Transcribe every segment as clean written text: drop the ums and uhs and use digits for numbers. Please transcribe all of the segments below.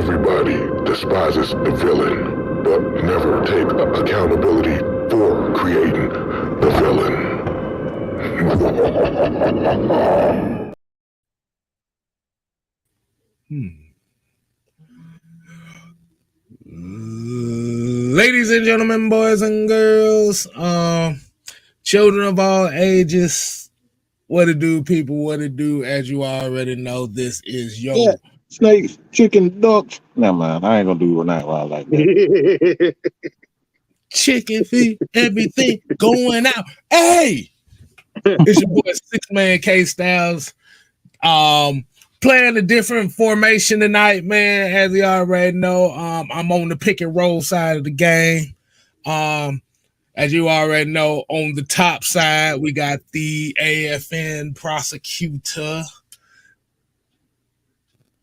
Everybody despises the villain, but never take accountability for creating the villain. Ladies and gentlemen, boys and girls, children of all ages, what it do, people, what it do. As you already know, this is Yeah, snakes, chicken, ducks. No man, I ain't gonna do nothing wild like that. chicken feet, everything going out. Hey, it's your boy Six Man K Styles. Playing a different formation tonight, man. As you already know, I'm on the pick and roll side of the game. As you already know, on the top side, we got the AFN prosecutor,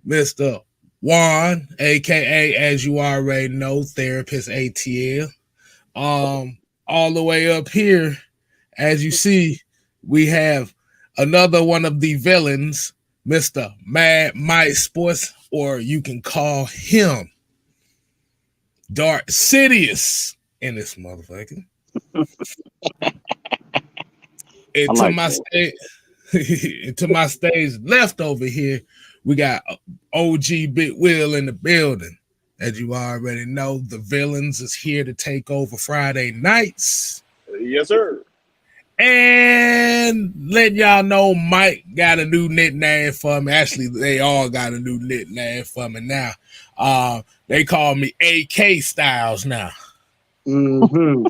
Mr. Juan, aka, as you already know, therapist ATL. All the way up here, as you see, we have another one of the villains, Mr. Mad Mike Sports, or you can call him Dark Sidious in this motherfucker. And to my stage, to my stage left over here, we got OG Big Will in the building. As you already know, the villains is here to take over Friday nights. Yes, sir. And letting y'all know, Mike got a new nickname for me. Actually, they all got a new nickname for me now. They call me AK Styles now. Mm-hmm.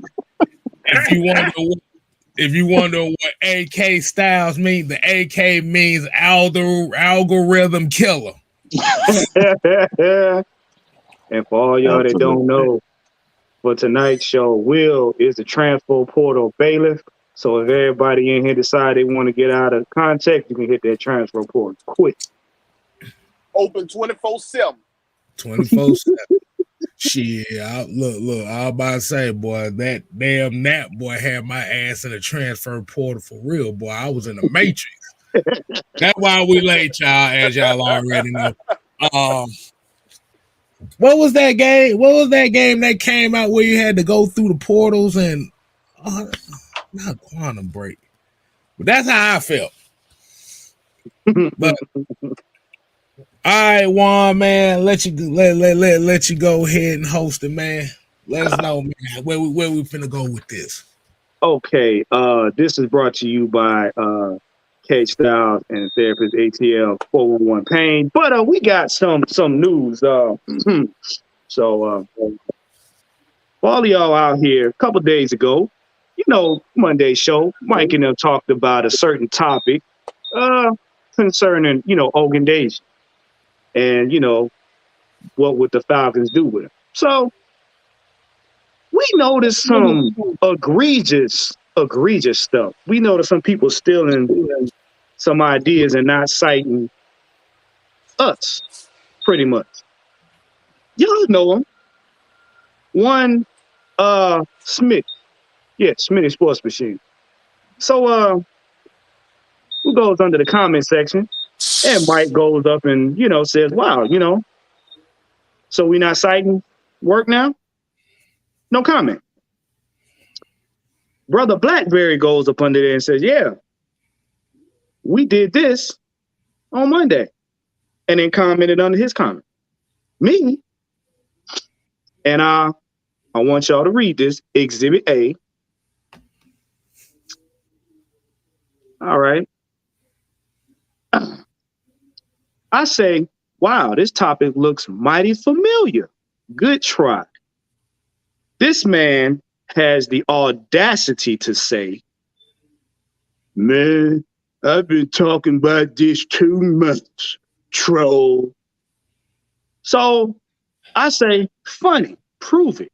If you wonder what AK Styles means, the AK means algorithm killer. And for all y'all that don't know, for tonight's show, Will is the transfer portal bailiff. So if everybody in here decide they want to get out of contact, you can hit that transfer portal quick. Open 24/7. 24/7. Shit, look, I was about to say, boy, that damn nap boy had my ass in the transfer portal for real, boy. I was in the Matrix. That's why we late, y'all, as y'all already know. What was that game? What was that game that came out where you had to go through the portals and not Quantum Break? But that's how I felt. But all right, Juan, man, let you go ahead and host it, man. Let us know, man, where we finna go with this. Okay, this is brought to you by K Styles and therapist ATL 411 Pain. But we got some news. So for all of y'all out here, a couple days ago, you know, Monday show, Mike and them talked about a certain topic concerning, you know, Ogun Daisy. And, you know, what would the Falcons do with him? So we noticed some egregious stuff. We noticed some people stealing some ideas and not citing us, pretty much. Y'all know him. One, Smith. Yeah, Smitty Sports Machine. So, who goes under the comment section? And Mike goes up and, you know, says, wow, you know, so we not citing work now? No comment. Brother Blackberry goes up under there and says, yeah, we did this on Monday. And then commented under his comment. Me. And I want y'all to read this. Exhibit A. All right. I say, wow, this topic looks mighty familiar. Good try. This man has the audacity to say, man, I've been talking about this too much, troll. So I say, funny, prove it.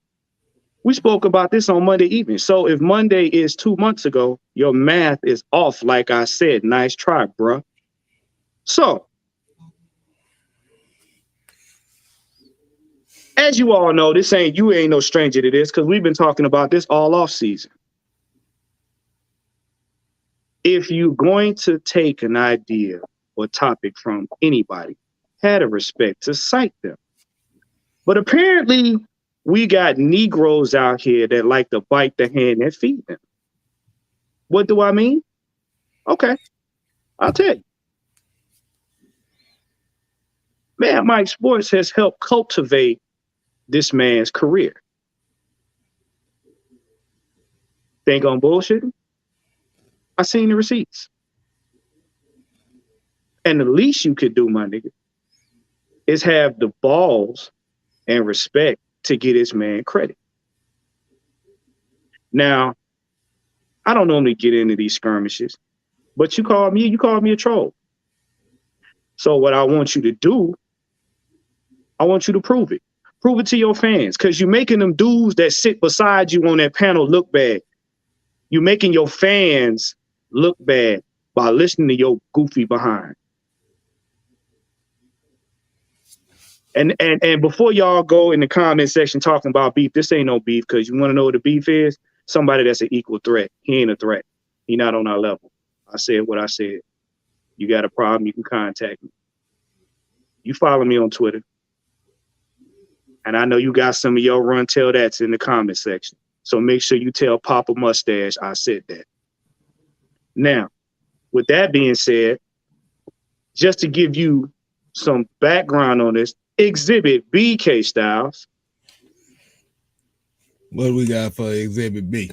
We spoke about this on Monday evening. So if Monday is 2 months ago, your math is off, like I said. Nice try, bruh. So, as you all know, you ain't no stranger to this because we've been talking about this all off season. If you're going to take an idea or topic from anybody, have the respect to cite them. But apparently, we got Negroes out here that like to bite the hand that feed them. What do I mean? Okay, I'll tell you. Mad Mike Sports has helped cultivate this man's career. Think I'm bullshitting? I seen the receipts. And the least you could do, my nigga, is have the balls and respect to get this man credit. Now, I don't normally get into these skirmishes, but you called me a troll. So what I want you to do, I want you to prove it. Prove it to your fans, because you're making them dudes that sit beside you on that panel look bad. You're making your fans look bad by listening to your goofy behind. And before y'all go in the comment section talking about beef, this ain't no beef, because you want to know what the beef is? Somebody that's an equal threat. He ain't a threat. He not on our level. I said what I said. You got a problem, you can contact me. You follow me on Twitter. And I know you got some of your run tell that's in the comment section. So make sure you tell Papa Mustache I said that. Now, with that being said, just to give you some background on this, Exhibit B, K Styles. What do we got for Exhibit B?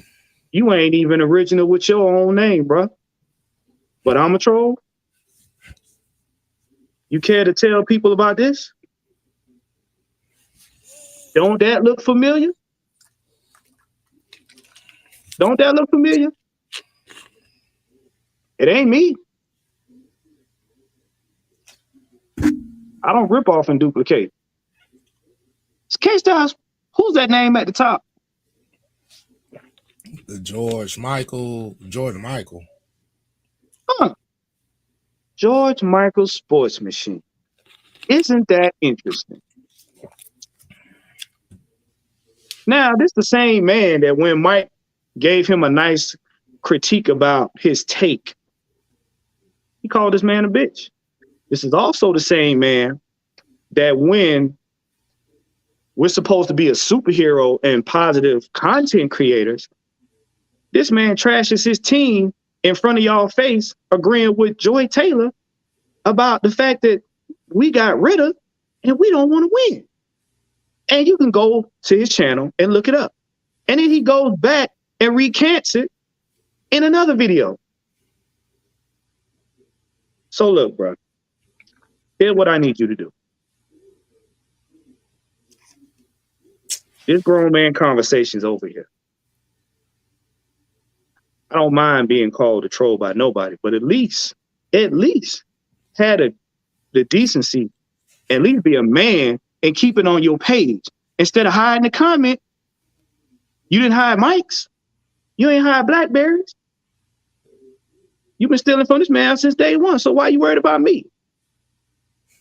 You ain't even original with your own name, bro. But I'm a troll. You care to tell people about this? Don't that look familiar? Don't that look familiar? It ain't me. I don't rip off and duplicate. It's K-Styles. Who's that name at the top? George Michael. Huh. George Michael Sports Machine. Isn't that interesting? Now, this is the same man that when Mike gave him a nice critique about his take, he called this man a bitch. This is also the same man that when we're supposed to be a superhero and positive content creators, this man trashes his team in front of y'all face, agreeing with Joy Taylor about the fact that we got rid of and we don't want to win. And you can go to his channel and look it up. And then he goes back and recants it in another video. So look, bro, here's what I need you to do. This grown man conversation's over here. I don't mind being called a troll by nobody, but at least had the decency, at least be a man and keep it on your page. Instead of hiding the comment, you didn't hide mics. You ain't hide Blackberries. You've been stealing from this man since day one. So why you worried about me?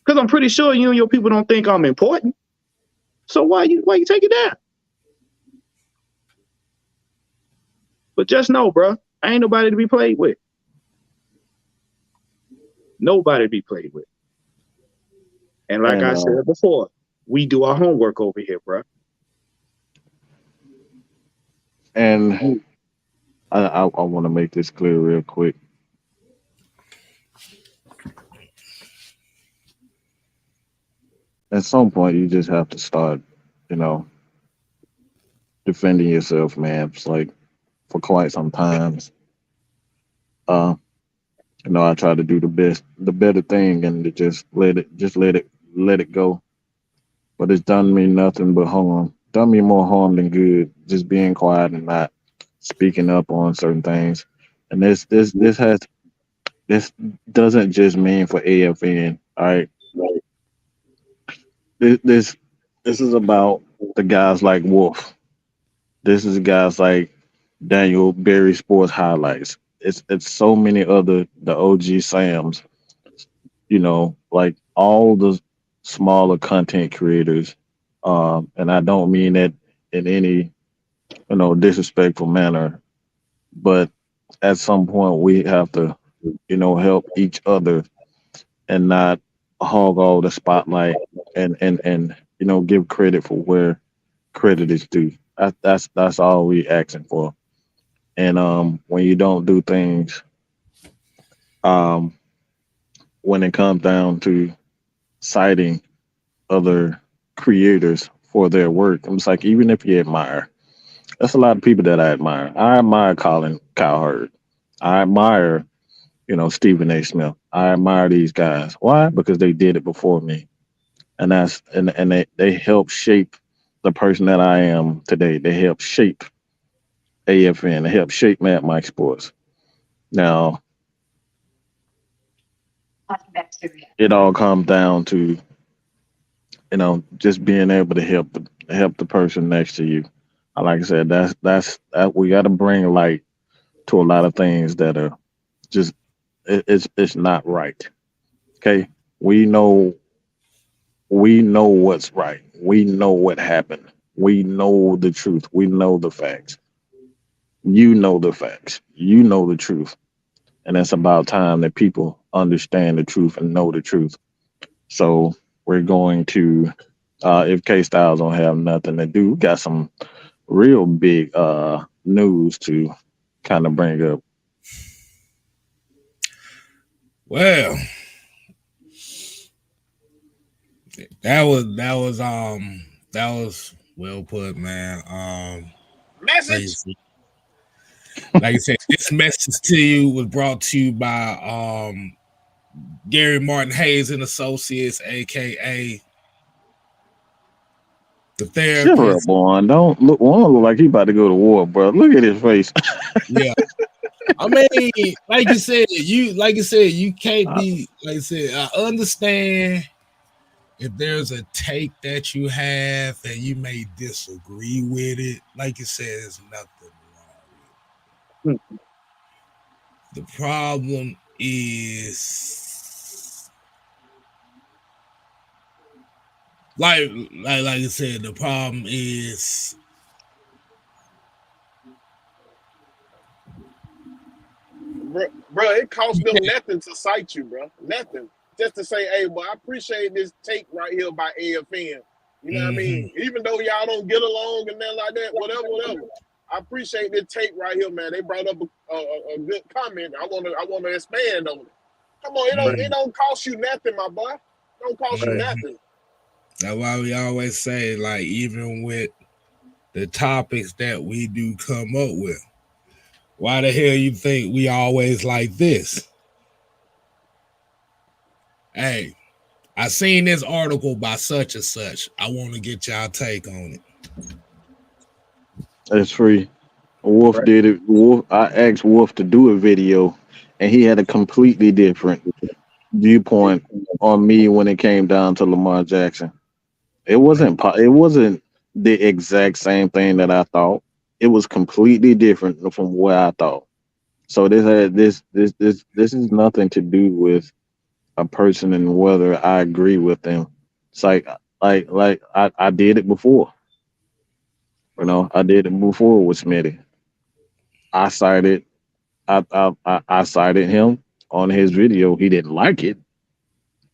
Because I'm pretty sure you and your people don't think I'm important. So why you take it down? But just know, bro, I ain't nobody to be played with. Nobody to be played with. And like I said before, we do our homework over here, bro. And I want to make this clear real quick. At some point, you just have to start, defending yourself, man. It's like for quite some times, I try to do the better thing, and to just let it go. But it's done me nothing but harm. Done me more harm than good. Just being quiet and not speaking up on certain things. And this doesn't just mean for AFN. All right. This is about the guys like Wolf. This is guys like Daniel Berry Sports Highlights. It's so many other the OG Sams. Like all the smaller content creators. And I don't mean that in any disrespectful manner, but at some point we have to help each other and not hog all the spotlight and give credit for where credit is due. That's all we asking for. And when you don't do things, um, when it comes down to citing other creators for their work, I'm just like, even if you admire, that's a lot of people that I admire. I admire Colin Cowherd. I admire, Stephen A. Smith. I admire these guys. Why? Because they did it before me. And they help shape the person that I am today. They help shape AFN. They help shape Mad Mike Sports. Now it all comes down to just being able to help the person next to you. Like I said, that we got to bring light to a lot of things that are just it's not right. Okay, we know what's right. We know what happened. We know the truth. We know the facts. You know the facts. You know the truth. And it's about time that people understand the truth and know the truth. So we're going to, if K Styles don't have nothing to do, we got some real big news to kind of bring up. Well, that was well put, man. Message. Like I said, this message to you was brought to you by Gary Martin Hayes and Associates, aka the Shut up, therapist. boy. Don't look like he about to go to war, bro. Look at his face. Yeah. I mean, like you said, you can't be like I said, I understand if there's a take that you have and you may disagree with it. Like you said, there's nothing wrong with it. The problem is like I said, the problem is Bro, it costs them nothing to cite you, bro. Nothing. Just to say, hey, well, I appreciate this take right here by AFN. You know what I mean? Even though y'all don't get along and nothing like that, whatever. I appreciate this take right here, man. They brought up a good comment. I wanna expand on it. Come on, it don't cost you nothing, my boy. It don't cost you nothing. That's why we always say, like, even with the topics that we do come up with, why the hell you think we always like this? Hey, I seen this article by such and such. I want to get y'all take on it. It's free. Wolf did it. I asked Wolf to do a video, and he had a completely different viewpoint on me when it came down to Lamar Jackson. It wasn't the exact same thing that I thought. It was completely different from what I thought. So this is nothing to do with a person and whether I agree with them. It's like I did it before. I did it before with Smitty. I cited him on his video. He didn't like it.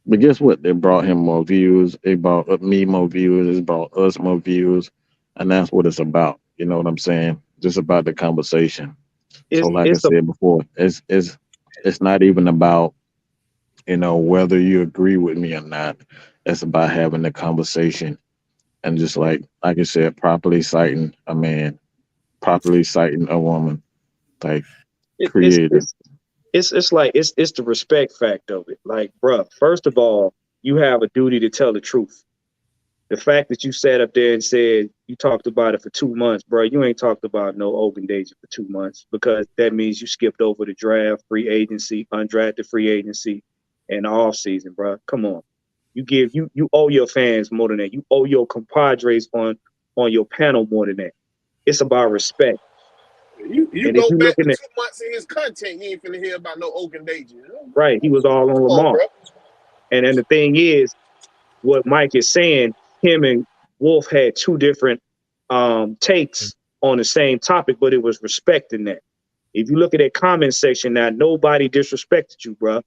But guess what? They brought him more views. They brought me more viewers. It brought us more views. And that's what it's about. You know what I'm saying? Just about the conversation. So like I said before, it's not even about, whether you agree with me or not. It's about having the conversation and just like I said, properly citing a man, properly citing a woman, like creative. It's like it's the respect factor of it. Like, bruh, first of all, you have a duty to tell the truth. The fact that you sat up there and said you talked about it for 2 months, bro, you ain't talked about no open danger for 2 months, because that means you skipped over the draft, free agency, undrafted free agency, and the off season, bro. Come on, you owe your fans more than that. You owe your compadres on your panel more than that. It's about respect. You go back to 2 months in his content, you ain't finna hear about no open danger. Right, he was all on Lamar. And then the thing is, what Mike is saying, him and Wolf had two different takes on the same topic, but it was respecting that. If you look at that comment section now, nobody disrespected you, bro.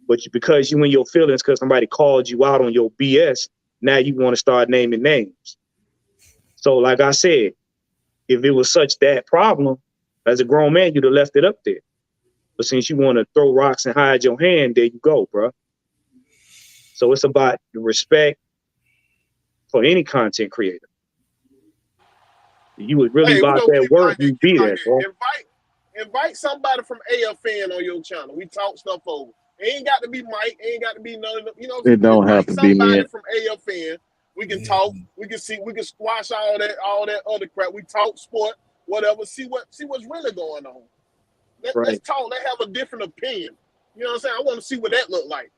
But because you in your feelings because somebody called you out on your BS, now you want to start naming names. So, like I said, if it was such that problem, as a grown man, you'd have left it up there. But since you want to throw rocks and hide your hand, there you go, bro. So it's about the respect for any content creator. You was really about that work, you be there, bro. Invite somebody from AFN on your channel. We talk stuff over. It ain't got to be Mike. It ain't got to be none of them. You know, it don't have to be me. Somebody from AFN. We can talk. We can see. We can squash all that other crap. We talk sport, whatever. See what's really going on. Let's talk. Let's have a different opinion. You know what I'm saying? I want to see what that look like.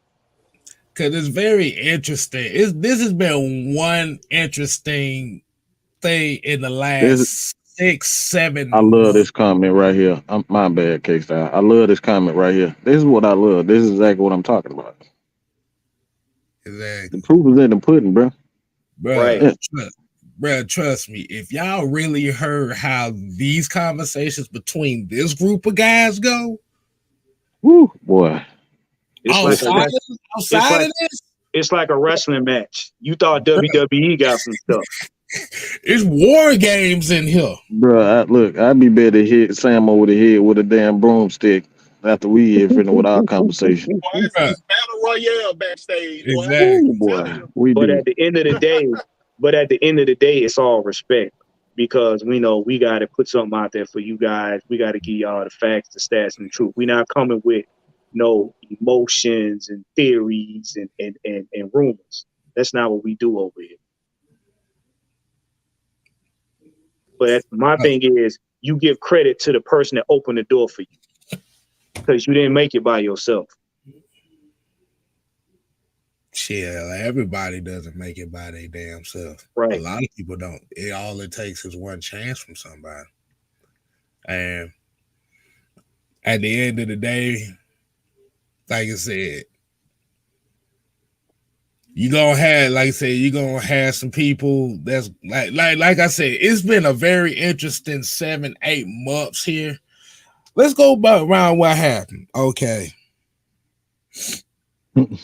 Because it's very interesting. This has been one interesting thing in the last 6-7 I love this comment right here. My bad, K-Style. I love this comment right here. This is what I love. This is exactly what I'm talking about. Exactly. The proof is in the pudding, bro. Bro, trust me. If y'all really heard how these conversations between this group of guys go, woo, boy. Outside of this, it's like a wrestling match. You thought WWE got some stuff. It's war games in here. Bro, I'd be better to hit Sam over the head with a damn broomstick after we hear with our conversation. Boy, it's battle royale backstage. Exactly. Boy. But at the end of the day, it's all respect. Because we know we got to put something out there for you guys. We got to give y'all the facts, the stats, and the truth. We're not coming with no emotions and theories and rumors. That's not what we do over here. But my thing is, you give credit to the person that opened the door for you, because you didn't make it by yourself. Shit, like everybody doesn't make it by their damn self. Right. A lot of people don't. All it takes is one chance from somebody. And at the end of the day, like I said, you're gonna have some people that's like I said, it's been a very interesting 7-8 months here. Let's go around what happened. Okay. And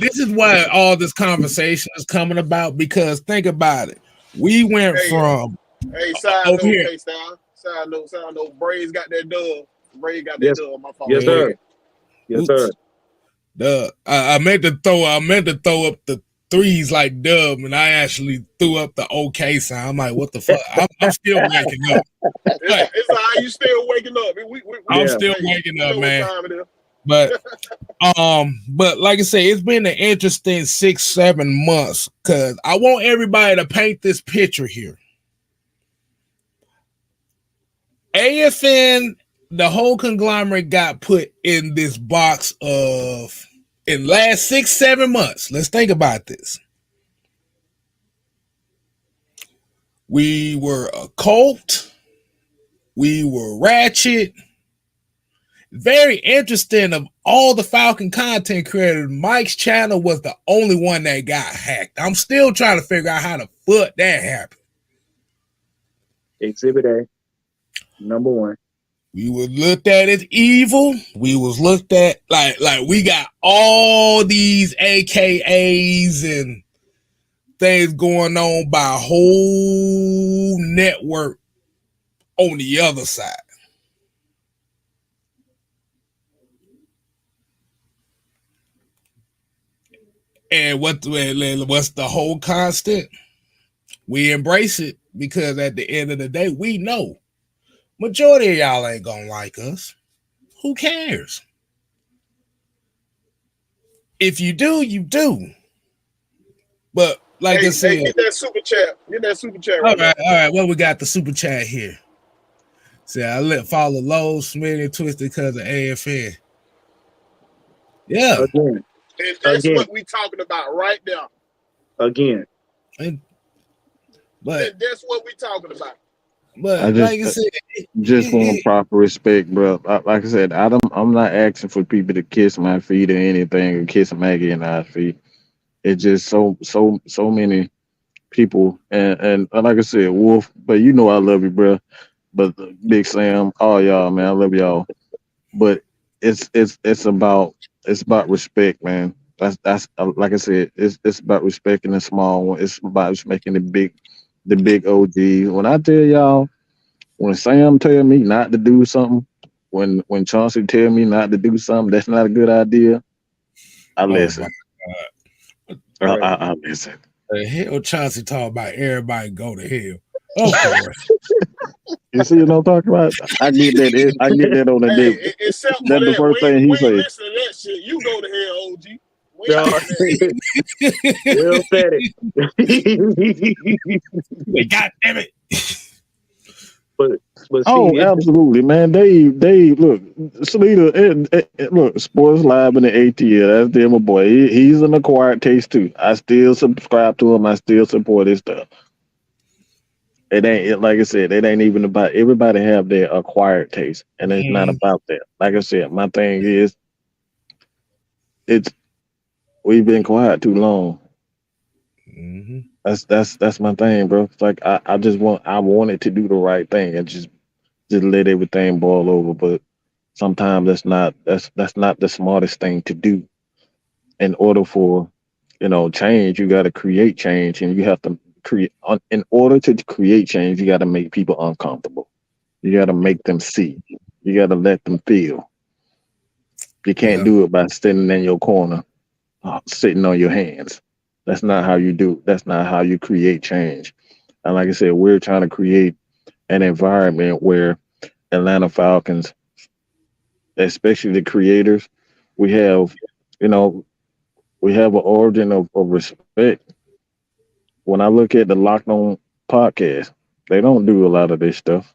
this is why all this conversation is coming about, because think about it. We went from side note, Braves got that dub. My fault. Yes, sir. Yes, sir. I meant to throw up the threes like Dub, and I actually threw up the OK sign. I'm like, what the fuck? I'm still waking up. It's all right, you still waking up. I'm still waking up, man. But like I say, it's been an interesting 6-7 months, because I want everybody to paint this picture here. AFN, the whole conglomerate, got put in this box of, in last 6-7 months. Let's think about this. We were a cult. We were ratchet. Very interesting. Of all the Falcon content creators, Mike's channel was the only one that got hacked. I'm still trying to figure out how the fuck that happened. Exhibit A, number 1. We was looked at as evil. We was looked at like we got all these AKAs and things going on by a whole network on the other side. And what's the whole constant? We embrace it, because at the end of the day, we know majority of y'all ain't gonna like us. Who cares? If you do, you do. But like I said, get that super chat. All right. Well, we got the super chat here. Say, I follow Low, Smitty, and Twisted because of AFN. Yeah. Again. And that's what we talking about right now. Again. But that's what we talking about. But like I said, just want proper respect, bro. Like I said, I'm not asking for people to kiss my feet or anything, or kiss Maggie and our feet. It's just so many people, and like I said, Wolf. But you know I love you, bro. But Big Sam, all y'all, man, I love y'all. But it's about respect, man. That's like I said, it's about respecting the small one. It's about respecting the big OGs. When I tell y'all, when Sam tell me not to do something, when Chauncey tell me not to do something, that's not a good idea. I Oh my listen. Right. I listen. the hell, Chauncey talking about everybody go to hell. Okay, bro. You see what I'm talking about? I get that. I get that on the day. Hey, except for That's the that, first thing he we ain't say. listening to that shit. You go to hell, OG. We ain't No, listening to that. Will said it. God damn it. but see, Oh, absolutely, man. They look, Salita, look, Sports Live in the ATL. That's them, a boy. He's an acquired taste too. I still subscribe to him. I still support his stuff. It ain't like I said. It ain't even about everybody have their acquired taste, and it's not Mm, about that. Like I said, my thing is, it's we've been quiet too long. mhm. That's my thing, bro. It's like I wanted to do the right thing and just let everything boil over, but sometimes that's not the smartest thing to do. In order for change, you got to create change, and you have to in order to create change, you got to make people uncomfortable. You got to make them see. You got to let them feel. You can't Yeah. do it by sitting in your corner, sitting on your hands. That's not how you do. That's not how you create change. And like I said, we're trying to create an environment where Atlanta Falcons, especially the creators, we have, you know, we have an origin of respect. When I look at the Locked On podcast, they don't do a lot of this stuff.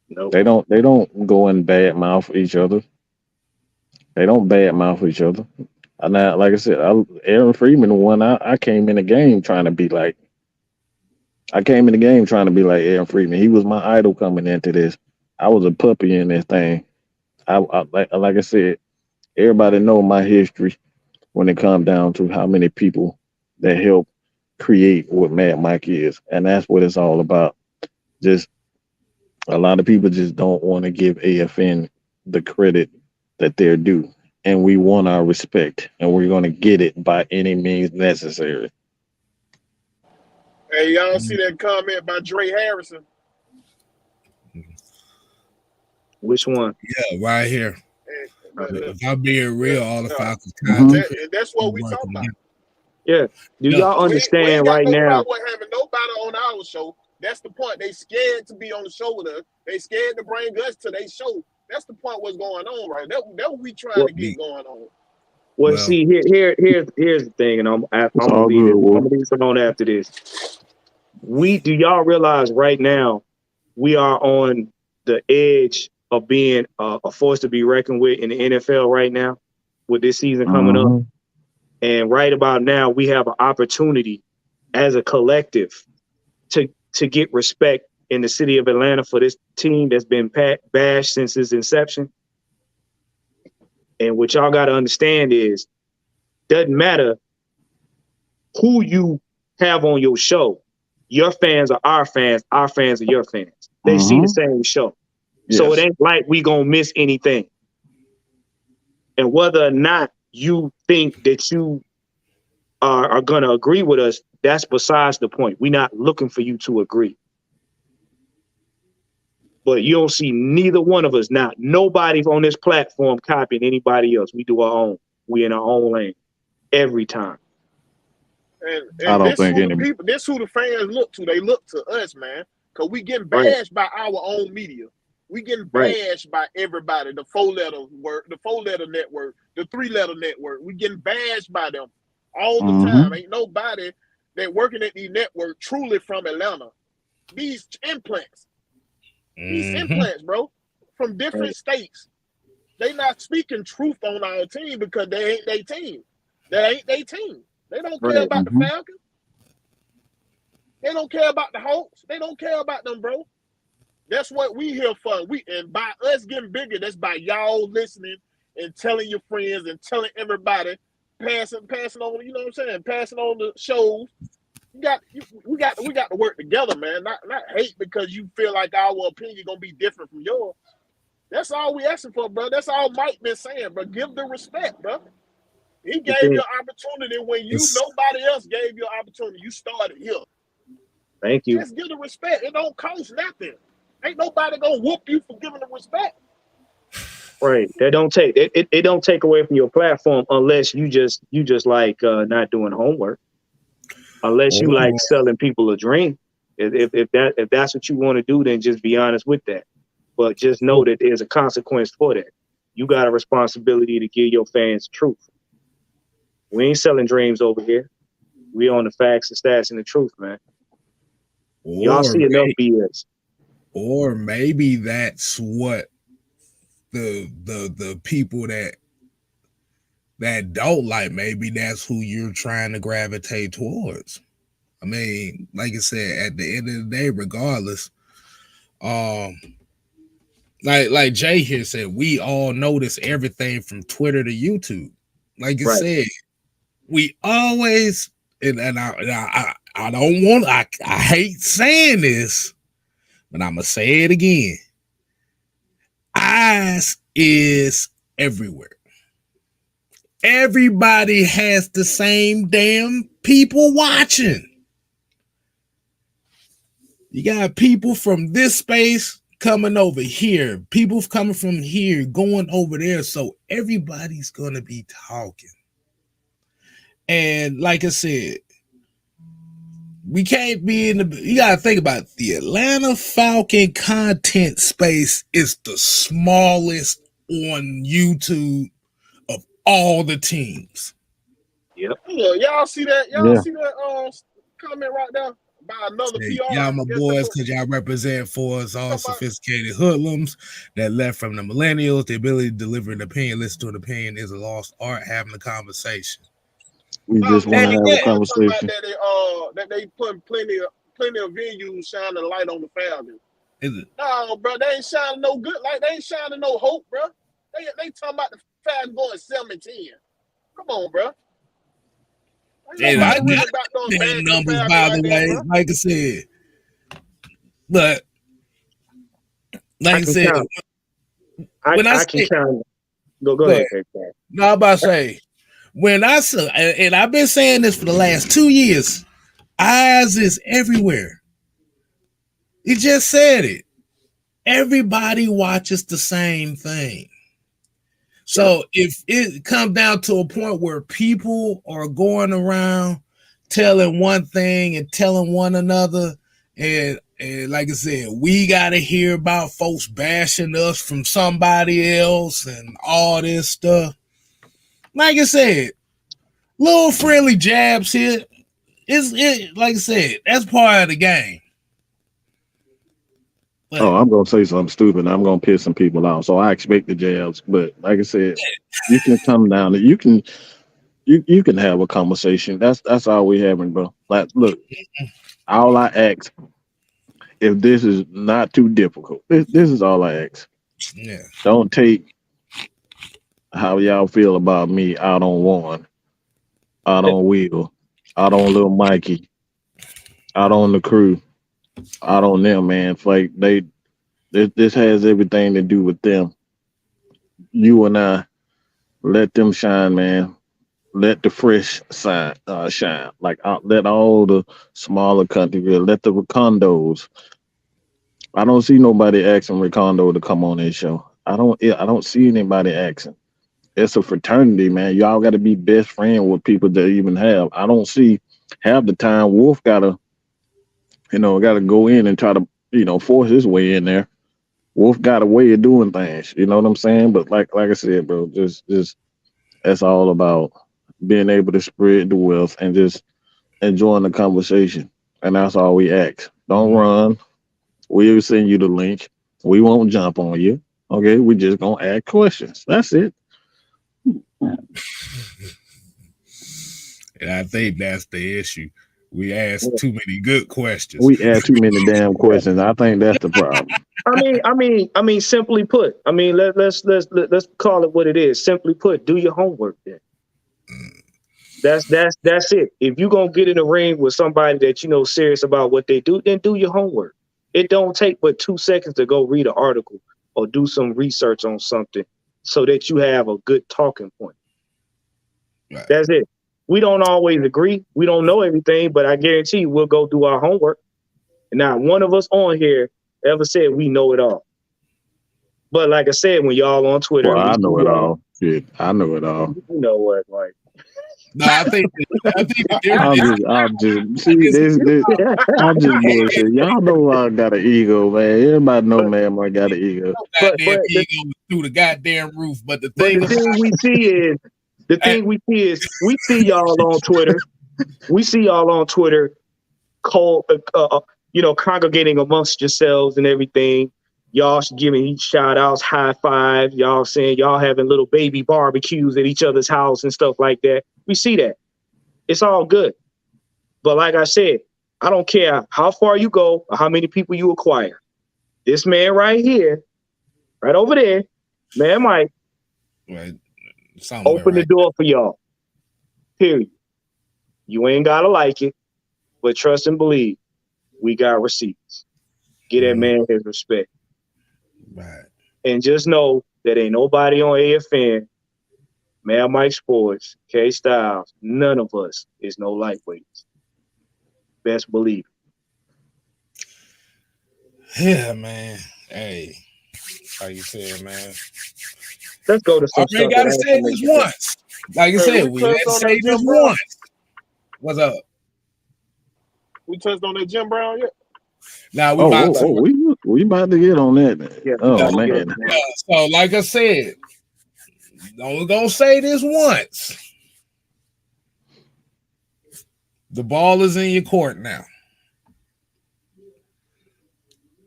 nope. They don't go and bad mouth each other. They don't bad mouth each other. And now, like I said, Aaron Freeman, the one I came in the game trying to be like. I came in the game trying to be like Aaron Freeman. He was my idol coming into this. I was a puppy in this thing. Like I said, everybody know my history when it comes down to how many people that help create what Mad Mike is, and that's what it's all about. Just a lot of people just don't want to give AFN the credit that they're due, and we want our respect, and we're going to get it by any means necessary. Hey, y'all see that comment by Dre Harrison? Which one? Yeah, right here. And If I'm being real, all the uh, Falcons Mm-hmm. content that's is what we talking working about. together. Yeah. Do Yeah. y'all We ain't understand got right no now? problem with having nobody on our show. That's the point. They scared to be on the show with us. They scared to bring us to their show. That's the point. What's going on right? That what we trying Well, to get going on. Well, see, here's the thing, and I'm It's gonna all leave good, it. I'm Wolf. gonna leave it alone after this. Do y'all realize right now we are on the edge of being a force to be reckoned with in the NFL right now, with this season coming up, Mm-hmm. and right about now we have an opportunity as a collective to get respect in the city of Atlanta for this team that's been bashed since its inception. And what y'all got to understand is, doesn't matter who you have on your show. Your fans are our fans are your fans. They see the Mm-hmm. same show. So it Yes. ain't like we gonna miss anything. And whether or not you think that you are gonna agree with us, that's besides the point. We're not looking for you to agree. But you don't see neither one of us now. Nobody on this platform copying anybody else. We do our own. We in our own lane every time. I And don't this think who the any. people, this who the fans look to. They look to us, man. Cause we getting Right, bashed by our own media. We getting right. bashed by everybody. The 4-letter word, the 4-letter network, the 3-letter network. We getting bashed by them all the Mm-hmm. time. Ain't nobody that working at these network truly from Atlanta. These implants, mhm. bro, from Right. different states. They not speaking truth on our team because they ain't their team. That ain't their team. They don't care Right. about the Mm-hmm. Falcons. They don't care about the Hawks. They don't care about them, bro. That's what we here for. And by us getting bigger, that's by y'all listening and telling your friends and telling everybody, passing on. You know what I'm saying? Passing on the shows. We got to work together, man. Not hate because you feel like our opinion gonna be different from yours. That's all we asking for, bro. That's all Mike been saying, bro. Give the respect, bro. He The gave thing- you an opportunity when nobody else gave you an opportunity. You started here. Thank you. Just give the respect. It don't cost nothing. Ain't nobody gonna whoop you for giving the respect. Right. That don't take it don't take away from your platform unless you just like not doing homework. Unless you like selling people a dream. If that's what you want to do, then just be honest with that. But just know that there's a consequence for that. You got a responsibility to give your fans the truth. We ain't selling dreams over here. We on the facts, the stats, and the truth, man. Y'all see enough BS. Or maybe that's what the people that don't like, maybe that's who you're trying to gravitate towards. I mean, like I said, at the end of the day, regardless, like Jay here said, we all notice everything from Twitter to YouTube. Like you said, we always and I don't want I hate saying this, but I'm gonna say it again. Eyes is everywhere. Everybody has the same damn people watching. You got people from this space coming over here, people coming from here, going over there. So everybody's going to be talking. And like I said, we can't be in the, you got to think about it. The Atlanta Falcon content space is the smallest on YouTube of all the teams. Yep. Y'all see that? Y'all see that comment right there by another PR? Y'all my boys, because y'all represent for us all sophisticated hoodlums that left from the millennials. The ability to deliver an opinion, listen to an opinion is a lost art. Having a conversation. We just want to have a conversation. That they put plenty of venues shining a light on the Falcons. Is it? No, bro, they ain't shining no good light. They ain't shining no hope, bro. They talking about the Falcons going 7-10. Come on, bro. And I got them numbers, by the way. Like I said, but like I said, when I can count. Go ahead. No, I'm about to say, when I saw, and I've been saying this for the last 2 years, eyes is everywhere. You just said it. Everybody watches the same thing. So if it comes down to a point where people are going around telling one thing and telling one another, and like I said, we got to hear about folks bashing us from somebody else and all this stuff. Like I said, little friendly jabs here. Like I said, that's part of the game. But, I'm gonna say something stupid. I'm gonna piss some people off. So I expect the jabs. But like I said, you can come down. You can have a conversation. That's all we having, bro. Like, look, all I ask, if this is not too difficult, this is all I ask. Yeah. Don't take how y'all feel about me out on Warren, out on Will, out on Little Mikey, out on the crew, out on them, man. It's like this has everything to do with them. You and I, let them shine, man. Let the fresh shine. Like let all the smaller countries, let the Recondos. I don't see nobody asking Recondo to come on this show. I don't see anybody asking. It's a fraternity, man. Y'all got to be best friend with people that even have. I don't see half the time Wolf gotta go in and try to, force his way in there. Wolf got a way of doing things. You know what I'm saying? But like I said, bro, just that's all about being able to spread the wealth and just enjoying the conversation. And that's all we ask. Don't run. We'll send you the link. We won't jump on you. Okay, we just gonna ask questions. That's it. And I think that's the issue. We ask too many good questions. We ask too many damn questions. I think that's the problem. I mean, simply put. I mean, let's call it what it is. Simply put, do your homework then. That's it. If you're gonna get in a ring with somebody that you know serious about what they do, then do your homework. It don't take but 2 seconds to go read an article or do some research on something so that you have a good talking point. Right. That's it. We don't always agree. We don't know everything, but I guarantee you we'll go do our homework. And not one of us on here ever said we know it all. But like I said, when y'all on Twitter, Well, we I know see it y'all, all. Shit, I know it all. you know what, like. No, I think the difference I'm just see this. I'm just bullshit. Y'all know I got an ego, man. Everybody know, man, I got an ego. But goddamn ego through the goddamn roof. But the But thing the about thing we see is, we see y'all on Twitter. We see y'all on Twitter, congregating amongst yourselves and everything. Y'all giving each shout outs, high five. Y'all saying y'all having little baby barbecues at each other's house and stuff like that. We see that. It's all good. But like I said, I don't care how far you go or how many people you acquire. This man right here, right over there, man Mike, right, somewhere, open the right? door for y'all. Period. You ain't gotta like it, but trust and believe, we got receipts. Get that man his respect. Right. And just know that ain't nobody on AFN, Mad Mike Sports, K Styles, none of us is no lightweights. Best believe it. Yeah, man. Hey, like you said, man. Let's go to I some already stuff gotta that say actually this makes sense. once. Like I Hey, said, we we had touched to on say that this Jim Brown. once. What's up? We touched on that Jim Brown yet? Now we about to. We about to get on that. Yeah, Oh we man, Yeah, so like I said, only gonna say this once. The ball is in your court now.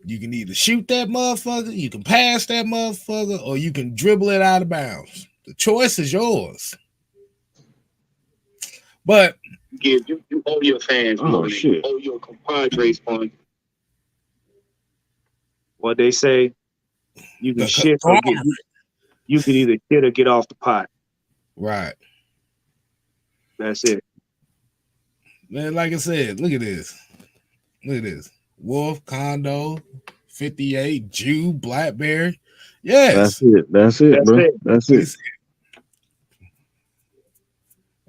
You can either shoot that motherfucker, you can pass that motherfucker, or you can dribble it out of bounds. The choice is yours. But you owe your fans money. Shit. You owe your compadres money. What they say, you can shit or get, you can either shit or get off the pot. Right. That's it. Man, like I said, look at this. Look at this. Wolf, Condo, 58, Jew, Blackberry. Yes. That's it, bro. That's it.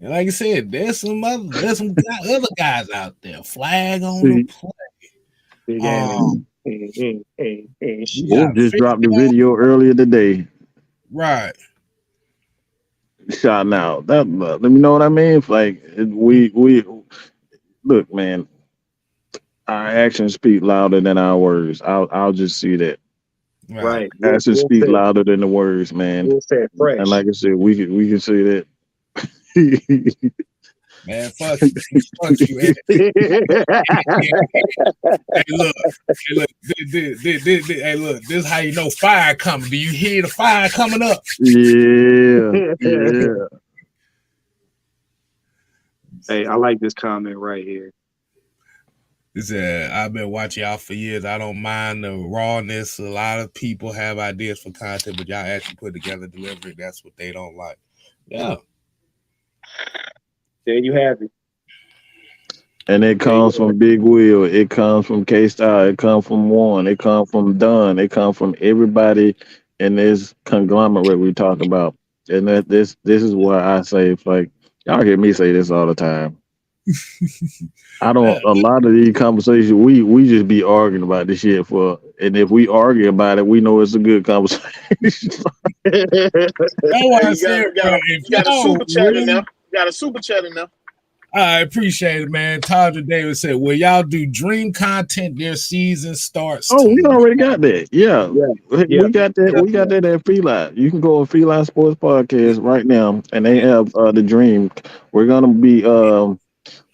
And like I said, there's some other guys out there. Flag on the play. Wolf just dropped the video earlier today. Right. Shouting out. That let me know what I mean. Like we look, man. Our actions speak louder than our words. I'll just see that. Right. Actions speak louder than the words, man. And like I said, we can see that. Man, fuck you. Fuck you. Hey, look, this is how you know fire coming. Do you hear the fire coming up? Yeah. Hey, I like this comment right here. It said, I've been watching y'all for years. I don't mind the rawness. A lot of people have ideas for content, but y'all actually put together delivery. That's what they don't like. Yeah. There you have it. And it comes from Big Will. It comes from K-Star. It comes from Warren. It comes from Dunn. It comes from everybody in this conglomerate we talk about. And that this is why I say, like, y'all hear me say this all the time. I don't. A lot of these conversations, we just be arguing about this shit and if we argue about it, we know it's a good conversation. That's why I said, you got a super chat in there. You got a super chat in there. I appreciate it, man. Tyler Davis said, "Will y'all do dream content? Their season starts." Oh, we already got that. Yeah. Yeah. We got that. We got that at Feline. You can go on Feline Sports Podcast right now, and they have the dream. We're gonna be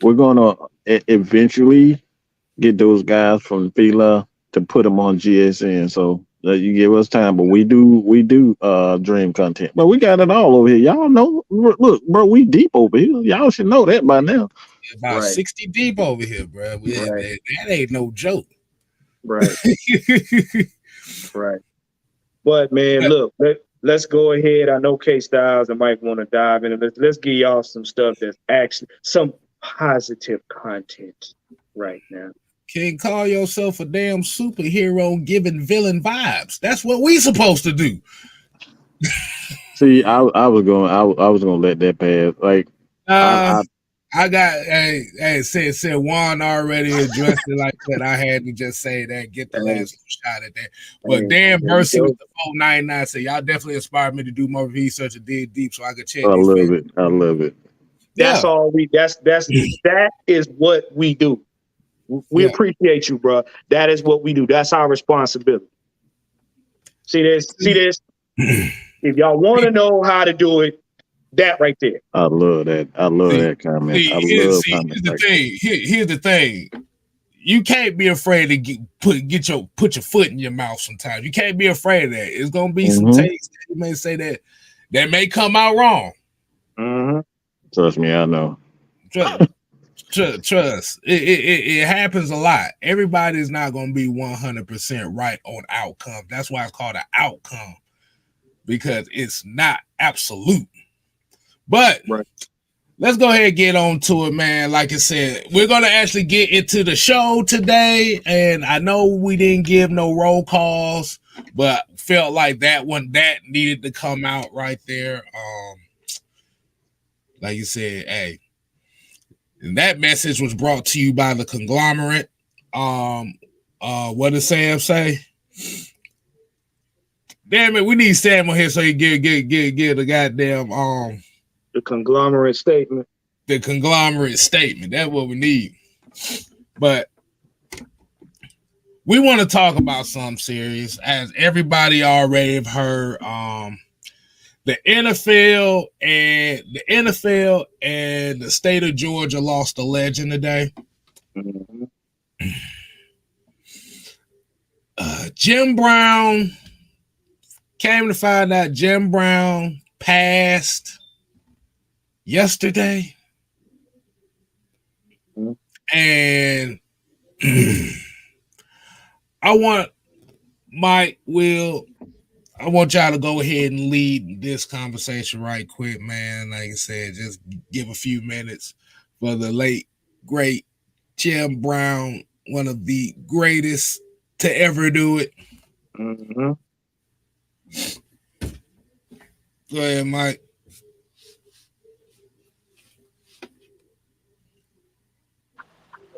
we're gonna eventually get those guys from Feline to put them on GSN. So you give us time, but we do dream content. But we got it all over here. Y'all know. Look, bro, we deep over here. Y'all should know that by now. About 60 deep over here, bro. That ain't no joke. Right. Right. But man, look, let's go ahead. I know K Styles and Mike want to dive in. Let's give y'all some stuff that's actually some positive content right now. can call yourself a damn superhero giving villain vibes. That's what we supposed to do. See, I was gonna let that pass. Like, I I got said Juan already addressed it like that. I had to just say that, get the last shot at that. But Dan Mercy with the 499 said y'all definitely inspired me to do more research and dig deep so I could check. I love it. I love it. That's all we. That is what we do. We appreciate you, bro. That is what we do. That's our responsibility. See this. If y'all want to know how to do it, that right there. I love that. I love that comment. Here's the thing. You can't be afraid to put your foot in your mouth sometimes. You can't be afraid of that. It's gonna be some takes that you may say that may come out wrong. Mm-hmm. Trust me, I know. Trust. It happens a lot. Everybody's not gonna be 100% right on outcome. That's why it's called an outcome, because it's not absolute. But let's go ahead and get on to it, man. Like I said, we're going to actually get into the show today. And I know we didn't give no roll calls, but felt like that needed to come out right there. Like you said, hey. And that message was brought to you by the conglomerate. What does Sam say? Damn it, we need Sam on here so he get the goddamn the conglomerate statement. The conglomerate statement. That's what we need. But we want to talk about something serious, as everybody already have heard. The NFL and the state of Georgia lost a legend today. Mm-hmm. Jim Brown, came to find out Jim Brown passed yesterday. Mm-hmm. And I want y'all to go ahead and lead this conversation right quick, man. Like I said, just give a few minutes for the late, great Jim Brown, one of the greatest to ever do it. Mm-hmm. Go ahead, Mike.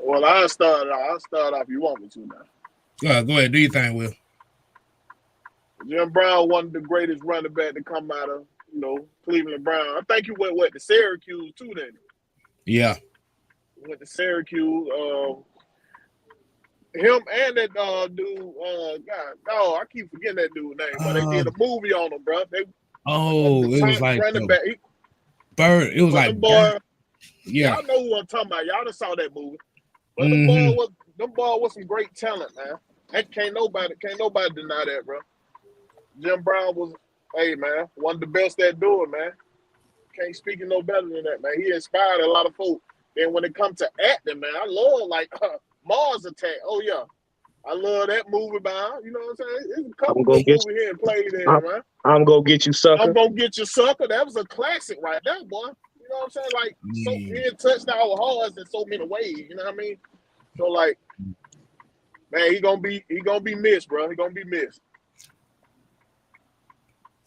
Well, I'll start off. You want me to now? Go ahead. Do your thing, Will. Jim Brown, one of the greatest running back to come out of, Cleveland Brown. I think he went to Syracuse too, then. Yeah. Went to Syracuse. Him and that dude, I keep forgetting that dude's name, but they did a movie on him, bro. It was like running back. Bird. It was like boy. Yeah. Y'all know who I'm talking about. Y'all done saw that movie. But them boy was some great talent, man. And can't nobody deny that, bro. Jim Brown was, hey, man, one of the best that do it, man. Can't speak no better than that, man. He inspired a lot of folks. And when it comes to acting, man, I love, Mars Attack. Oh, yeah. I love that movie by, you know what I'm saying? There's a couple of movies here played in, man. I'm going to get you, sucker. I'm going to get you, sucker. That was a classic right there, boy. You know what I'm saying? He touched our hearts in so many ways, you know what I mean? So, man, he gonna be missed, bro. He gonna be missed.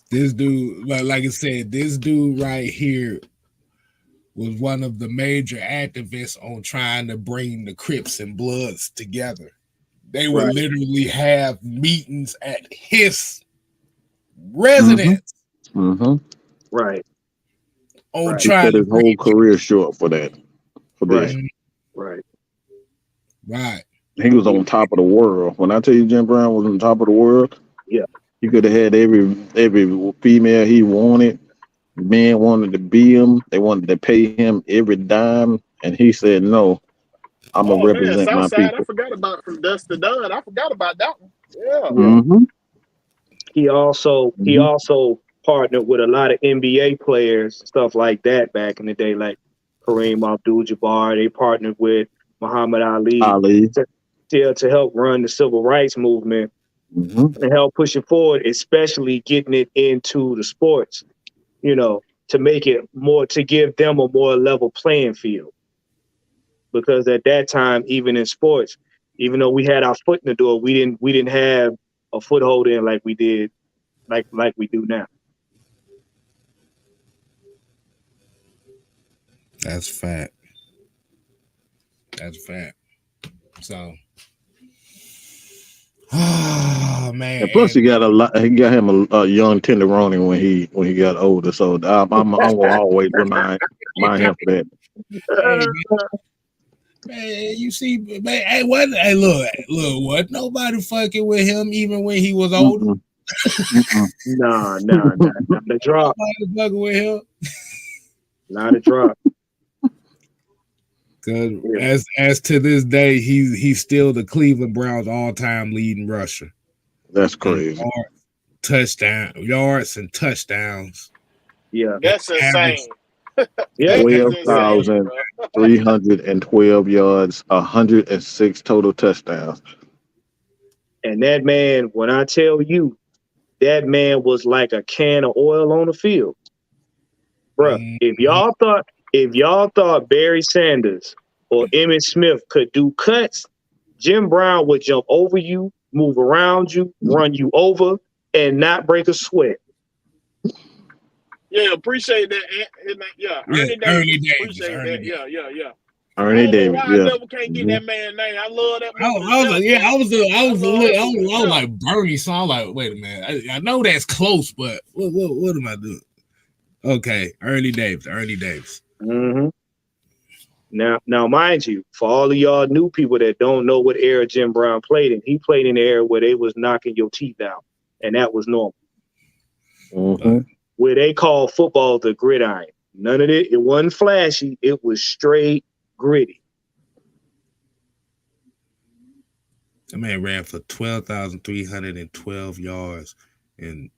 This dude, like I said, this dude right here was one of the major activists on trying to bring the Crips and Bloods together. They would literally have meetings at his residence. Mm-hmm. Right. On trying to his whole career short for that. For this. Right. He was on top of the world. When I tell you Jim Brown was on top of the world, yeah, he could have had every female he wanted. Men wanted to be him. They wanted to pay him every dime, and he said, "No, I'm gonna represent my people." I forgot about From Dust to Dawn. I forgot about that one. Yeah. Mm-hmm. He also partnered with a lot of NBA players, stuff like that back in the day, like Kareem Abdul-Jabbar. They partnered with Muhammad Ali. To help run the civil rights movement and help push it forward, especially getting it into the sports, to make it more, to give them a more level playing field. Because at that time, even in sports, Even though we had our foot in the door, we didn't have a foothold in like we did, like we do now. That's fact. So, oh man. And plus, he got him a young tenderoni when he got older. So I'm gonna always remind him for that. Hey, man, you see, man, hey, look, what? Nobody fucking with him even when he was older. Nah, not a drop. Nobody fucking with him. Not a drop. Because as to this day, he's still the Cleveland Browns all-time leading rusher. That's crazy. Yards and touchdowns. Yeah, that's insane. Yeah, 12,312 yards, 106 total touchdowns. And that man, when I tell you, that man was like a can of oil on the field, bruh. If y'all thought Barry Sanders or Emmitt Smith could do cuts, Jim Brown would jump over you, move around you, run you over, and not break a sweat. Yeah, appreciate that. Yeah, Ernie Davis. Appreciate that. Yeah. Ernie Davis. I never can't get that man's name. I love that movie. I was like Bernie, so I'm like, wait a minute. I know that's close, but what am I doing? Okay, Ernie Davis. Mm-hmm. Now, mind you, for all of y'all new people that don't know what era Jim Brown played in, he played in the era where they was knocking your teeth out, and that was normal. Mm-hmm. Where they call football the gridiron. None of it. It wasn't flashy. It was straight gritty. That man ran for 12,312 yards from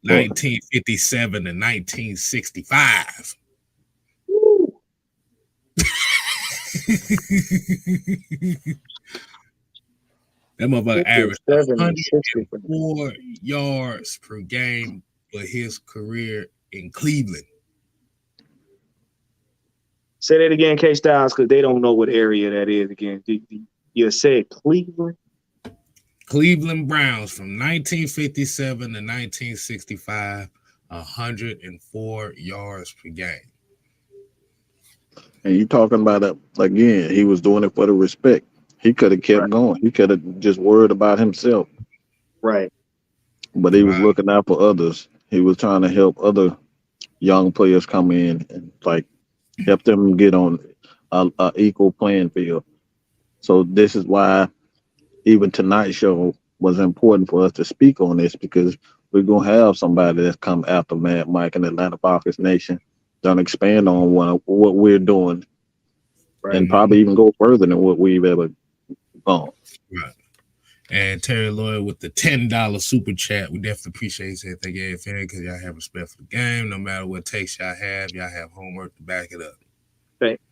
1957 to 1965. That motherfucker averaged 104 yards per game for his career in Cleveland. Say that again, K Styles, because they don't know what area that is again. You said Cleveland? Cleveland Browns from 1957 to 1965, 104 yards per game. And you talking about it again, he was doing it for the respect. He could have kept going. He could have just worried about himself. Right. But he was looking out for others. He was trying to help other young players come in and help them get on a equal playing field. So this is why even tonight's show was important for us to speak on this, because we're going to have somebody that's come after Mad Mike and Atlanta Falcons Nation, done expand on what we're doing, and probably even go further than what we've ever gone. Right. And Terry Lloyd with the $10 super chat. We definitely appreciate it. Thank you, AFN, because y'all have respect for the game. No matter what takes y'all have homework to back it up.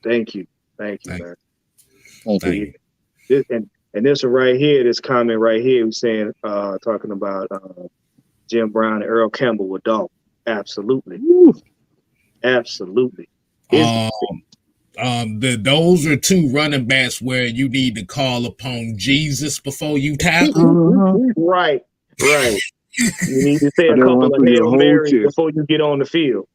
Thank you, man. Thank you. And this one right here, this comment right here, was saying, talking about Jim Brown and Earl Campbell with Dalton. Absolutely. Absolutely. Those are two running backs where you need to call upon Jesus before you tackle. Right. You need to say a couple of Hail Marys before you get on the field.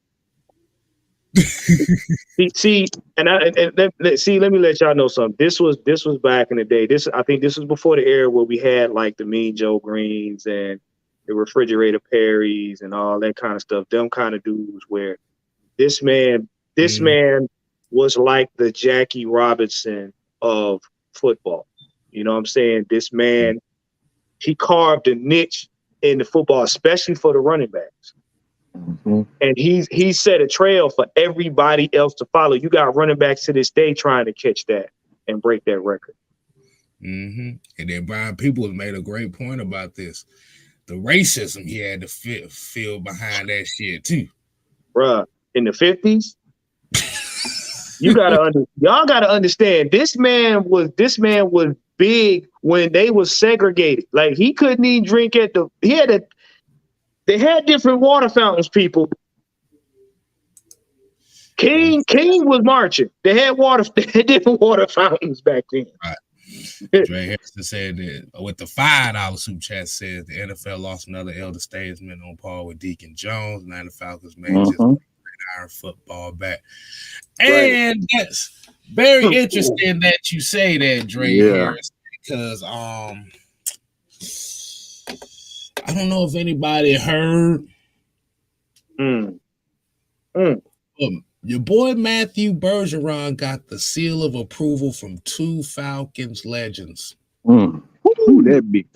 See, let me let y'all know something. This was back in the day. I think this was before the era where we had like the Mean Joe Greens and the Refrigerator Perrys and all that kind of stuff. Them kind of dudes where this man was like the Jackie Robinson of football. You know what I'm saying? This man, he carved a niche in the football, especially for the running backs. Mm-hmm. And he set a trail for everybody else to follow. You got running backs to this day trying to catch that and break that record. Mm-hmm. And then Brian Peoples made a great point about this. The racism he had to feel behind that shit too. Bruh, in the 50s, y'all gotta understand, this man was big when they was segregated. Like he couldn't even drink they had different water fountains, people. King was marching. They had different water fountains back then. Right. Dre Harrison said that with the $5 super chat says the NFL lost another elder statesman on par with Deacon Jones. Atlanta Falcons may just bring our football back. And that's very interesting that you say that, Dre Harrison, because I don't know if anybody heard. Your boy Matthew Bergeron got the seal of approval from 2 Falcons legends. Who that big?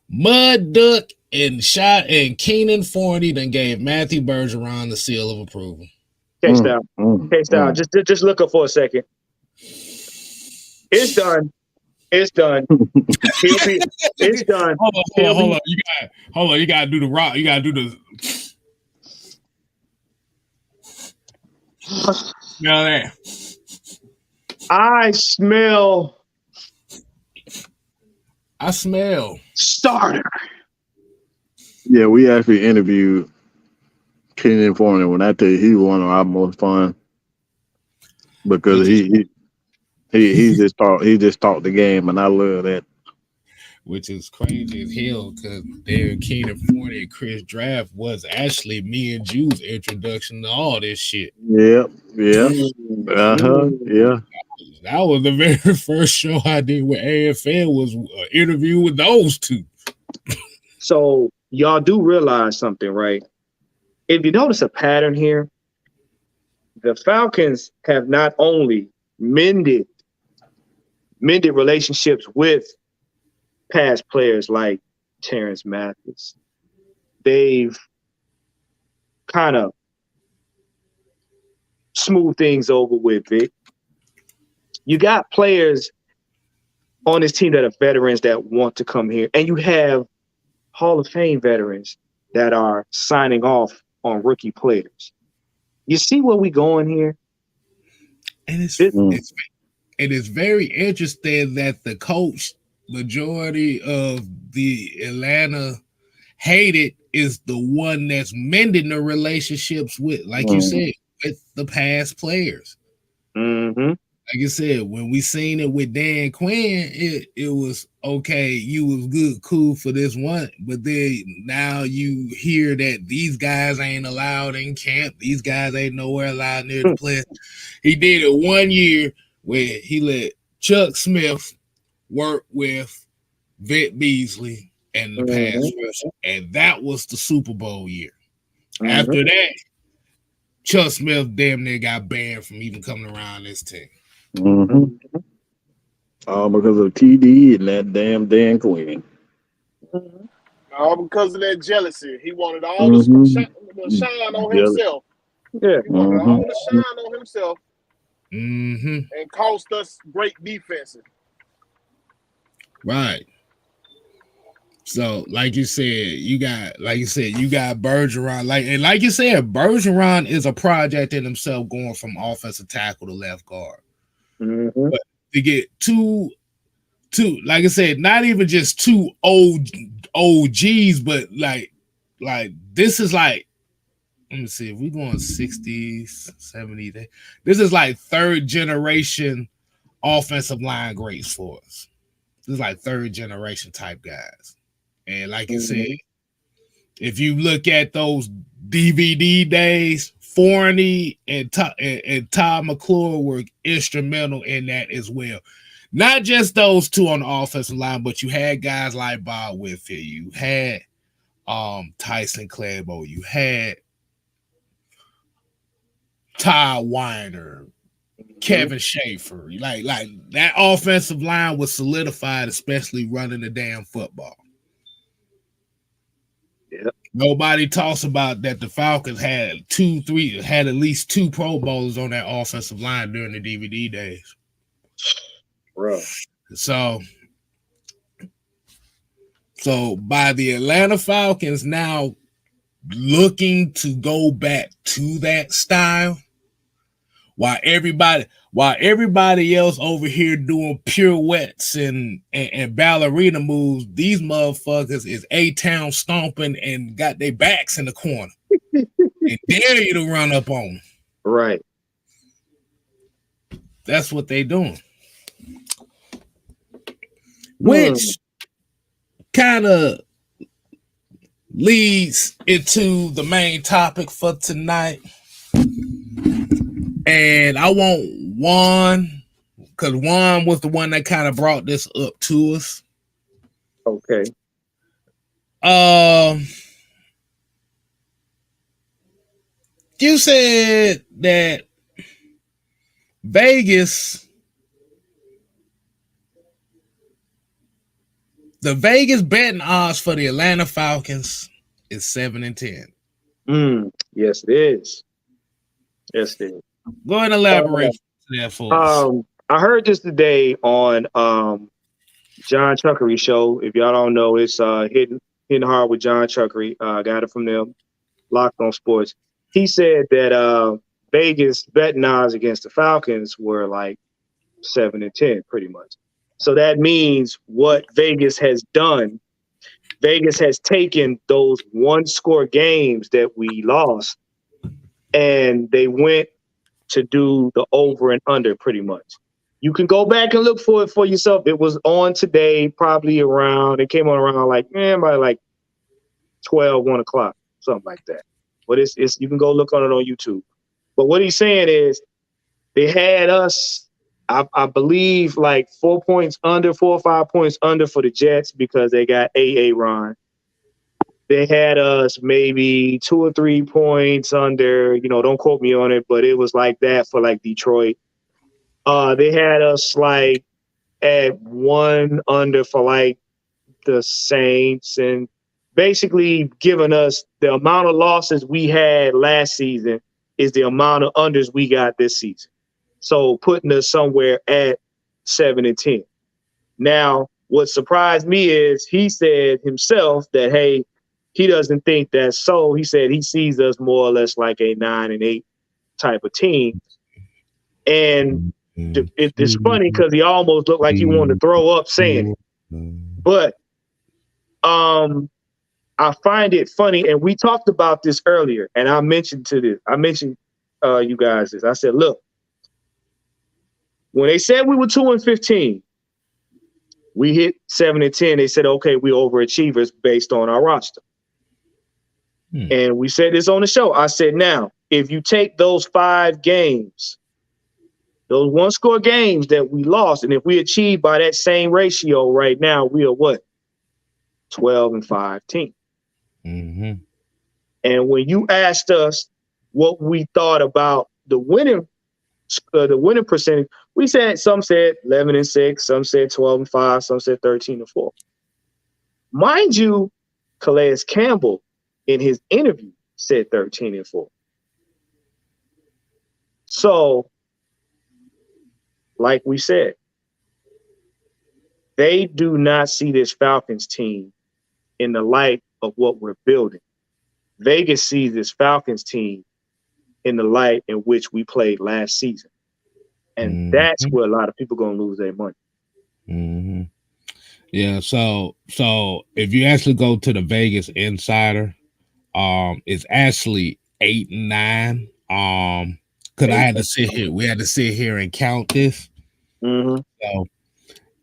Mud Duck and Keenan Forney then gave Matthew Bergeron the seal of approval. K-Style, just look up for a second. It's done. It's done. It's done. Hold on. You gotta do the rock. You gotta do the. Smell that. I smell starter. Yeah, we actually interviewed Keenan Forney. When I tell you, he was one of our most fun because he just talked the game, and I love that. Which is crazy as hell because Derek Keenan Forney and Chris Draft was actually me and Ju's introduction to all this shit. Yeah. Yeah. That was the very first show I did with AFL was an interview with those two. So y'all do realize something, right? If you notice a pattern here, the Falcons have not only mended relationships with past players like Terrence Mathis, they've kind of smoothed things over with Vic. You got players on this team that are veterans that want to come here, and you have Hall of Fame veterans that are signing off on rookie players. You see where we going here? And it's very interesting that the coach majority of the Atlanta hated is the one that's mending the relationships with, like you said, with the past players. Mm-hmm. Like I said, when we seen it with Dan Quinn, it was okay, you was good, cool for this one, but then now you hear that these guys ain't allowed in camp, these guys ain't nowhere allowed near the play. He did it 1 year where he let Chuck Smith work with Vic Beasley and the pass rush, and that was the Super Bowl year. After that, Chuck Smith damn near got banned from even coming around this team. All because of TD and that damn Dan Quinn. All because of that jealousy. He wanted all the shine on himself. Yeah. He wanted all the shine on himself. And cost us great defenses. Right. So, like you said, you got Bergeron. Like you said, Bergeron is a project in himself, going from offensive tackle to left guard. But to get two, like I said, not even just two OGs, but like this is like, let me see, if we're going 60s, 70s, this is like third generation offensive line greats for us. This is like third generation type guys. And like you said, if you look at those DVD days, Forney and Todd McClure were instrumental in that as well. Not just those two on the offensive line, but you had guys like Bob Whitfield, you had Tyson Clabo, you had Todd Weiner, Kevin Schaefer. Like that offensive line was solidified, especially running the damn football. Yep. Nobody talks about that the Falcons had at least 2 Pro Bowlers on that offensive line during the DVD days. Bro. So by the Atlanta Falcons now looking to go back to that style, while everybody else over here doing pirouettes and ballerina moves, these motherfuckers is A-Town stomping and got their backs in the corner and dare you to run up on them. Right. that's what they doing. Which kind of leads into the main topic for tonight. And I want Juan, because Juan was the one that kind of brought this up to us. Okay. You said that Vegas, the Vegas betting odds for the Atlanta Falcons is 7-10. Yes, it is. Yes, it is. Go ahead and elaborate that for us. I heard this today on John Chuckery show. If y'all don't know, it's hitting hard with John Chuckery. I got it from them. Locked on Sports. He said that Vegas betting odds against the Falcons were like 7-10, pretty much. So that means what Vegas has done. Vegas has taken those one-score games that we lost, and they went to do the over and under pretty much. You can go back and look for it for yourself. It was on today, probably around, it came on around by like 12, 1 o'clock, something like that. But it's you can go look on it on YouTube. But what he's saying is they had us, I believe, like 4 points under, 4 or 5 points under for the Jets because they got Ron. They had us maybe 2 or 3 points under, don't quote me on it, but it was like that for like Detroit. They had us like at 1 under for like the Saints, and basically giving us the amount of losses we had last season is the amount of unders we got this season. So putting us somewhere at 7-10. Now, what surprised me is he said himself that, hey, he doesn't think that's so. He said he sees us more or less like a 9-8 type of team. And it's funny because he almost looked like he wanted to throw up saying it. But I find it funny, and we talked about this earlier, and I mentioned you guys this. I said, look, when they said we were 2-15, we hit 7-10. They said, okay, we're overachievers based on our roster. And we said this on the show. I said, now, if you take those 5 games, those one-score games that we lost, and if we achieve by that same ratio right now, we are what? 12-5 team. Mm-hmm. And when you asked us what we thought about the winning percentage, we said some said 11-6, some said 12-5, some said 13-4. Mind you, Calais Campbell in his interview said 13-4. So, like we said, they do not see this Falcons team in the light of what we're building. Vegas sees this Falcons team in the light in which we played last season. And that's where a lot of people going to lose their money. Mm-hmm. Yeah, so if you actually go to the Vegas Insider, it's actually 8-9. Because we had to sit here and count this. Mm-hmm. So,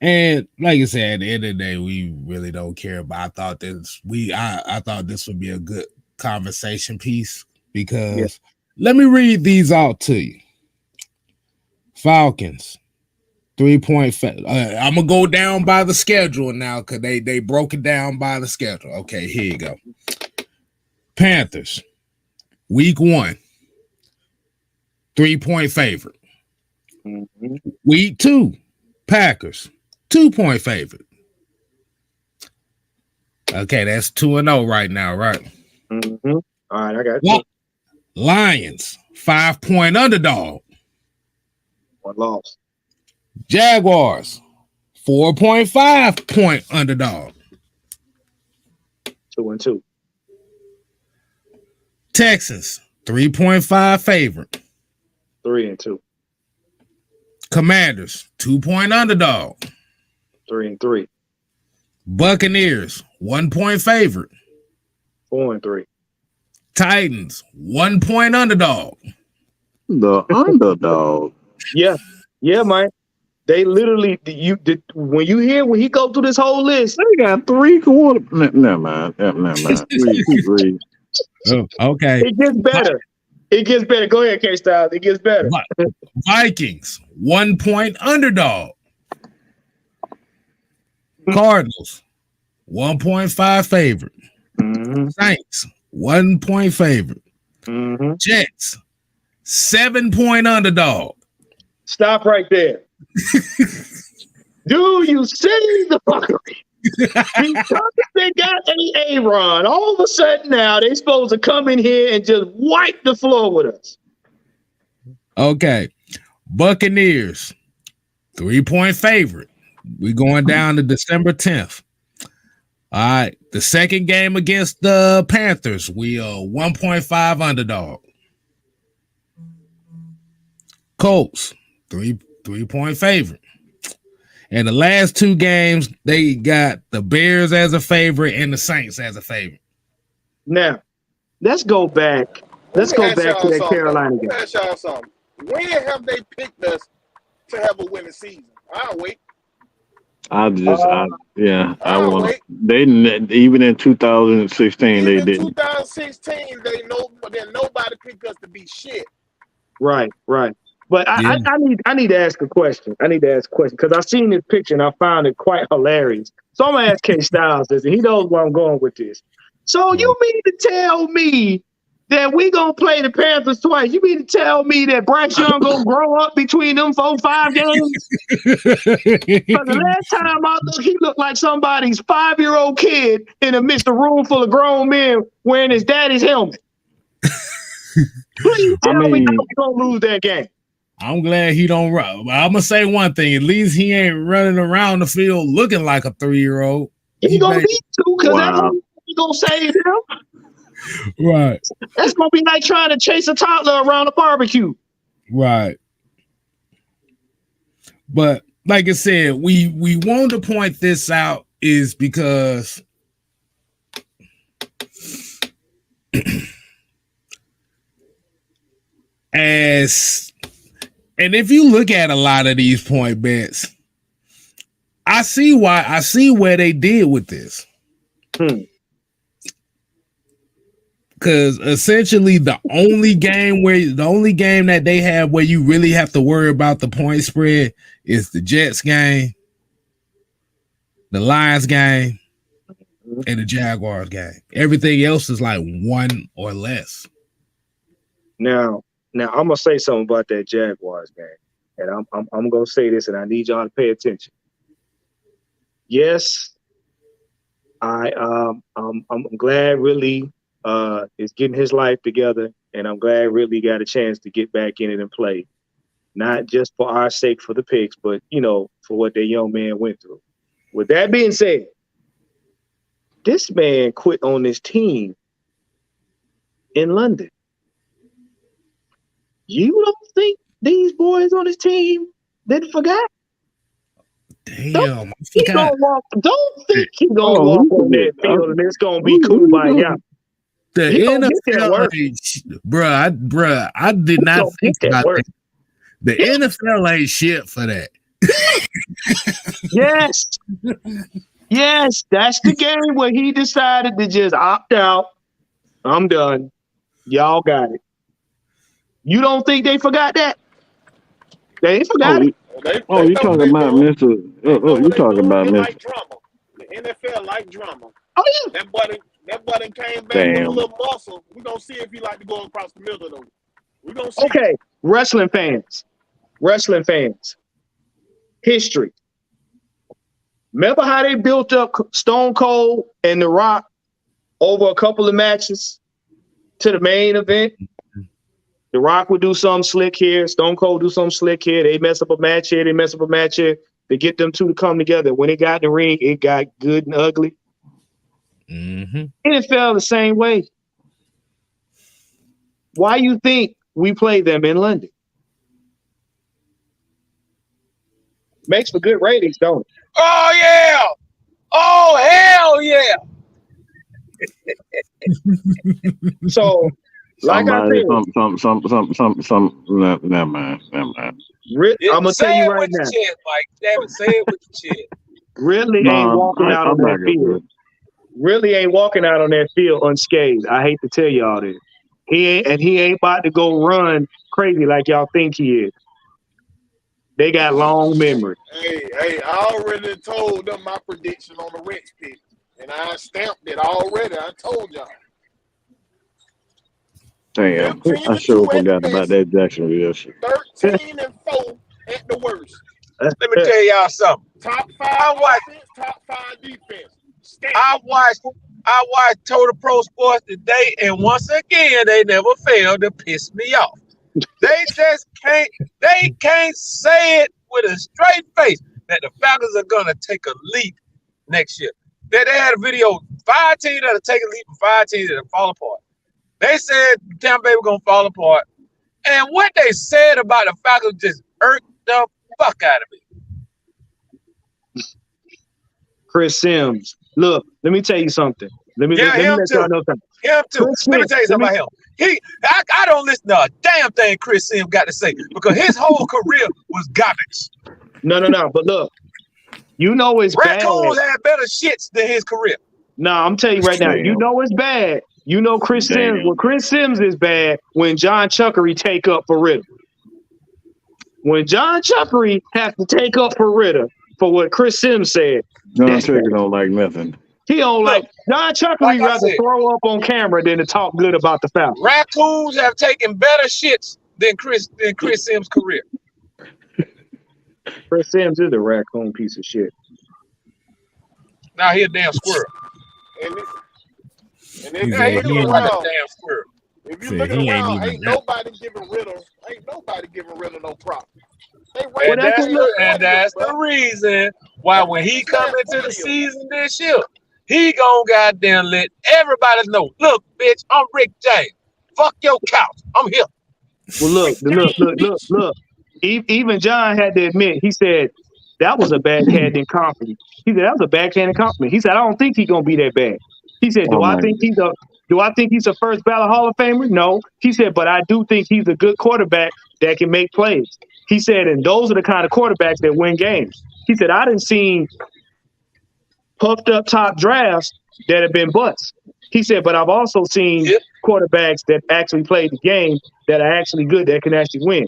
and like I said, at the end of the day, we really don't care. But I thought I thought this would be a good conversation piece because let me read these out to you. Falcons, 3-point. I'm gonna go down by the schedule now because they broke it down by the schedule. Okay, here you go. Panthers, week 1, 3-point favorite. Mm-hmm. Week 2, Packers, 2-point favorite. Okay, that's 2-0 right now, right? Mm-hmm. All right, I got you. Lions, 5-point underdog. 1 loss. Jaguars, 4.5-point underdog. 2-2. Texans, 3.5 favorite. 3-2. Commanders, 2-point underdog. 3-3. Buccaneers, 1-point favorite. 4-3. Titans, 1-point underdog. The underdog. Yeah. Yeah, man. They literally when you hear when he go through this whole list. They got 3 quarter. Never mind. Read. Oh, okay. It gets better. It gets better. Go ahead, K Styles. It gets better. Vikings, 1 point underdog. Cardinals, 1.5 favorite. Mm-hmm. Saints, 1 point favorite. Mm-hmm. Jets, 7 point underdog. Stop right there. Do you see the fuckery? Because they got Aaron, all of a sudden now they supposed to come in here and just wipe the floor with us. Okay. Buccaneers, 3 point favorite. We're going down to December 10th. All right. The second game against the Panthers, we are 1.5 underdog. Colts, 3 point favorite. And the last 2 games, they got the Bears as a favorite and the Saints as a favorite. Now, let's go back. Let's go back to that Carolina game. Let me ask y'all something. When have they picked us to have a winning season? I'll wait. I want. Wait. They even in 2016 Even they in didn't. 2016, nobody picked us to be shit. Right. But I need to ask a question. Because I seen this picture and I found it quite hilarious. So I'm gonna ask K Styles this, and he knows where I'm going with this. So you mean to tell me that we gonna play the Panthers twice? You mean to tell me that Bryce Young gonna grow up between them 4-5 games? Because the last time I looked, he looked like somebody's 5-year-old kid in the midst of a room full of grown men wearing his daddy's helmet. Please tell me how we gonna lose that game. I'm glad he don't run. I'm gonna say one thing: at least he ain't running around the field looking like a 3-year-old. He gonna need to, because that's what he gonna save him. Right. That's gonna be like trying to chase a toddler around a barbecue. Right. But like I said, we want to point this out is because and if you look at a lot of these point bets, I see where they did with this. Because essentially the only game that they have where you really have to worry about the point spread is the Jets game, the Lions game, and the Jaguars game. Everything else is like 1 or less. Now I'm gonna say something about that Jaguars game, and I'm gonna say this, and I need y'all to pay attention. Yes, I'm glad Ridley is getting his life together, and I'm glad Ridley got a chance to get back in it and play, not just for our sake for the picks, but for what that young man went through. With that being said, this man quit on this team in London. You don't think these boys on his team didn't forget? Damn, don't think he gonna walk on that field and it's gonna be cool by him. The NFL, bruh, I did not think about that. The NFL ain't shit for that. Yes, that's the game where he decided to just opt out. I'm done. Y'all got it. You don't think they forgot that? They forgot it. You talking about Mr. You talking about Mr. Like drama. The NFL like drama. Oh yeah. That buddy came back with a little muscle. We're gonna see if he like to go across the middle though. We're gonna see. Okay, wrestling fans. History. Remember how they built up Stone Cold and The Rock over a couple of matches to the main event? The Rock would do something slick here. Stone Cold do something slick here. They mess up a match here. They mess up a match here. They get them two to come together. When it got in the ring, it got good and ugly. NFL the same way. Why you think we play them in London? Makes for good ratings, don't it? Oh, yeah. Oh, hell yeah. So Like I Somebody, said, never mind. I'm gonna tell Say you it right with your now. chest, Mike. Damn it, say it with your chest. Ridley No, ain't walking out on I'm not that gonna do field. it. Ridley ain't walking out on that field unscathed. I hate to tell y'all this. He ain't about to go run crazy like y'all think he is. They got long memory. Hey, I already told them my prediction on the Rex pick, and I stamped it already. I told y'all. Damn, 15 I and sure 2 at the forgot about best, that Jacksonville shit. 13 and 4 at the worst. Let me tell y'all something. Top 5 I watched- offense, top 5 defense. I watched Total Pro Sports today, and once again, they never failed to piss me off. They just can't say it with a straight face that the Falcons are gonna take a leap next year. They had a video, 5 teams that'll take a leap and 5 teams that'll fall apart. They said Tampa Bay were gonna fall apart. And what they said about the Falcons just irked the fuck out of me. Chris Sims. Look, let me tell you something. Let me Yeah, let him let too. y'all know something. Him too. Chris Let me Sims, tell you something about him. I don't listen to a damn thing Chris Sims got to say because his whole career was garbage. No. But look, you know it's bad. Raccoons had better shits than his career. No, I'm telling you right now, you know it's bad. You know Chris Sims. Well, Chris Sims is bad when John Chuckery take up for Ritter. When John Chuckery has to take up for Ritter for what Chris Sims said, John that's Trigger bad. don't like nothing. He don't Look, like John Chuckery like I rather said, throw up on camera than to talk good about the Falcons. Raccoons have taken better shits than Chris Sims' career. Chris Sims is a raccoon piece of shit. Now he a damn squirrel. And He if said you he looking ain't Like a around, damn squirrel. if you Said looking he ain't around, even ain't that. nobody giving Ritter no props. They Well, ranked that's him what- And that's the reason why when he come into the season this year, he gonna goddamn let everybody know. Look, bitch, I'm Rick James. Fuck your couch. I'm here. Well, look. Even John had to admit, he said, that was a backhanded compliment. He said, that was a backhanded compliment. He said, I don't think he's going to be that bad. He said, do I think he's a first ballot Hall of Famer? No. He said, but I do think he's a good quarterback that can make plays. He said, and those are the kind of quarterbacks that win games. He said, I didn't see puffed up top drafts that have been busts. He said, but I've also seen quarterbacks that actually played the game that are actually good, that can actually win.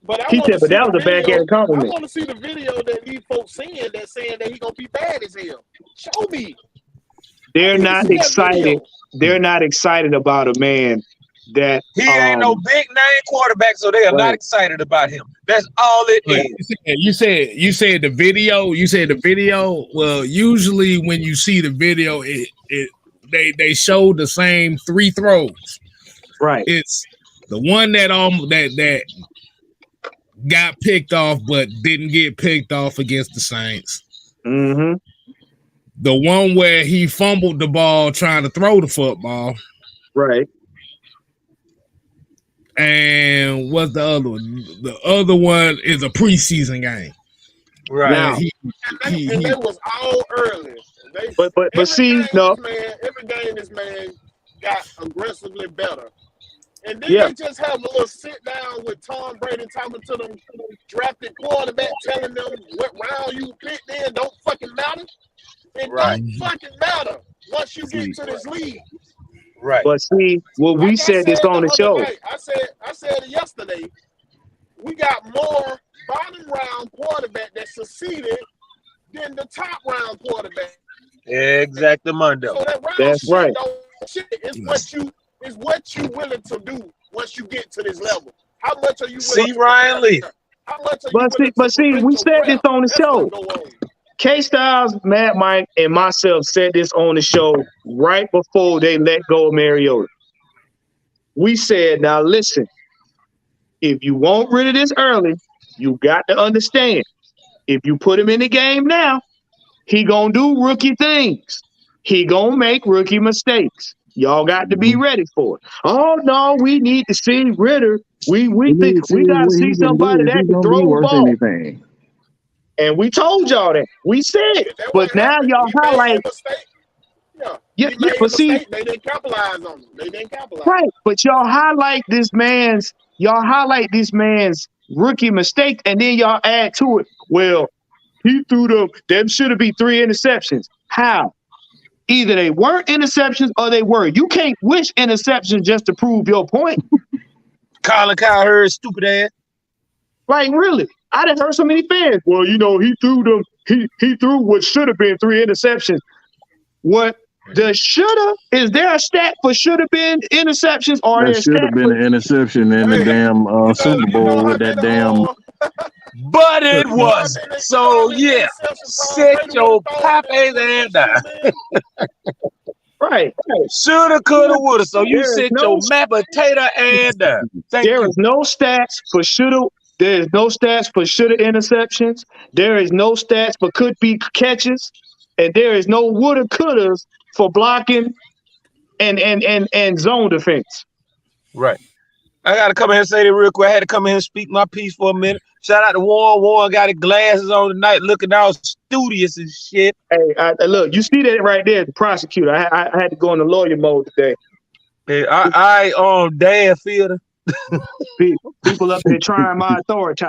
But I He want said, to but see that the was a video. backhanded I compliment. want to see the video that these folks saying that he gonna be bad as hell. Show me. They're I need to not see that excited. video. They're not excited about a man that He ain't no big name quarterback, so they are not excited about him. That's all it is. You said the video. You said the video. Well, usually when you see the video, they show the same 3 throws. right. It's the one that that got picked off, but didn't get picked off against the Saints. Mm-hmm. The one where he fumbled the ball trying to throw the football. Right. And what's the other one? The other one is a preseason game. Right. Now, And they was all early. but see, no. Every game this man got aggressively better. And then Yeah. they just have a little sit down with Tom Brady talking to them drafted quarterback, telling them what round you picked in don't fucking matter. It don't fucking matter once you get to this league. Right. But see, well, we said this on the show. Night, I said it yesterday. We got more bottom round quarterback that succeeded than the top round quarterback. Exactly, Mundo. So that round That's shit right. is what you willing to do once you get to this level. How much are you willing See to Ryan Lee. How much are you But see, we said this on the show. K-Styles, Mad Mike, and myself said this on the show right before they let go of Mariota. We said, now listen, if you want rid of this early, you got to understand, if you put him in the game now, he gonna do rookie things. He gonna make rookie mistakes. Y'all got to be ready for it. Oh no, we need to see Ritter. We think we got to see somebody that can throw the ball. Anything. And we told y'all that. We said it. But now y'all highlight. Yeah, He made a but see, mistake. They didn't capitalize on him. They didn't capitalize. right. But y'all highlight this man's rookie mistake, and then y'all add to it. Well, he threw them should have been 3 interceptions. How? Either they weren't interceptions or they were. You can't wish interceptions just to prove your point. Colin Cowherd, stupid ass. Like, really. I done heard so many fans. Well, he threw them, he threw what should have been 3 interceptions. What the shoulda, is there a stat for should have been interceptions, or That there's should stat have been for an interception in the damn Super Bowl with that damn. But it wasn't. So yeah, sit your pop ass ass down. right. Shoulda, coulda, woulda. So you There is sit no- your mashed potato ass down. Thank There you. is no stats for shoulda. There is no stats for shoulda interceptions. There is no stats for could be catches, and there is no woulda couldas for blocking and zone defense. Right. I gotta come here and say that real quick. I had to come in here and speak my piece for a minute. Shout out to Warren. Warren got his glasses on tonight, looking all studious and shit. Hey, look, you see that right there, the prosecutor. I had to go into lawyer mode today. Hey, I Dan Fielder. People up there trying my authority.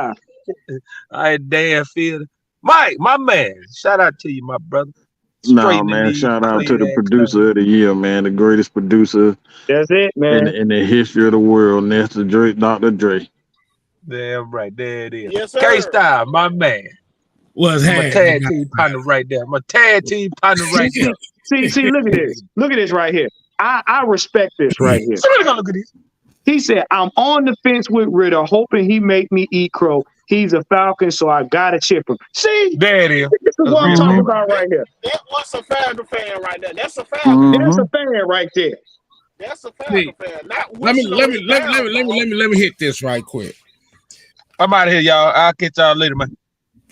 I Dan Fielder. Mike, my man. Shout out to you, my brother. No, Straightening man. these Shout out to clean the ass producer of the year, man. The greatest producer That's it, man. in the history of the world. And that's Dr. Dre. Damn right, there it is. Yes, sir. K-Style, my man. Was I'm a had tag team partner right there. I'm a tag team partner right there. See, look at this. Look at this right here. I respect this right here. Somebody gonna look at this. He said, I'm on the fence with Ritter, hoping he make me eat crow. He's a Falcon, so I gotta chip him. See, There it is. this is what I'm talking about right here. That was a Falcon fan right there. That's a Falcon. That's a fan right there. That's a Falcon fan. Not let let me hit this right quick. I'm out of here, y'all. I'll catch y'all later, man.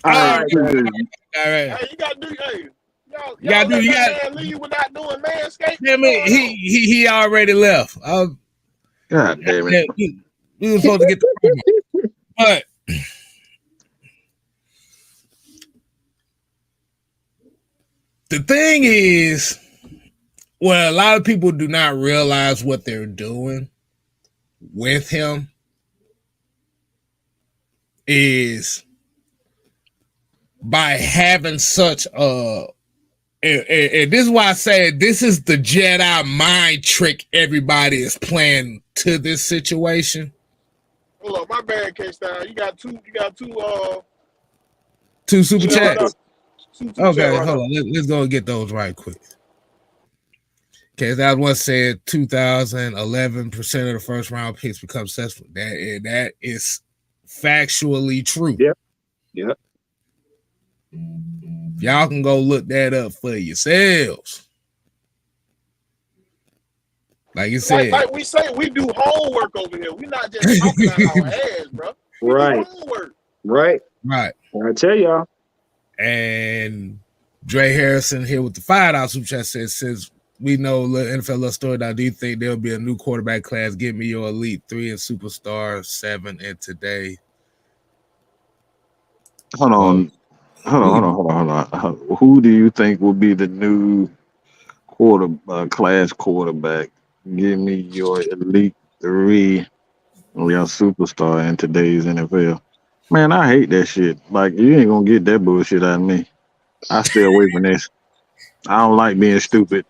All right, man. All right. Hey, you gotta do. Hey, y'all gotta do- let you that gotta- man leave without doing manscaping. I mean, he already left. God damn it. We were supposed to get the promo. But the thing is, well, a lot of people do not realize what they're doing with him is by having such a and this is why I said this is the Jedi mind trick everybody is playing to this situation. Hold on, my bad, K-Style. You got two Two super Yeah, chats. super Okay, chat right hold on. Let's go and get those right quick. Okay, that one said 2011% of the first round picks become successful. That is factually true. Yep. Y'all can go look that up for yourselves. Like you said, Like we say, we do homework over here. We're not just talking out our ass, bro. We do Right. homework. Right. right. I tell y'all. And Dre Harrison here with the $5 super chat says we know NFL Love Story. Now, do you think there'll be a new quarterback class? Give me your elite 3 and superstar 7 in today. Hold on. Who do you think will be the new class quarterback? Give me your elite 3 or your superstar in today's NFL. Man, I hate that shit. Like, you ain't gonna get that bullshit out of me. I stay away from this. I don't like being stupid.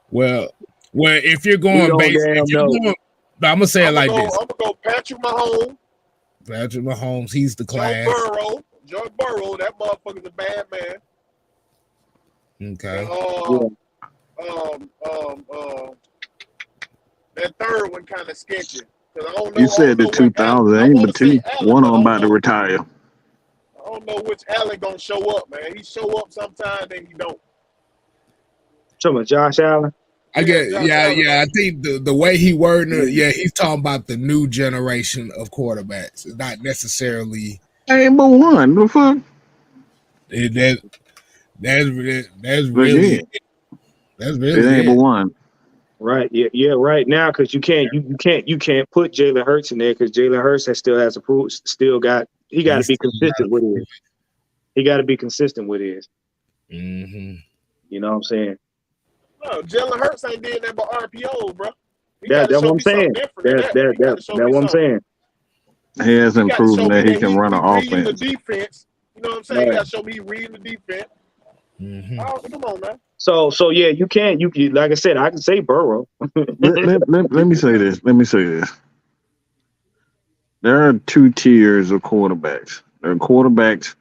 Well, if you're We going don't base, damn if you're know. going, I'm gonna say it like this: I'm gonna go Patrick Mahomes, Patrick Mahomes, he's the class. Joe Burrow, that motherfucker's a bad man. Okay. That third one kind of sketchy. I don't know, You said the 2000, ain't but two. One of them about to retire. I don't know which Allen gonna show up, man. He show up sometimes, then he don't. Talking about Josh Allen. I get, I think the way he worded it, he's talking about the new generation of quarterbacks. It's not necessarily Ain't but one. The fuck? That's really It ain't but one. Right. Yeah. Right now, because you can't put Jalen Hurts in there because Jalen Hurts still has to prove. He got to be consistent with it. He got to be consistent with it. Mm-hmm. You know what I'm saying? No, Jalen Hurts ain't did that but RPO, bro. You That's gotta show what I'm me something saying. different than that. You gotta show That's me what I'm something. saying. He hasn't You gotta proven show me that he that can run an he reading the offense. defense. You know what I'm saying? Right. You gotta show me he reading the defense. Mhm. Oh, come on, man. So yeah, you can. You like I said, I can say Burrow. Let me say this. Let me say this. There are two tiers of quarterbacks. There are quarterbacks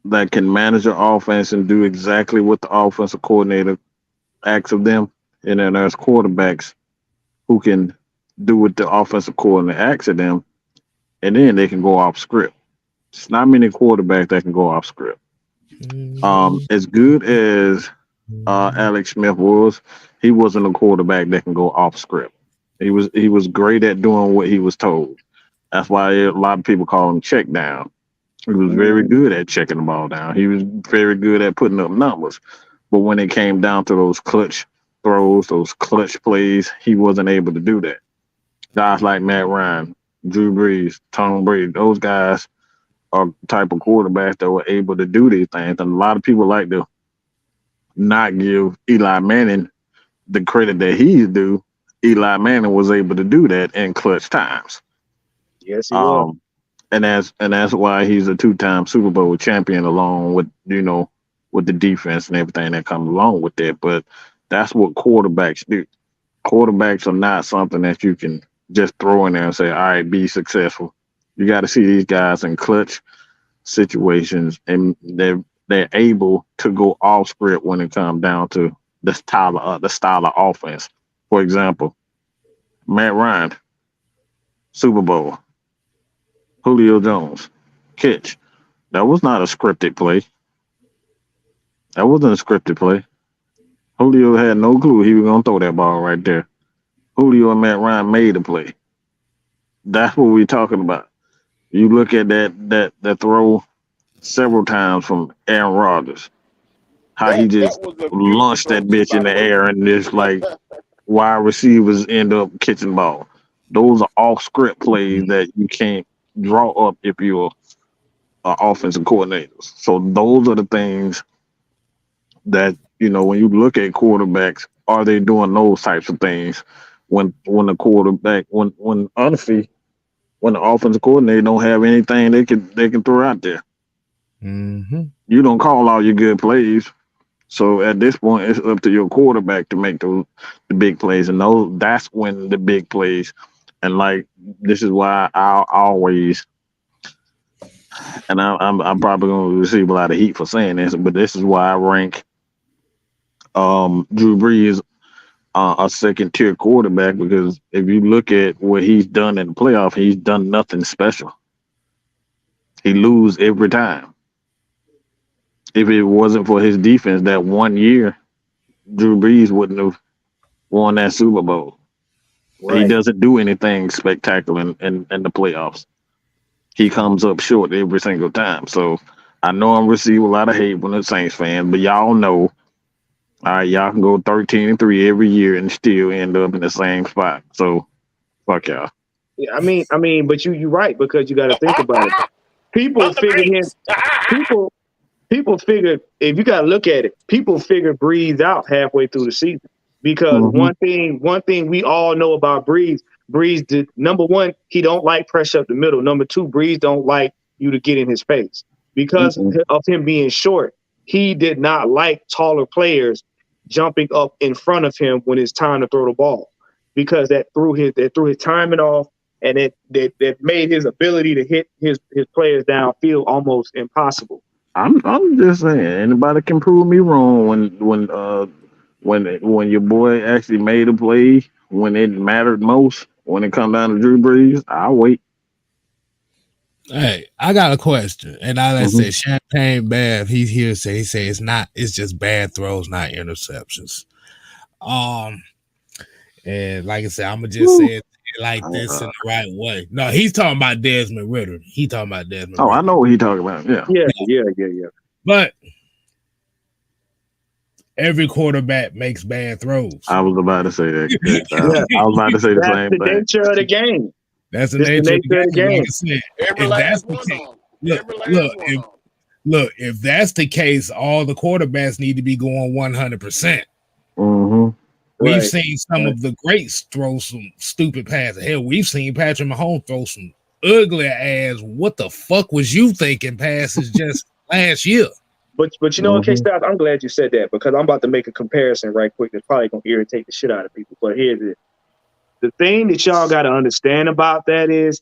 that can manage an offense and do exactly what the offensive coordinator asks of them. And then there's quarterbacks who can do what the offensive coordinator asks of them, and then they can go off script. It's not many quarterbacks that can go off script. As good as Alex Smith was, he wasn't a quarterback that can go off script. He was great at doing what he was told. That's why a lot of people call him check down. He was very good at checking the ball down. He was very good at putting up numbers. But when it came down to those clutch throws, those clutch plays, he wasn't able to do that. Guys like Matt Ryan, Drew Brees, Tom Brady, those guys are the type of quarterbacks that were able to do these things. And a lot of people like to not give Eli Manning the credit that he's due. Eli Manning was able to do that in clutch times. Yes, he was. And that's why he's a two-time Super Bowl champion, along with with the defense and everything that comes along with that. But that's what quarterbacks do. Quarterbacks are not something that you can just throw in there and say, "All right, be successful." You got to see these guys in clutch situations, and they're able to go off script when it comes down to the style of offense. For example, Matt Ryan, Super Bowl. Julio Jones, catch. That was not a scripted play. That wasn't a scripted play. Julio had no clue he was going to throw that ball right there. Julio and Matt Ryan made the play. That's what we're talking about. You look at that throw several times from Aaron Rodgers, how he just That was a beautiful launched throw that too, bitch by in the the way. air, and just like wide receivers end up catching the ball. Those are off script plays that you can't draw up if you're offensive coordinators. So those are the things that when you look at quarterbacks, are they doing those types of things? When the quarterback, when honestly, when the offensive coordinator don't have anything they can throw out there, you don't call all your good plays. So at this point, it's up to your quarterback to make the big plays, and that's when the big plays. And like this is why I always. And I'm probably going to receive a lot of heat for saying this, but this is why I rank Drew Brees a second tier quarterback, because if you look at what he's done in the playoff, he's done nothing special. He lose every time. If it wasn't for his defense that one year, Drew Brees wouldn't have won that Super Bowl. Right. He doesn't do anything spectacular in the playoffs. He comes up short every single time. So I know I'm receiving a lot of hate from the Saints fans, but y'all know, all right, y'all can go 13-3 every year and still end up in the same spot. So fuck y'all. Yeah, I mean, but you're right, because you got to think about it. People figured him. People figured, if you got to look at it, people figured Breeze out halfway through the season, because one thing we all know about Breeze did, number one, he don't like pressure up the middle. Number two, Breeze don't like you to get in his face because of him being short. He did not like taller players jumping up in front of him when it's time to throw the ball, because that threw his timing off, and that made his ability to hit his players downfield almost impossible. I'm just saying, anybody can prove me wrong when your boy actually made a play when it mattered most. When it come down to Drew Brees, I'll wait. Hey, I got a question, and I say Champagne Bath. He's here. He say it's not. It's just bad throws, not interceptions. And like I said, I'm gonna just say it like this in the right way. No, he's talking about Desmond Ritter. He talking about Desmond. Oh, Ritter. I know what he talking about. Yeah. But every quarterback makes bad throws. I was about to say that. I was about to say the same thing. That's the nature of the game. That's the nature of the game. Like I said, every last one of them. Look, if that's the case, all the quarterbacks need to be going 100%. Mm-hmm. We've Right. seen some of the greats throw some stupid passes. Hell, we've seen Patrick Mahomes throw some ugly ass. What the fuck was you thinking passes just last year? But you know what, K-Styles, I'm glad you said that because I'm about to make a comparison right quick that's probably going to irritate the shit out of people. But here's it. The thing that y'all got to understand about that is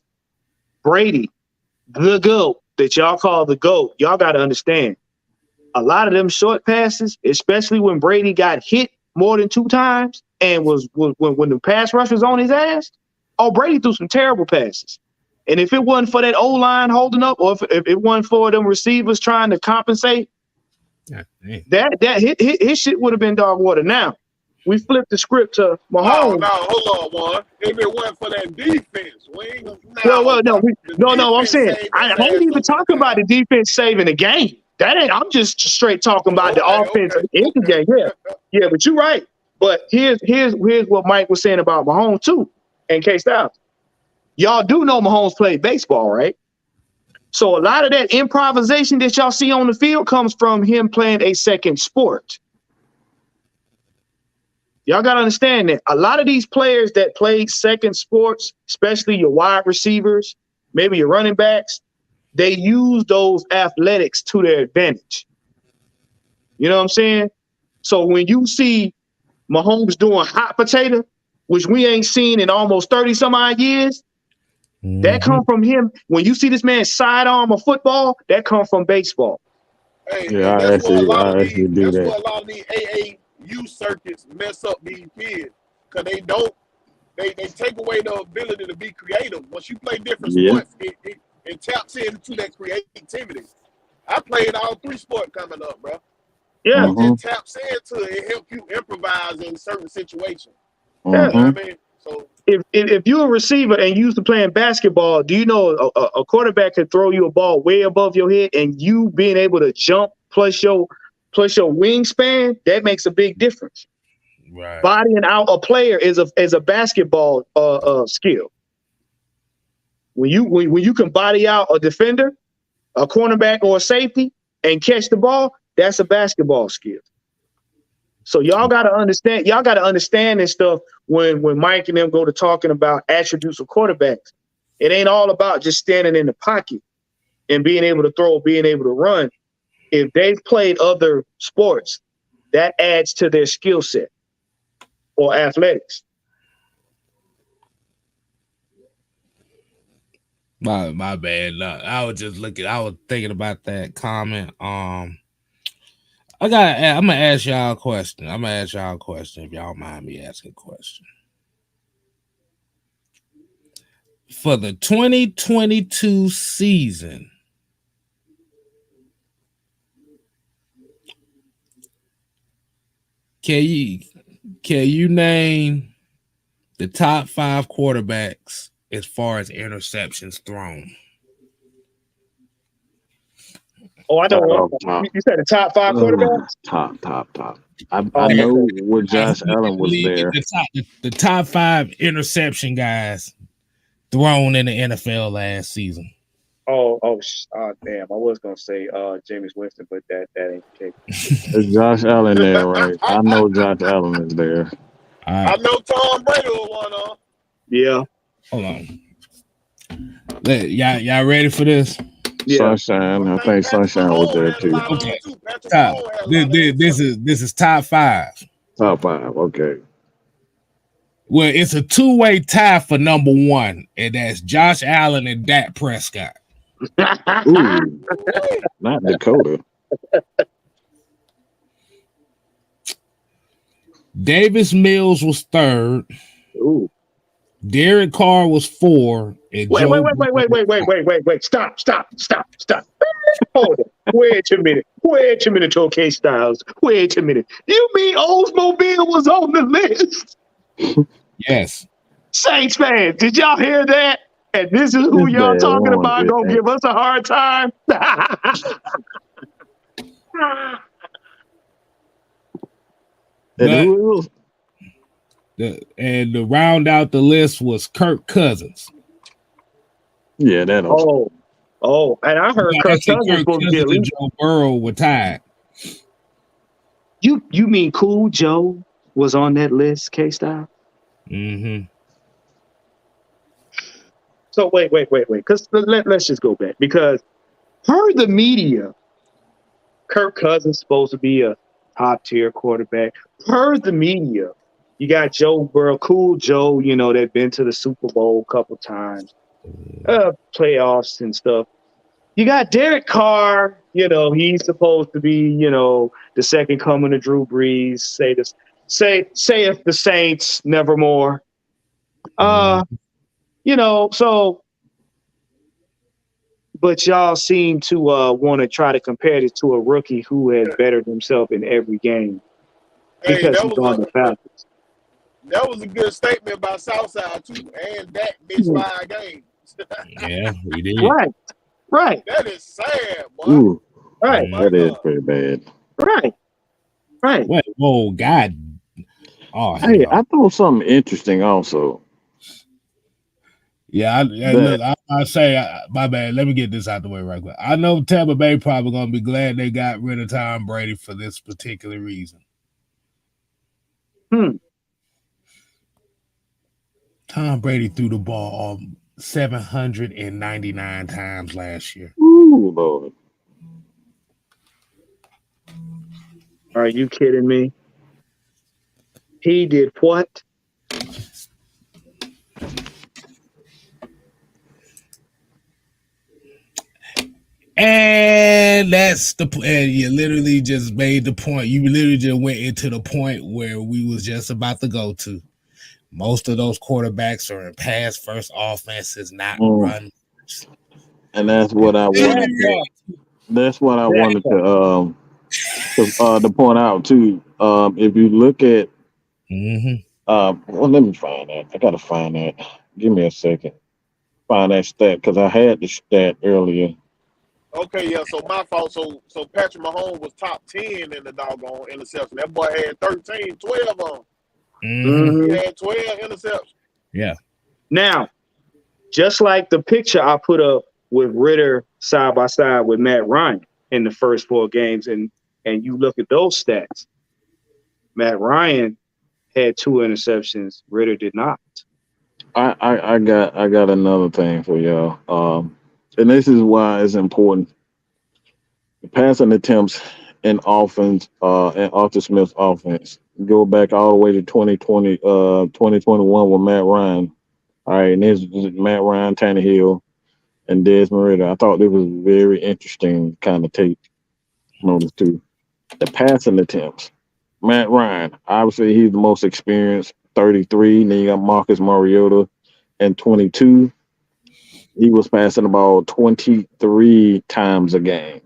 Brady, the GOAT, that y'all call the GOAT, y'all got to understand. A lot of them short passes, especially when Brady got hit more than 2 times and was when the pass rush was on his ass, Brady threw some terrible passes. And if it wasn't for that O-line holding up, or if it wasn't for them receivers trying to compensate, his shit would have been dog water. Now, we flipped the script to Mahomes. No, hold on, one. If it wasn't for that defense, we ain't gonna. I'm saying I ain't even talking about the defense saving the game. That ain't. I'm just straight talking about the offense in the game. Yeah, but you're right. But here's what Mike was saying about Mahomes too, and K-Styles. Y'all do know Mahomes played baseball, right? So a lot of that improvisation that y'all see on the field comes from him playing a second sport. Y'all got to understand that a lot of these players that play second sports, especially your wide receivers, maybe your running backs, they use those athletics to their advantage. You know what I'm saying? So when you see Mahomes doing hot potato, which we ain't seen in almost 30 some odd years, that come from him. When you see this man sidearm a football, that come from baseball. Hey, Yeah, that's where a lot of these that. AAU circuits mess up these kids because they take away the ability to be creative. Once you play different sports, it taps into that creativity. I played all 3 sports coming up, bro. Yeah. It taps into it. It helps you improvise in certain situations. Yeah. You know what I mean? So if you're a receiver and you used to playing basketball, do you know a quarterback could throw you a ball way above your head, and you being able to jump plus your wingspan, that makes a big difference. Right. Bodying out a player is a basketball skill. When you can body out a defender, a cornerback, or a safety and catch the ball, that's a basketball skill. So y'all got to understand this stuff when Mike and them go to talking about attributes of quarterbacks. It ain't all about just standing in the pocket and being able to throw, being able to run. If they've played other sports, that adds to their skill set or athletics. My bad. I was thinking about that comment. I'm gonna ask y'all a question. If y'all mind me asking a question. For the 2022 season, can you name the top 5 quarterbacks as far as interceptions thrown? Oh, I don't know. You said the top 5 quarterbacks? Top. I know where Josh Allen was there. The top 5 interception guys thrown in the NFL last season. Oh, damn! I was gonna say Jameis Winston, but that ain't the case. Is Josh Allen there, right? I know Josh Allen is there. I know Tom Brady will one on. Yeah. Hold on. Y'all ready for this? Yeah. Sunshine. I think Sunshine was there too. Okay. This is top 5. Top 5. Okay. Well, it's a 2-way tie for number 1, and that's Josh Allen and Dak Prescott. Ooh, not Dakota. Davis Mills was 3rd. Ooh. Derek Carr was 4. And wait. Stop. Hold on. Wait a minute, OK Styles. Wait a minute. You mean Oldsmobile was on the list? Yes. Saints fans, did y'all hear that? And this is who y'all talking about gonna give us a hard time? And who else? And to round out the list was Kirk Cousins. Yeah, that also. Oh, and I heard Kirk Cousins will get Joe Burrow were tied. You mean Cool Joe? was on that list, K-Style? Mm-hmm. So wait. Because let's just go back. Because per the media, Kirk Cousins supposed to be a top tier quarterback. Per the media, you got Joe Burrow, cool Joe, that been to the Super Bowl a couple times, playoffs and stuff. You got Derek Carr, he's supposed to be, the second coming of Drew Brees. Say if the Saints nevermore. So, but y'all seem to want to try to compare this to a rookie who has bettered himself in every game Hey, because he's on the Falcons. that was a good statement by Southside too, and that missed 5 games. Yeah, we did. Right. That is sad, boy. Ooh, Right. that is pretty bad. Right. Wait, oh God. Oh, Hey, hell. I thought something interesting also. Yeah, look, I say, my bad. Let me get this out the way right quick. I know Tampa Bay probably gonna be glad they got rid of Tom Brady for this particular reason. Tom Brady threw the ball 799 times last year. Ooh, Lord. Are you kidding me? He did what? And that's and you literally just made the point. You literally just went into the point where we was just about to go to. Most of those quarterbacks are in pass first offenses, not run. And that's what I wanted. That's what I wanted to point out too. If you look at, well, let me find that. I gotta find that. Give me a second. Find that stat because I had the stat earlier. Okay, yeah. So my fault. So Patrick Mahomes was top 10 in the doggone interception. That boy had 13, 12 on. He had 12 interceptions. Yeah. Now, just like the picture I put up with Ritter side by side with Matt Ryan in the first 4 games, and you look at those stats, Matt Ryan had 2 interceptions. Ritter did not. I got another thing for y'all. And this is why it's important. The passing attempts in offense, and Arthur Smith's offense go back all the way to 2020, 2021 with Matt Ryan. All right, and this is Matt Ryan, Tannehill, and Desmond Ritter. I thought it was very interesting kind of take notice too. The passing attempts. Matt Ryan, obviously he's the most experienced, 33. Then you got Marcus Mariota and 22. He was passing the ball 23 times a game.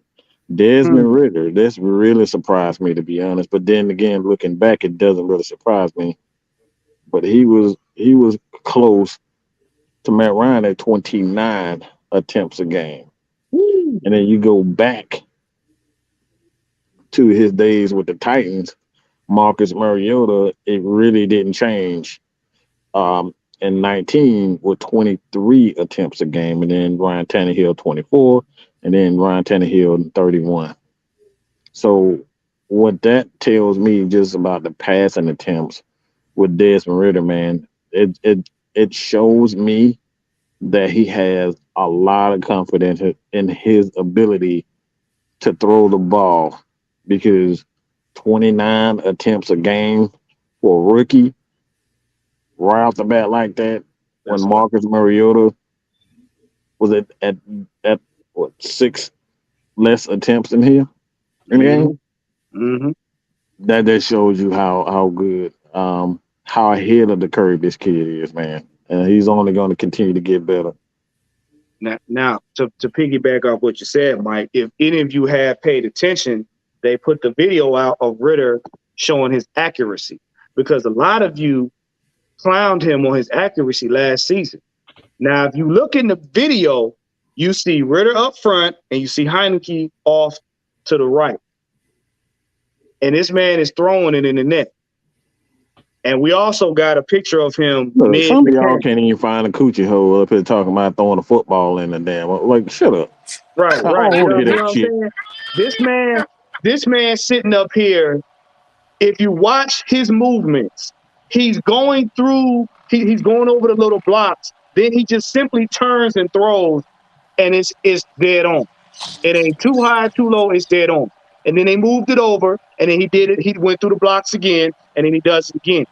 Desmond Ritter, this really surprised me, to be honest. But then again, looking back, it doesn't really surprise me. But he was close to Matt Ryan at 29 attempts a game. And then you go back to his days with the Titans, Marcus Mariota, it really didn't change. In 19 with 23 attempts a game, and then Ryan Tannehill 24, and then Ryan Tannehill 31. So what that tells me just about the passing attempts with Desmond Ritter, man, it shows me that he has a lot of confidence in his ability to throw the ball, because 29 attempts a game for a rookie right off the bat like that, when Marcus Mariota was at what, 6 less attempts than him in the game. That shows you how good, how ahead of the curve this kid is, man. And he's only going to continue to get better. Now to piggyback off what you said, Mike, if any of you have paid attention, they put the video out of Ritter showing his accuracy, because a lot of you clowned him on his accuracy last season. Now, if you look in the video, you see Ritter up front and you see Heineke off to the right. And this man is throwing it in the net. And we also got a picture of him. Look, some of y'all can't even find a coochie hole up here talking about throwing a football in the damn. Like, shut up. Right. I don't want to hear that shit. This man sitting up here If you watch his movements, he's going through, he's going over the little blocks. Then he just simply turns and throws, and it's dead on. It ain't too high, too low. It's dead on. And then they moved it over, and then he did it. He went through the blocks again, and then he does it again.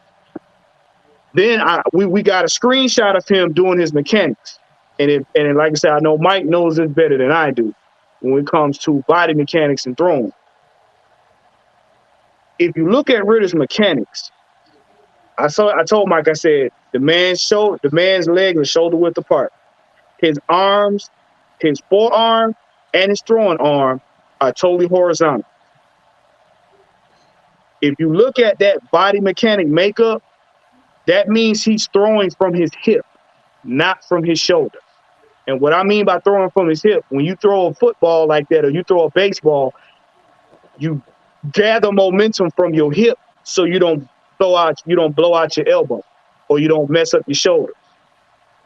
Then we got a screenshot of him doing his mechanics. And like I said, I know Mike knows this better than I do when it comes to body mechanics and throwing. If you look at Ritter's mechanics, I told Mike, I said, the man's legs are shoulder width apart. His arms, his forearm, and his throwing arm are totally horizontal. If you look at that body mechanic makeup, that means he's throwing from his hip, not from his shoulder. And what I mean by throwing from his hip, when you throw a football like that or you throw a baseball, you gather momentum from your hip so you don't blow out your elbow or you don't mess up your shoulder.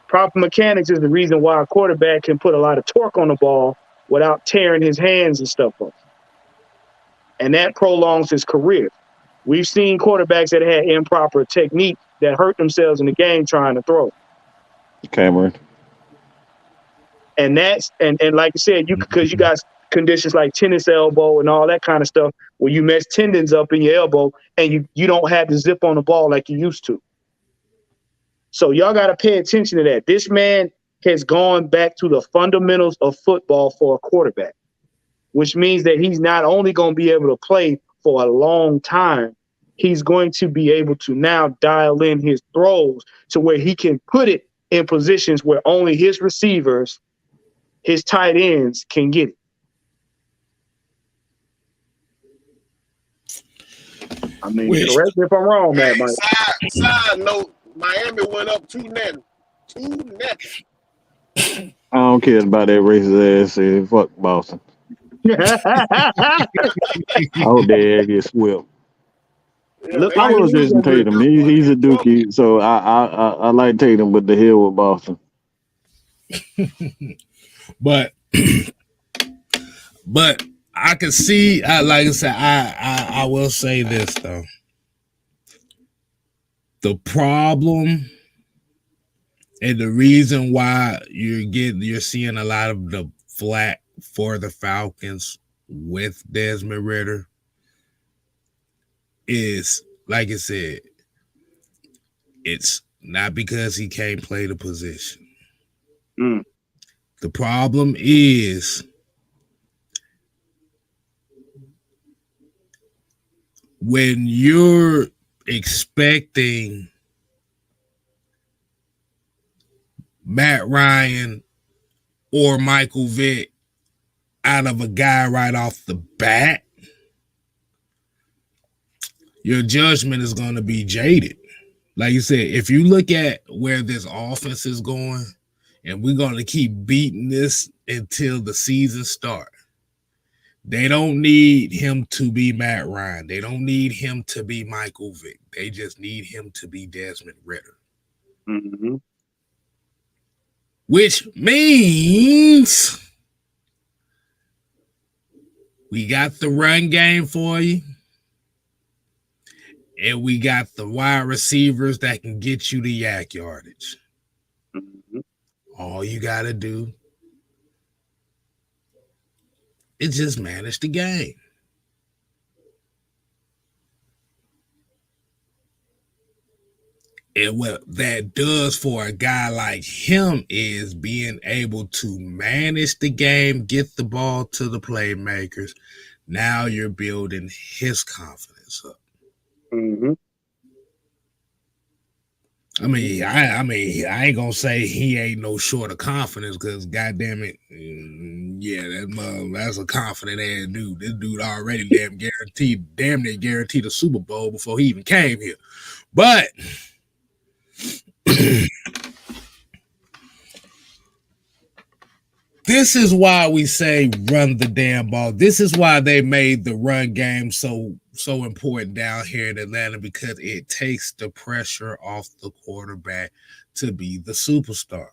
Proper mechanics is the reason why a quarterback can put a lot of torque on the ball without tearing his hands and stuff up. And that prolongs his career. We've seen quarterbacks that had improper technique that hurt themselves in the game trying to throw. Cameron. And that's and like I said, because you got conditions like tennis elbow and all that kind of stuff where you mess tendons up in your elbow and you don't have the zip on the ball like you used to. So y'all got to pay attention to that. This man has gone back to the fundamentals of football for a quarterback, which means that he's not only going to be able to play for a long time, he's going to be able to now dial in his throws to where he can put it in positions where only his receivers, his tight ends can get it. I mean, correct me if I'm wrong, man. Side note, Miami went up 2-0. 2-0. I don't care about that racist ass shit. Fuck Boston. I hope their ass get swept. Yeah, Look, I was just Tatum. He's a dookie, so I like Tatum, but the hell with Boston. But I can see, like I said, I will say this though. The problem and the reason why you're seeing a lot of the flack for the Falcons with Desmond Ridder is, like I said, it's not because he can't play the position. The problem is when you're expecting Matt Ryan or Michael Vick out of a guy right off the bat, your judgment is going to be jaded. Like you said, if you look at where this offense is going, and we're going to keep beating this until the season starts, they don't need him to be Matt Ryan. They don't need him to be Michael Vick. They just need him to be Desmond Ridder. Mm-hmm. Which means we got the run game for you. And we got the wide receivers that can get you the yak yardage. Mm-hmm. All you got to do is just manage the game. And what that does for a guy like him is being able to manage the game, get the ball to the playmakers. Now you're building his confidence up. Mm-hmm. I mean, I ain't gonna say he ain't no short of confidence because, goddamn it, that's a confident ass dude. This dude already damn near guaranteed a Super Bowl before he even came here. But this is why we say run the damn ball. This is why they made the run game so important down here in Atlanta, because it takes the pressure off the quarterback to be the superstar.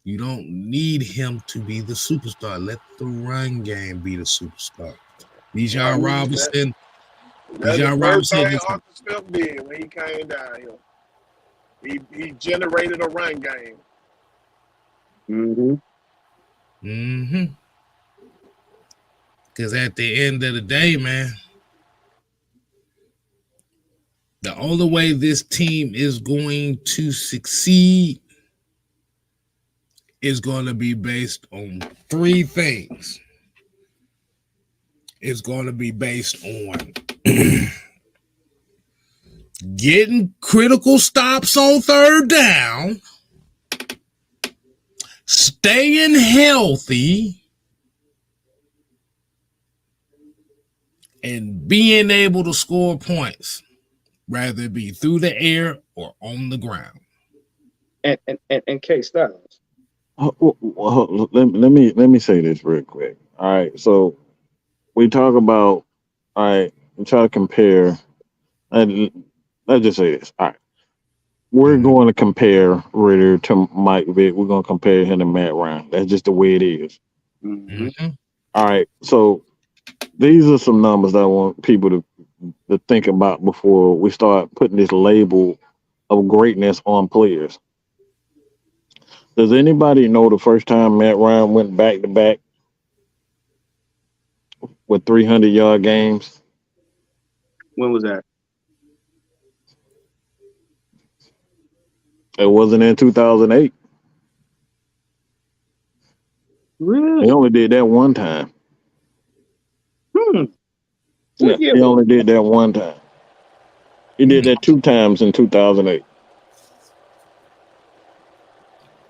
You don't need him to be the superstar. Let the run game be the superstar. Bijan Robinson. That's the Bijan first Robinson thing is Arthur Smith did when he came down here. He generated a run game. Because at the end of the day, man, the only way this team is going to succeed is going to be based on three things. It's going to be based on getting critical stops on third down, staying healthy, and being able to score points, whether it be through the air or on the ground. And K Styles. Let me say this real quick. All right, so we talk about, all right, we try to compare, and let's just say this. All right, we're going to compare Ritter to Mike Vick. We're going to compare him to Matt Ryan. That's just the way it is. All right, so these are some numbers that I want people to think about before we start putting this label of greatness on players. Does anybody know the first time Matt Ryan went back to back with 300-yard games? When was that? It wasn't in 2008. Really? He only did that one time. Yeah, he only did that one time. He did that 2 times in 2008.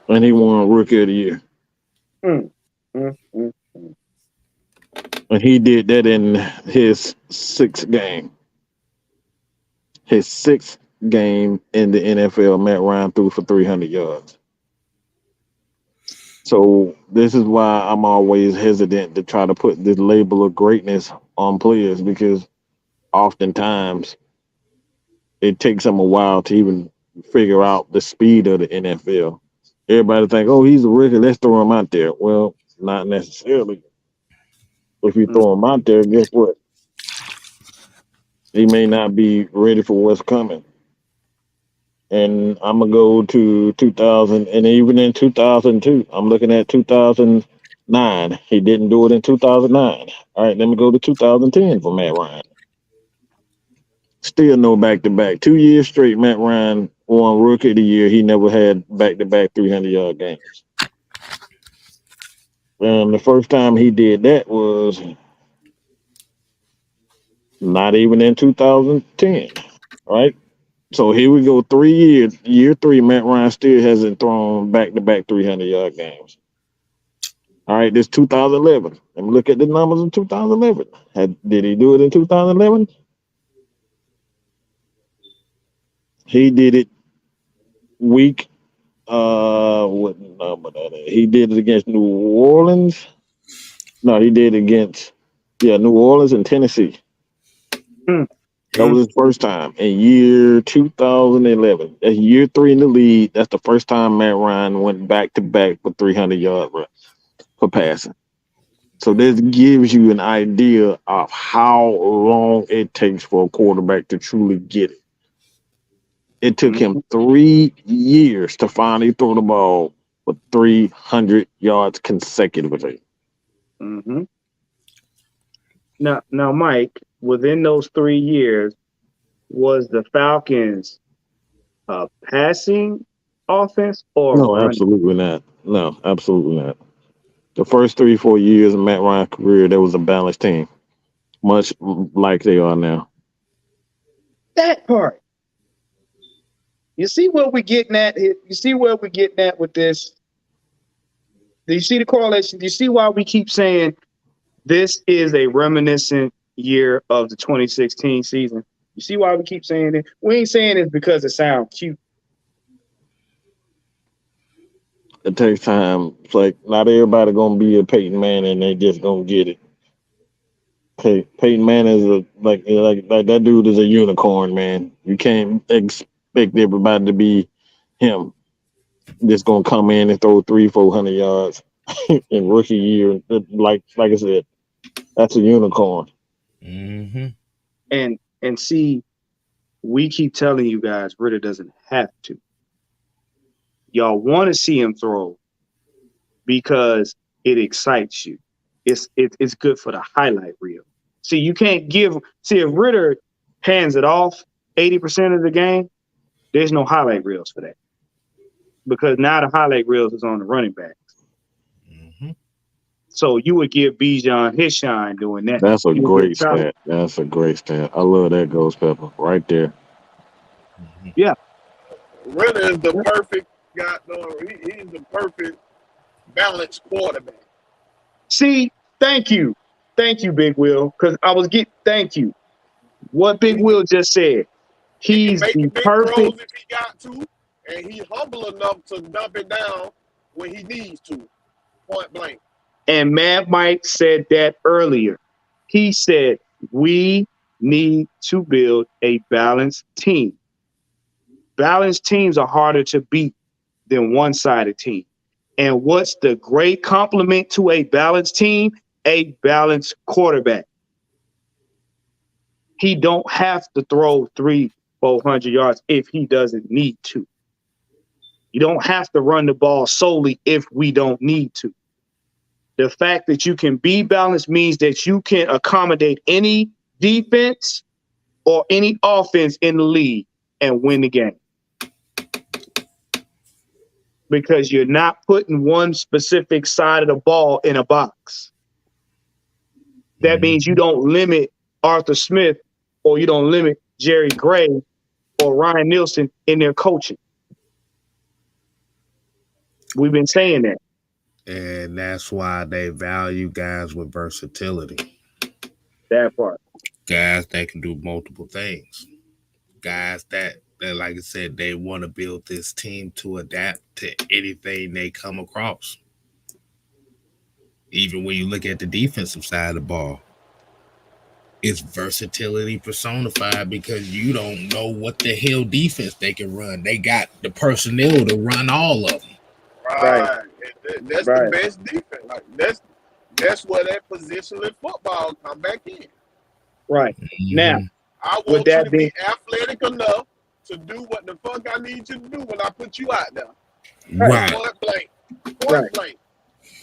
And he won Rookie of the Year. And he did that in his 6th game. His 6th game in the NFL, Matt Ryan threw for 300 yards. So this is why I'm always hesitant to try to put this label of greatness on players, because oftentimes it takes them a while to even figure out the speed of the NFL. Everybody think, oh, he's a rookie, let's throw him out there. Well, not necessarily. If you throw him out there, guess what? He may not be ready for what's coming. And I'm going to go to 2000, and even in 2002, I'm looking at 2009. He didn't do it in 2009. All right, let me go to 2010 for Matt Ryan. Still no back-to-back. 2 years straight, Matt Ryan won Rookie of the Year. He never had back-to-back 300-yard games. And the first time he did that was not even in 2010, right? So here we go, 3 years. Year 3, Matt Ryan still hasn't thrown back-to-back 300-yard games. All right, this 2011. Let me look at the numbers in 2011. Did he do it in 2011? He did it week. What number that is? He did it against New Orleans. No, he did it against New Orleans and Tennessee. That was his first time in year 2011. That's year 3 in the league. That's the first time Matt Ryan went back to back for 300 yards for passing. So this gives you an idea of how long it takes for a quarterback to truly get it. It took him 3 years to finally throw the ball for 300 yards consecutively. Now, Mike, within those 3 years, was the Falcons passing offense or No, running? absolutely not. No, absolutely not. The first 3-4 years of Matt Ryan's career, there was a balanced team, much like they are now. That part. You see what we're getting at? You see where we're getting at with this? Do you see the correlation? Do you see why we keep saying this is a reminiscent year of the 2016 season? You see why we keep saying it? We ain't saying it because it sounds cute. It takes time. It's like not everybody gonna be a Peyton Manning and they just gonna get it. Peyton Manning is like that dude is a unicorn, man. You can't expect everybody to be him. Just gonna come in and throw 300-400 yards in rookie year. Like I said, that's a unicorn. And And see, we keep telling you guys Ritter doesn't have to. Y'all want to see him throw because it excites you. It's good for the highlight reel. See, you can't give. See, if Ritter hands it off 80% of the game, there's no highlight reels for that because now the highlight reels is on the running backs. So you would give Bijan his shine doing that. That's a great stat. That's a great stat. I love that Ghost Pepper right there. Yeah. Ritter is the perfect guy. He's the perfect balanced quarterback. See, thank you, Big Will, because I was thank you. What Big Will just said. He's he can the make big perfect throws if he got to, and he's humble enough to dump it down when he needs to, point blank. And Mad Mike said that earlier. He said, we need to build a balanced team. Balanced teams are harder to beat than one-sided team. And what's the great compliment to a balanced team? A balanced quarterback. He don't have to throw 300-400 yards if he doesn't need to. You don't have to run the ball solely if we don't need to. The fact that you can be balanced means that you can accommodate any defense or any offense in the league and win the game. Because you're not putting one specific side of the ball in a box. That means you don't limit Arthur Smith or you don't limit Jerry Gray or Ryan Nielsen in their coaching. We've been saying that. And that's why they value guys with versatility. That part. Guys that can do multiple things. Guys that like I said, they want to build this team to adapt to anything they come across. Even when you look at the defensive side of the ball, it's versatility personified because you don't know what the hell defense they can run. They got the personnel to run all of them. Right. That's the best defense. Like that's where that positionless football come back in. Right. Now, I want you to be athletic enough to do what the fuck I need you to do when I put you out there. Right. Point blank.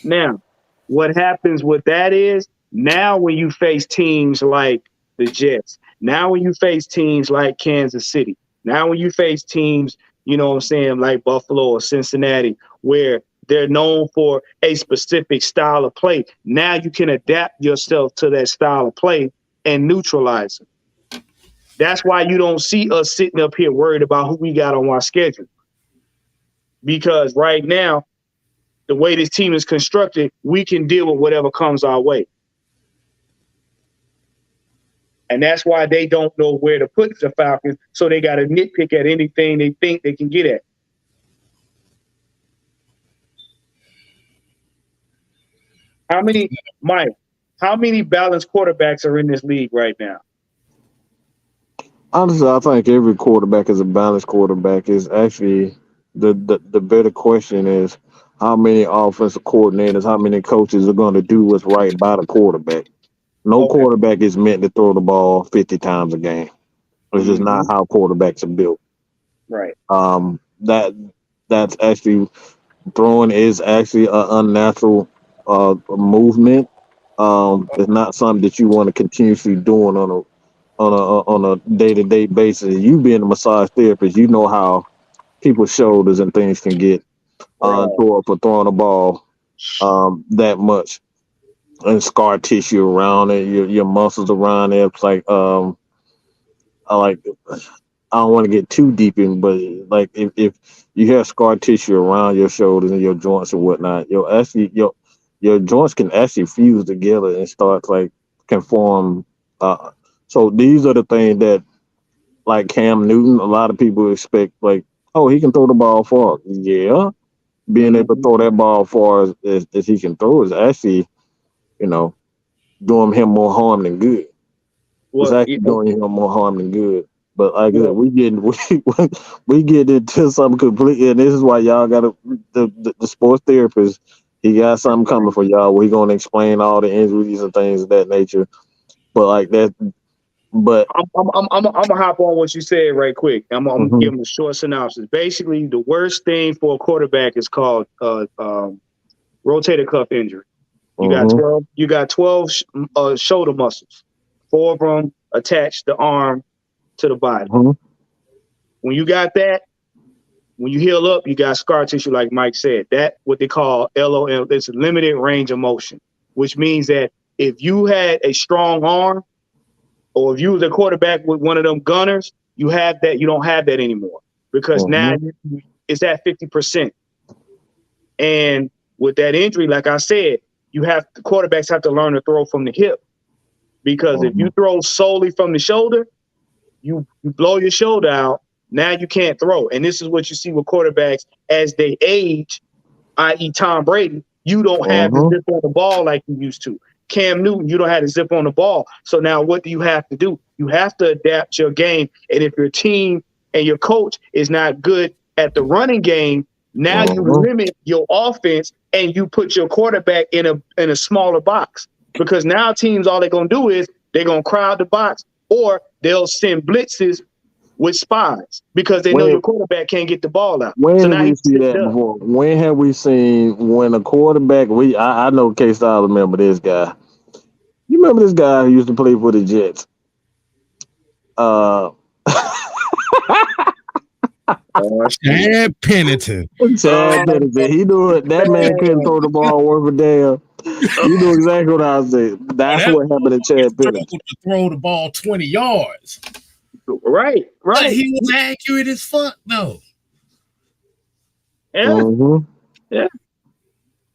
Now, what happens with that is now when you face teams like the Jets, now when you face teams like Kansas City, now when you face teams, you know what I'm saying, like Buffalo or Cincinnati, where they're known for a specific style of play, now you can adapt yourself to that style of play and neutralize them. That's why you don't see us sitting up here worried about who we got on our schedule. Because right now, the way this team is constructed, we can deal with whatever comes our way. And that's why they don't know where to put the Falcons, so they got to nitpick at anything they think they can get at. How many balanced quarterbacks are in this league right now? Honestly, I think every quarterback is a balanced quarterback. Is actually the better question is how many offensive coordinators, how many coaches are going to do what's right by the quarterback. No quarterback is meant to throw the ball 50 times a game. It's just not how quarterbacks are built. Right. That's actually throwing is actually an unnatural movement. It's not something that you want to continuously doing on a day-to-day basis. You being a massage therapist, you know how people's shoulders and things can get tore up for throwing the ball that much, and scar tissue around it, your muscles around it. It's like I don't want to get too deep in, but like if you have scar tissue around your shoulders and your joints and whatnot, your joints can actually fuse together and start can form. So these are the things that, like Cam Newton, a lot of people expect, like, oh, he can throw the ball far. Yeah. Being able to throw that ball far as he can throw is actually, doing him more harm than good. It's actually doing him more harm than good. But like I said, we get into something completely, and this is why y'all got the sports therapist. He got something coming for y'all. We're gonna explain all the injuries and things of that nature. But like But I'm gonna hop on what you said right quick. I'm gonna give them a short synopsis. Basically, the worst thing for a quarterback is called rotator cuff injury. You got 12 shoulder muscles. 4 of them attach the arm to the body. When you got that, when you heal up, you got scar tissue, like Mike said. That what they call LOM. It's limited range of motion, which means that if you had a strong arm, or if you was a quarterback with one of them gunners, you have that. You don't have that anymore because now it's at 50%. And with that injury, like I said, the quarterbacks have to learn to throw from the hip, because if you throw solely from the shoulder, you blow your shoulder out. Now you can't throw. And this is what you see with quarterbacks as they age, i.e. Tom Brady. You don't have the zip on the ball like you used to. Cam Newton, you don't have the zip on the ball. So now what do you have to do? You have to adapt your game. And if your team and your coach is not good at the running game, now you limit your offense and you put your quarterback in a smaller box. Because now teams, all they're going to do is they're going to crowd the box, or they'll send blitzes with spies because they know your quarterback can't get the ball out. When have we seen that before? When have we seen when a quarterback? I know K-Style remember this guy. You remember this guy who used to play for the Jets? Chad Pennington. Chad Pennington. He knew it. That man couldn't throw the ball worth a damn. You knew exactly what I was saying. That's what happened to Chad Pennington. To throw the ball 20 yards. Right. But he was accurate as fuck, though. Yeah. Yeah.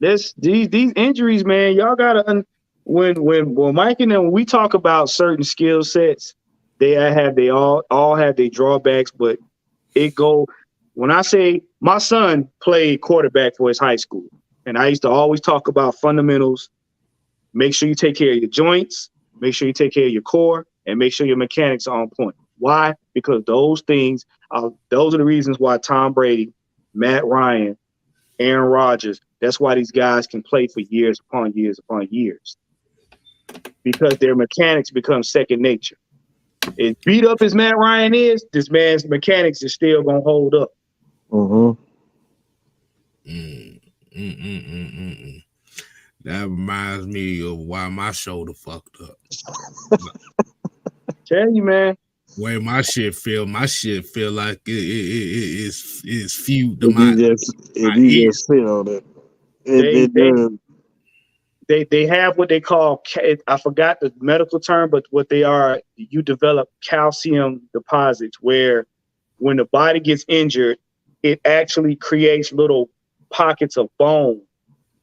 These injuries, man, y'all gotta when Mike and them, when we talk about certain skill sets, they all have their drawbacks, but when I say my son played quarterback for his high school, and I used to always talk about fundamentals. Make sure you take care of your joints, make sure you take care of your core, and make sure your mechanics are on point. Why? Because those are the reasons why Tom Brady, Matt Ryan, Aaron Rodgers, that's why these guys can play for years upon years upon years. Because their mechanics become second nature. As beat up as Matt Ryan is, this man's mechanics is still going to hold up. That reminds me of why my shoulder fucked up. Tell you, man. Way my shit feel like it's fused to my just sit on it. They have what they call, I forgot the medical term, but what they are, you develop calcium deposits where when the body gets injured, it actually creates little pockets of bone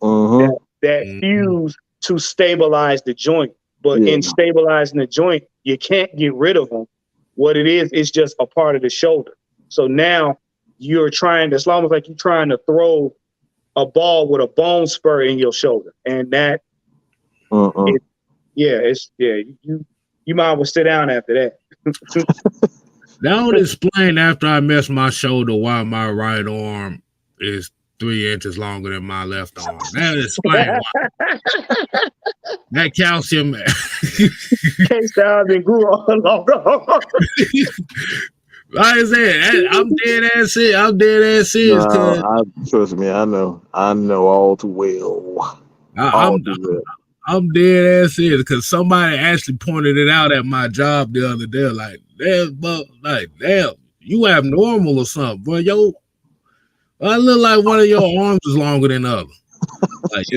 that fuse to stabilize the joint. But in stabilizing the joint, you can't get rid of them. What it is, it's just a part of the shoulder. So now it's almost like you're trying to throw a ball with a bone spur in your shoulder. And that, you might as well sit down after that. That would explain after I messed my shoulder why my right arm is 3 inches longer than my left arm. That would explain why. That calcium. K-Style been grew on longer. Like I said, I'm dead ass serious. Trust me, I know all too well. I'm dead ass serious because somebody actually pointed it out at my job the other day. Like, damn, you abnormal or something, bro. I look like one of your arms is longer than the other. Like,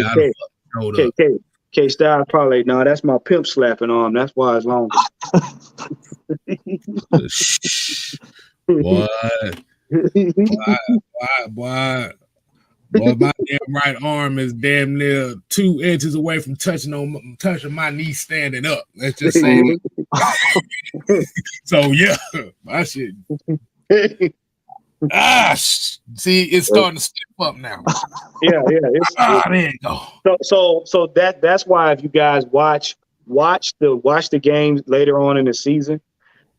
K-Style probably, no, that's my pimp slapping arm. That's why it's longer. Boy, my damn right arm is damn near 2 inches away from touching my knee standing up. Let's just say it. So yeah, my shit. See, it's starting to step up now. Yeah. There you go. So that's why if you guys watch the games later on in the season,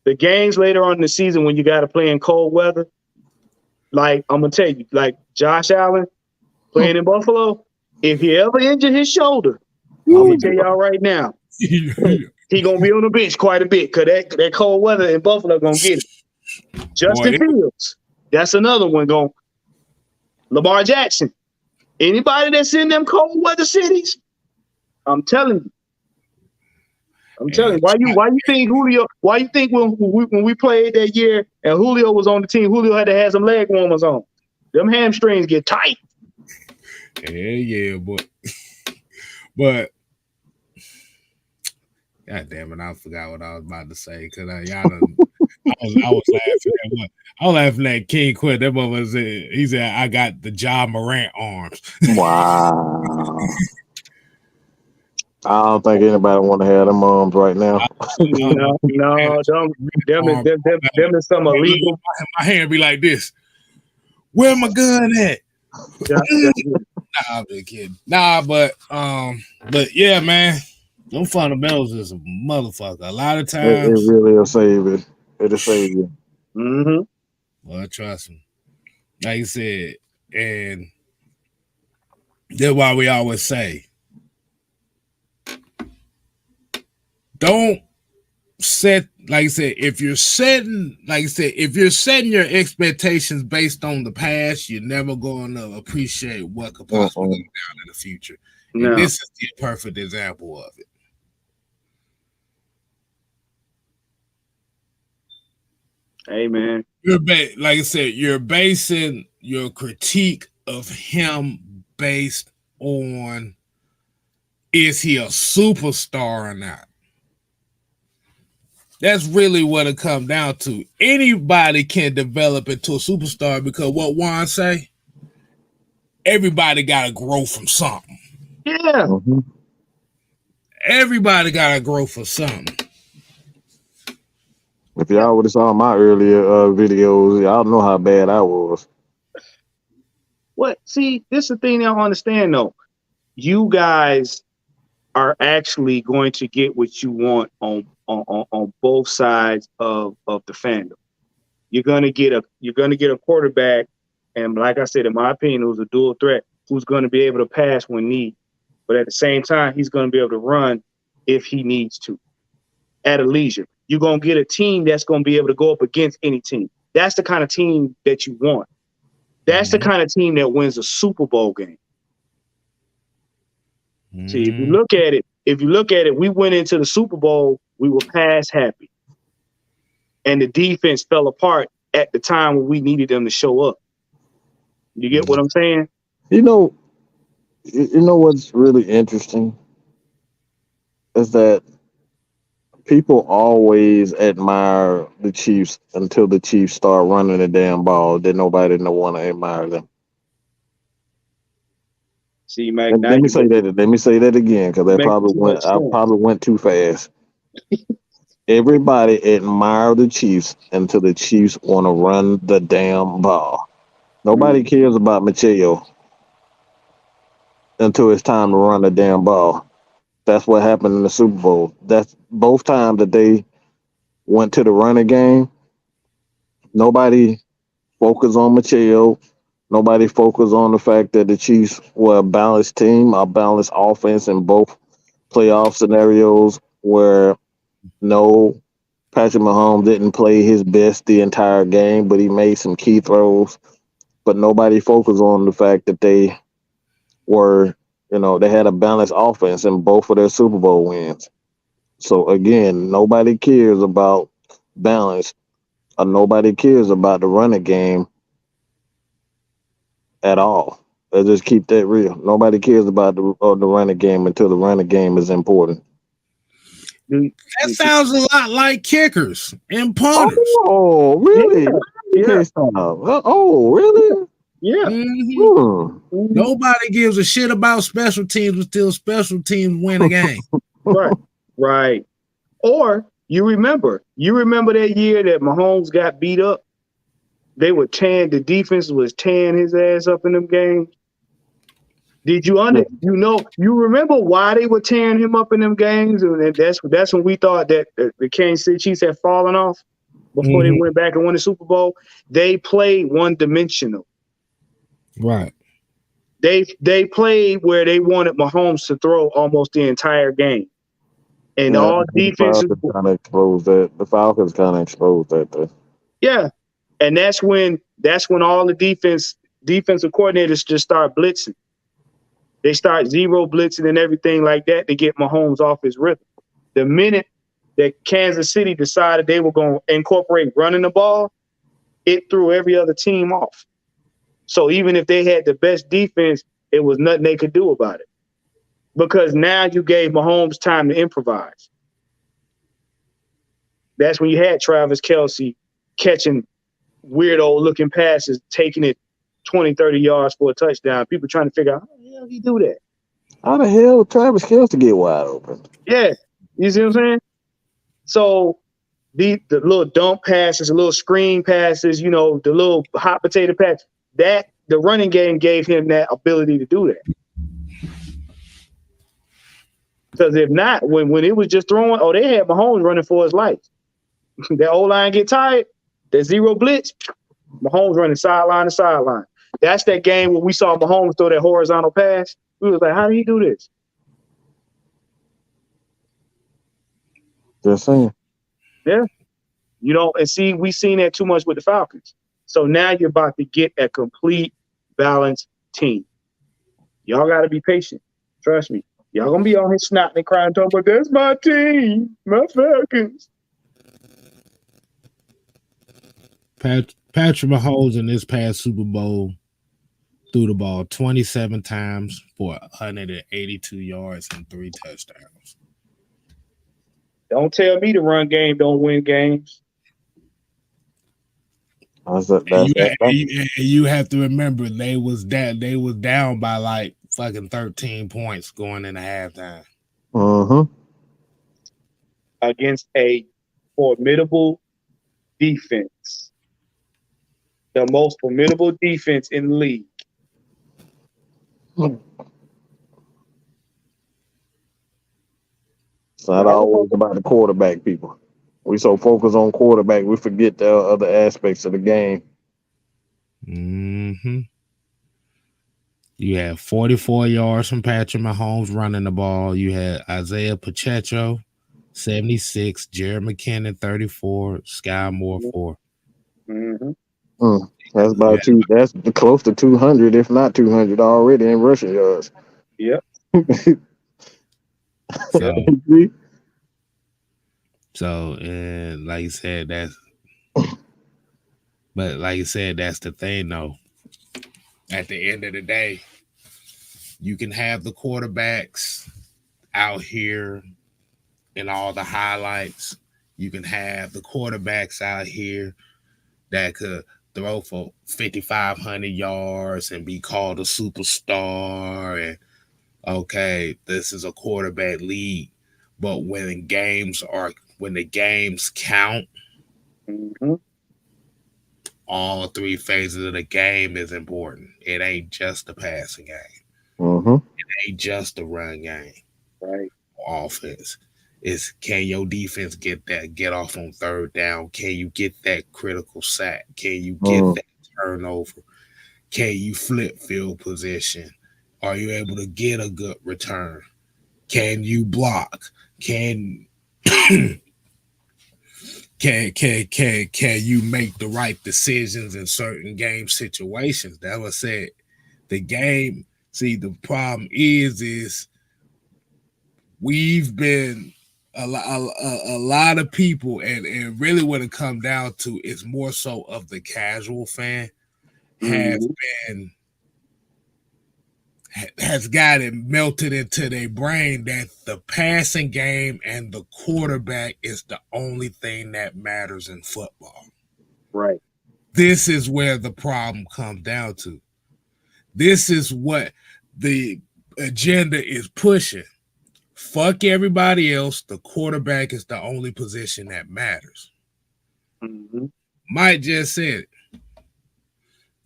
the games later on in the season when you got to play in cold weather, like I'm gonna tell you, like Josh Allen playing in Buffalo, if he ever injured his shoulder, I'm gonna tell y'all right now, He gonna be on the bench quite a bit because that cold weather in Buffalo gonna get it. Justin Fields, that's another one. Going Lamar Jackson. Anybody that's in them cold weather cities, I'm telling you. Why you think Julio? Why you think when we played that year and Julio was on the team, Julio had to have some leg warmers on. Them hamstrings get tight. Yeah, but God damn it, I forgot what I was about to say because y'all done, I was laughing at King Quinn. That mother said he said I got the Ja Morant arms. Wow. I don't think anybody want to have them arms right now. No, them is some illegal. My hand be like this. Where my gun at? Nah, I'm just kidding. Nah, but yeah, man. Them fundamentals is a motherfucker. A lot of times. It really will save it. It'll save you. Mm-hmm. Well, trust me. Like you said, and that's why we always say, don't set, like I said, if you're setting your expectations based on the past, you're never going to appreciate what could possibly go down in the future. No. And this is the perfect example of it. Hey, man. Like I said, you're basing your critique of him based on is he a superstar or not? That's really what it comes down to. Anybody can develop into a superstar because what Juan say, everybody got to grow from something. Yeah. Mm-hmm. Everybody got to grow from something. If y'all would have saw my earlier videos, y'all know how bad I was. What? See, this is the thing I don't understand, though. You guys are actually going to get what you want on both sides of the fandom. You're gonna get a quarterback, and like I said, in my opinion, who's a dual threat, who's going to be able to pass when need, but at the same time, he's going to be able to run if he needs to, at a leisure. You're going to get a team that's going to be able to go up against any team. That's the kind of team that you want. That's the kind of team that wins a Super Bowl game. See, if you look at it, we went into the Super Bowl, we were pass happy. And the defense fell apart at the time when we needed them to show up. You get what I'm saying? You know what's really interesting is that people always admire the Chiefs until the Chiefs start running the damn ball. Then nobody don't want to admire them. See, Mike, let me say that again because I probably went too fast. Everybody admire the Chiefs until the Chiefs want to run the damn ball. Nobody cares about Macheo until it's time to run the damn ball. That's what happened in the Super Bowl. That's both times that they went to the running game. Nobody focused on Macheo. Nobody focused on the fact that the Chiefs were a balanced team, a balanced offense in both playoff scenarios where no, Patrick Mahomes didn't play his best the entire game, but he made some key throws. But nobody focused on the fact that they were, they had a balanced offense in both of their Super Bowl wins. So again, nobody cares about balance, or nobody cares about the running game at all. Let's just keep that real. Nobody cares about the running game until the running game is important. That sounds a lot like kickers and punters. Oh, really? Yeah. Oh, really? Yeah. Mm-hmm. Nobody gives a shit about special teams until special teams win a game. Right. Or you remember that year that Mahomes got beat up? They were the defense was tearing his ass up in them games. Did you you remember why they were tearing him up in them games? And that's when we thought that the Kansas City Chiefs had fallen off before they went back and won the Super Bowl. They played one-dimensional. Right. They played where they wanted Mahomes to throw almost the entire game. And Yeah, all the defenses, Falcons kind of exposed that. The Falcons kind of exposed that. Though. yeah. And that's when all the defensive coordinators just start blitzing. They start zero blitzing and everything like that to get Mahomes off his rhythm. The minute that Kansas City decided they were going to incorporate running the ball, it threw every other team off. So even if they had the best defense, it was nothing they could do about it. Because now you gave Mahomes time to improvise. That's when you had Travis Kelce catching weirdo-looking passes, taking it 20, 30 yards for a touchdown. People trying to figure out, how the hell he do that? How the hell Travis Kelce get wide open? Yeah. You see what I'm saying? So the little dump passes, the little screen passes, the little hot potato pass, that the running game gave him that ability to do that. Because if not, when it was just throwing, they had Mahomes running for his life. That O-line get tired, that zero blitz, Mahomes running sideline to sideline. That's that game where we saw Mahomes throw that horizontal pass. We was like, how did he do this? Just saying. Yeah. And see, we seen that too much with the Falcons. So now you're about to get a complete balanced team. Y'all got to be patient. Trust me. Y'all going to be on here snotting and crying, talking about, that's my team, my Falcons. Patrick Mahomes in this past Super Bowl threw the ball 27 times for 182 yards and 3 touchdowns. Don't tell me the run game don't win games. You have to remember they was down by like fucking 13 points going into halftime. Against a formidable defense. The most formidable defense in the league. It's not always about the quarterback, people. We so focused on quarterback, we forget the other aspects of the game. Mm-hmm. You had 44 yards from Patrick Mahomes running the ball. You had Isaiah Pacheco, 76, Jared McKinnon, 34, Sky Moore, 4. Mm-hmm. That's about that's close to 200, if not 200 already in rushing yards. Yep. So, and like you said, that's the thing, though. At the end of the day, you can have the quarterbacks out here in all the highlights. You can have the quarterbacks out here that could throw for 5,500 yards and be called a superstar. And okay, this is a quarterback league. But when the games count, all 3 phases of the game is important. It ain't just the passing game. It ain't just the run game. Right. Offense. It's can your defense get off on third down? Can you get that critical sack? Can you get that turnover? Can you flip field position? Are you able to get a good return? Can you block? Can you make the right decisions in certain game situations? That was said. The game. See, the problem is we've been a lot of people, and really what it comes down to is more so of the casual fan has got it melted into their brain that the passing game and the quarterback is the only thing that matters in football. Right. This is where the problem comes down to. This is what the agenda is pushing. Fuck everybody else. The quarterback is the only position that matters. Mike just said it.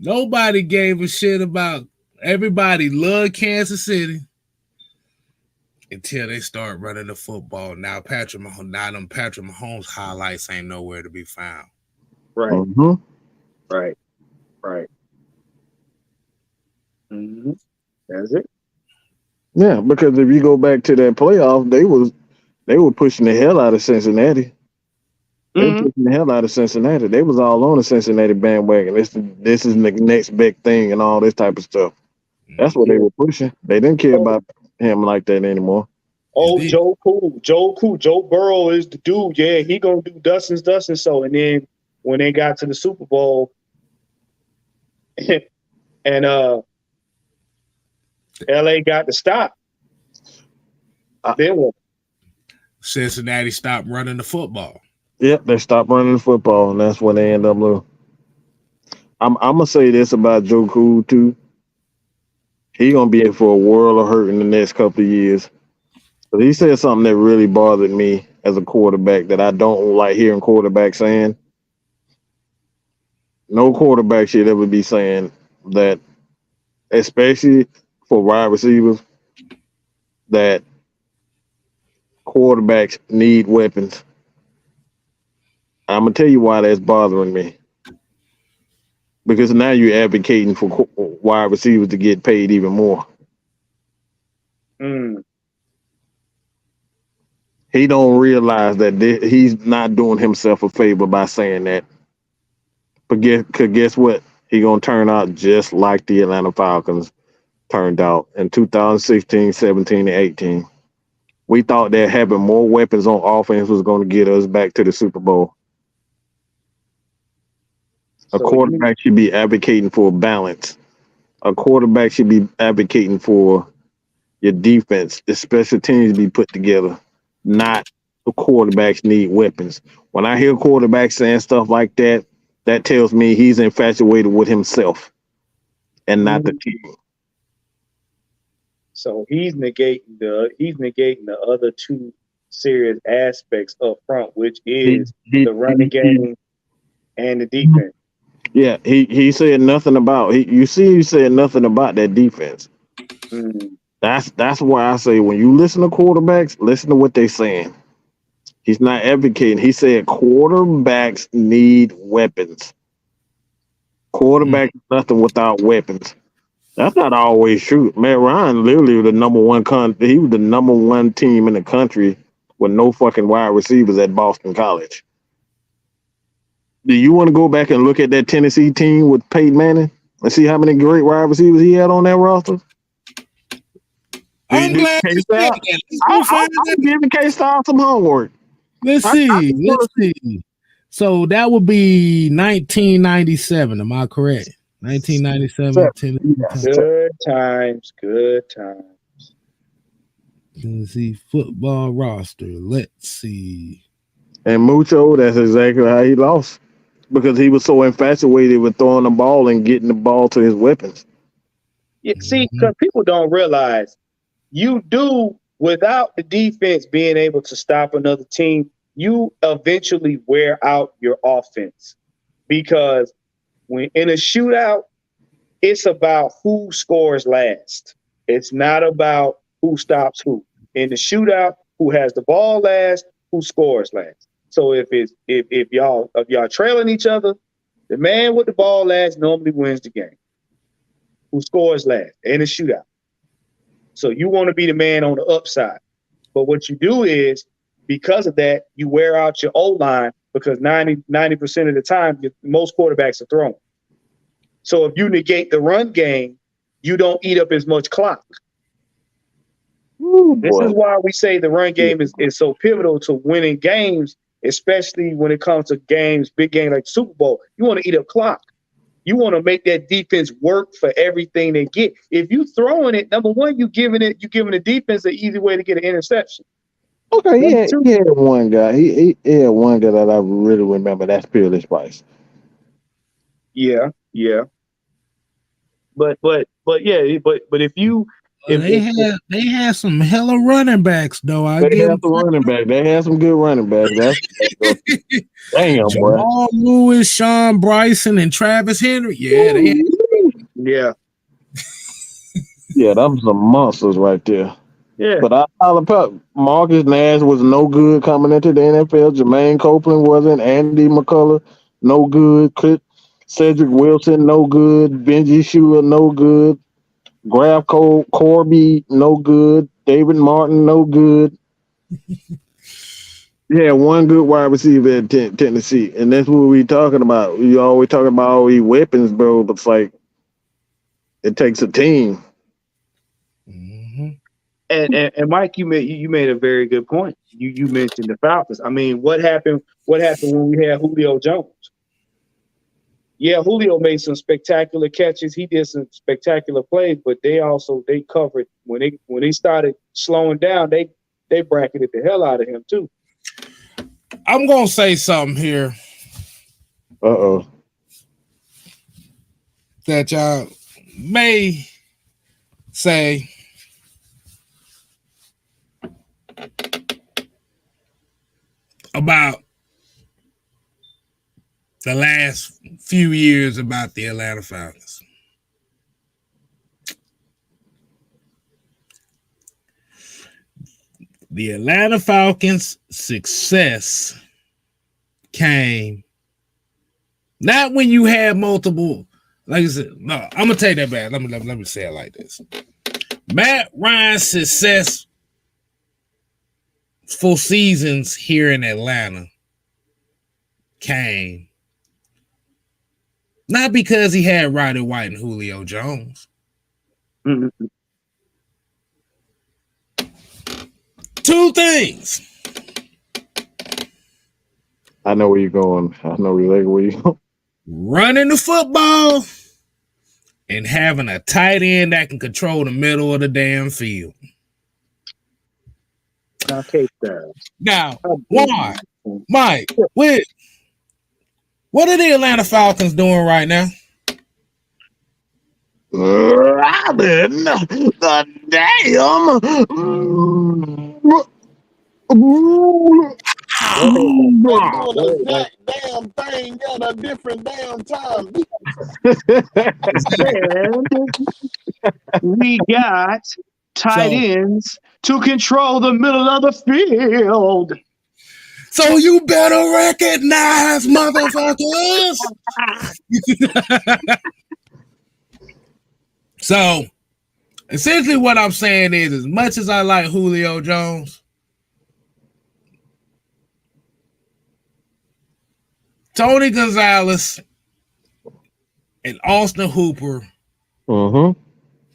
Nobody gave a shit about. Everybody loved Kansas City until they start running the football. Now Patrick Mahomes highlights ain't nowhere to be found. Right. Right. That's it. Yeah, because if you go back to that playoff, they They were pushing the hell out of Cincinnati. They were Mhm. pushing the hell out of Cincinnati. They was all on the Cincinnati bandwagon. This is the next big thing and all this type of stuff. That's what they were pushing. They didn't care about him like that anymore. Oh, Is Joe Burrow is the dude. Yeah, he gonna do dust and so. And then when they got to the Super Bowl, and LA got the stop. Then what? Cincinnati stopped running the football. Yep, they stopped running the football, and that's when they end up losing. I'm gonna say this about Joe Cool too. He gonna be in for a world of hurt in the next couple of years. But he said something that really bothered me as a quarterback that I don't like hearing quarterbacks saying. No quarterback should ever be saying that, especially for wide receivers, that quarterbacks need weapons. I'm gonna tell you why that's bothering me. Because now you're advocating for wide receivers to get paid even more. Mm. He don't realize that he's not doing himself a favor by saying that. But guess what? He gonna turn out just like the Atlanta Falcons turned out in 2016, 17, and 18. We thought that having more weapons on offense was going to get us back to the Super Bowl. A quarterback should be advocating for balance. A quarterback should be advocating for your defense, the special teams be put together, not the quarterbacks need weapons. When I hear quarterbacks saying stuff like that, that tells me he's infatuated with himself and not the team. So he's negating the other two serious aspects up front, which is the running game and the defense. Yeah, he said nothing about he said nothing about that defense. Mm. That's why I say when you listen to quarterbacks, listen to what they're saying. He's not advocating. He said quarterbacks need weapons. Quarterback is nothing without weapons. That's not always true. Matt Ryan literally was the number one he was the number one team in the country with no fucking wide receivers at Boston College. Do you want to go back and look at that Tennessee team with Peyton Manning and see how many great wide receivers he had on that roster? I'm glad you said that. I'm giving K-Star some homework. Let's see. So that would be 1997. Am I correct? 1997 Tennessee. Good times. Tennessee football roster. Let's see. And Mucho, that's exactly how he lost. Because he was so infatuated with throwing the ball and getting the ball to his weapons. Yeah, see, because people don't realize you do without the defense being able to stop another team, you eventually wear out your offense. Because when in a shootout, it's about who scores last. It's not about who stops who. In the shootout, who has the ball last, who scores last. So if y'all trailing each other, the man with the ball last normally wins the game. Who scores last in a shootout. So you want to be the man on the upside. But what you do is, because of that, you wear out your O-line because 90% of the time, most quarterbacks are throwing. So if you negate the run game, you don't eat up as much clock. This is why we say the run game is so pivotal to winning games, especially when it comes to games, big game like Super Bowl. You want to eat up clock. You want to make that defense work for everything they get. If you throwing it, number one, you giving the defense an easy way to get an interception. Okay, he had one guy. He had one guy that I really remember. That's Peerless Price. Yeah. But if you they had some hella running backs though. They had some good running backs. That's damn, Jamal Lewis, Sean Bryson, and Travis Henry. Yeah, yeah. Yeah, that was some monsters right there. Yeah. But Marcus Nash was no good coming into the NFL. Jermaine Copeland wasn't. Andy McCullough, no good. Cedric Wilson, no good. Benji Shula, no good. Graf Corby, no good. David Martin, no good. Yeah, one good wide receiver at Tennessee, and that's what we talking about. You always talking about all these weapons, bro. But it's like it takes a team. Mhm. And Mike, you made a very good point. You mentioned the Falcons. I mean, what happened? What happened when we had Julio Jones? Yeah, Julio made some spectacular catches. He did some spectacular plays, but they covered when they started slowing down. They bracketed the hell out of him too. I'm gonna say something here Uh-oh. that y'all may say about the last few years about the Atlanta Falcons. The Atlanta Falcons' success came not when you had multiple. Like I said, no, I'm gonna take that back. Let me say it like this: Matt Ryan's success for seasons here in Atlanta came not because he had Roddy White and Julio Jones. Mm-hmm. Two things. I know where you're going. I know where you're going. Running the football and having a tight end that can control the middle of the damn field. Now, K-Style. Now, why? Mike, what are the Atlanta Falcons doing right now? Robin, the damn. They doing the exact damn thing at a different damn time. And we got tight ends to control the middle of the field. So you better recognize, motherfuckers. So essentially what I'm saying is, as much as I like Julio Jones, Tony Gonzalez and Austin Hooper were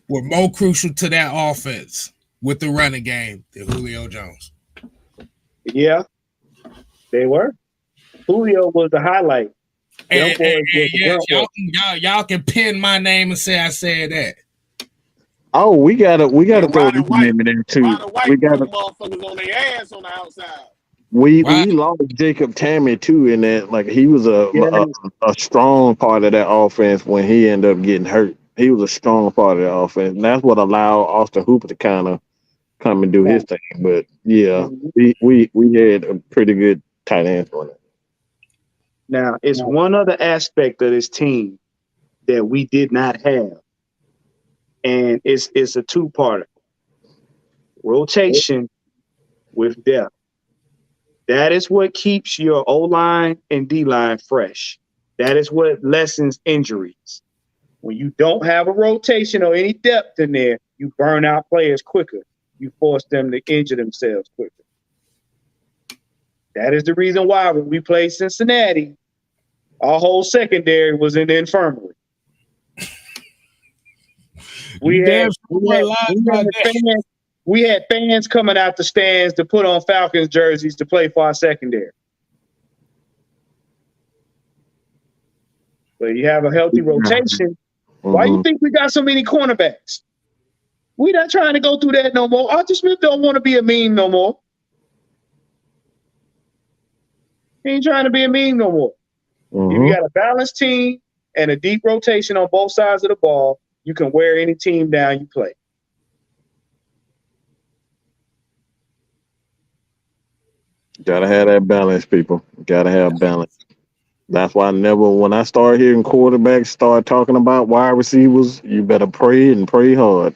more crucial to that offense with the running game than Julio Jones. Yeah, they were. Julio was the highlight. And yes, y'all can pin my name and say I said that. Oh, we gotta throw this name in there too. We gotta motherfuckers on their ass on the outside. We lost Jacob Tammy too in that. Like he was a strong part of that offense when he ended up getting hurt. He was a strong part of the offense, and that's what allowed Austin Hooper to kind of come and do his thing. But yeah, we had a pretty good tight end on it. Now, it's one other aspect of this team that we did not have, and it's a two-parter: rotation with depth. That is what keeps your O-line and D-line fresh. That is what lessens injuries. When you don't have a rotation or any depth in there, you burn out players quicker. You force them to injure themselves quicker. That is the reason why when we played Cincinnati, our whole secondary was in the infirmary. We had fans coming out the stands to put on Falcons jerseys to play for our secondary. But you have a healthy rotation. Why you think we got so many cornerbacks? We're not trying to go through that no more. Arthur Smith don't want to be a meme no more. He ain't trying to be a meme no more. If you got a balanced team and a deep rotation on both sides of the ball, you can wear any team down you play. Gotta have that balance, people. Gotta have balance. That's why when I start hearing quarterbacks start talking about wide receivers, you better pray and pray hard.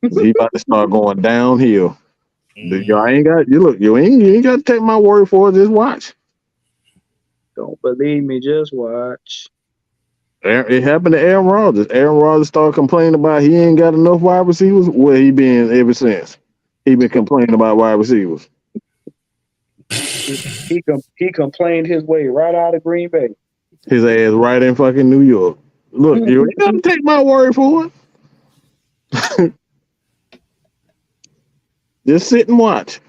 He about to start going downhill. You ain't got to take my word for it. Just watch. Don't believe me, just watch. It happened to Aaron Rodgers. Aaron Rodgers started complaining about he ain't got enough wide receivers. Where he been ever since? He been complaining about wide receivers. He complained his way right out of Green Bay. His ass right in fucking New York. Look, you gotta take my word for it. Just sit and watch.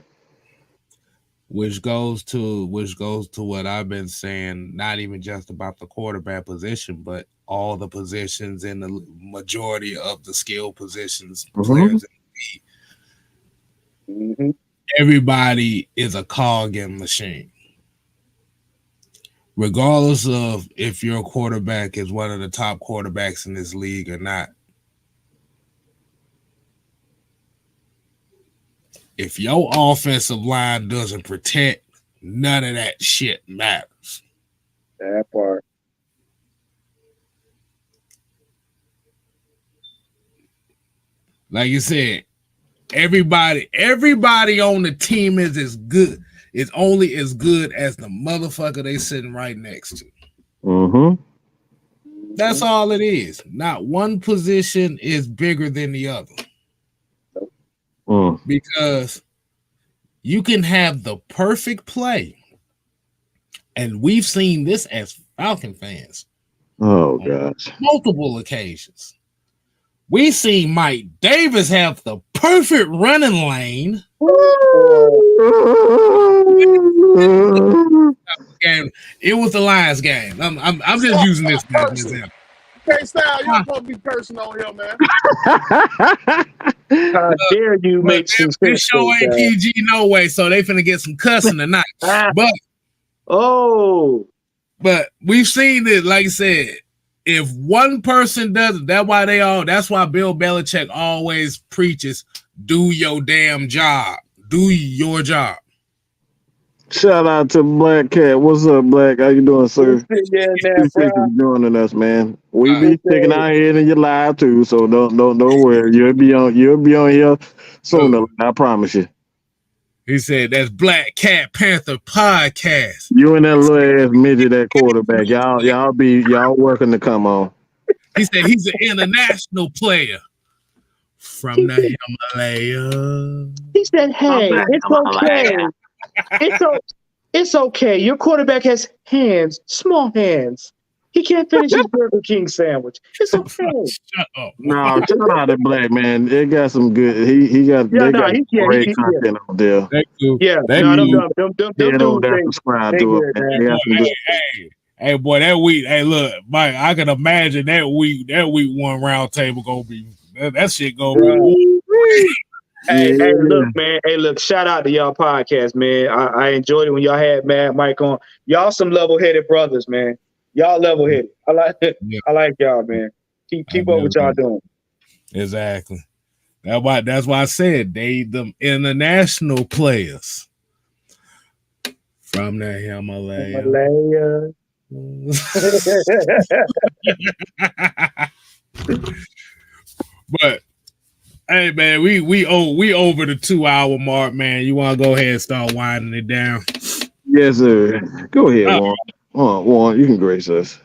Which goes to what I've been saying, not even just about the quarterback position, but all the positions in the majority of the skill positions, players in the league. Mm-hmm. Everybody is a cog in machine. Regardless of if your quarterback is one of the top quarterbacks in this league or not. If your offensive line doesn't protect, none of that shit matters. That part. Like you said, everybody on the team is as good. It's only as good as the motherfucker they sitting right next to. Mm-hmm. That's all it is. Not one position is bigger than the other. Because you can have the perfect play, and we've seen this as Falcon fans. Oh gosh, multiple occasions. We seen Mike Davis have the perfect running lane. It was the Lions game. I'm just using this as an example. Okay, Style, you're supposed to be personal on here, man. How dare you make some sense? This show ain't PG no way, so they finna get some cussing tonight. But we've seen it, like I said. If one person does it, that's why Bill Belichick always preaches, do your damn job. Do your job. Shout out to Black Cat. What's up, Black? How you doing, sir? Appreciate you joining us, man. We be sticking our head in your live too, so don't worry. You'll be on here soon. I promise you. He said that's Black Cat Panther podcast. You and that little ass midget at quarterback. Y'all working to come on. He said he's an international player from the Himalaya. He said, "Hey, it's okay. Your quarterback has small hands. He can't finish his Burger King sandwich. It's okay." Shut up. No, shout out to Black man. It got some good. He got great content out there. Thank you. Yeah, them dudes. Subscribe to it. Hey, boy, that week. Hey, look, Mike. I can imagine that week one round table gonna be that shit gonna be. Hey, look, man. Hey, look. Shout out to y'all podcast, man. I enjoyed it when y'all had Mad Mike on. Y'all some level-headed brothers, man. Y'all level-headed. I like it. Yeah. I like y'all, man. Keep up what y'all doing. Exactly. That's why I said they them international players from the Himalaya. But hey, man, we over the 2 hour mark, man. You want to go ahead and start winding it down? Yes, sir. Go ahead, Warren. You can grace us.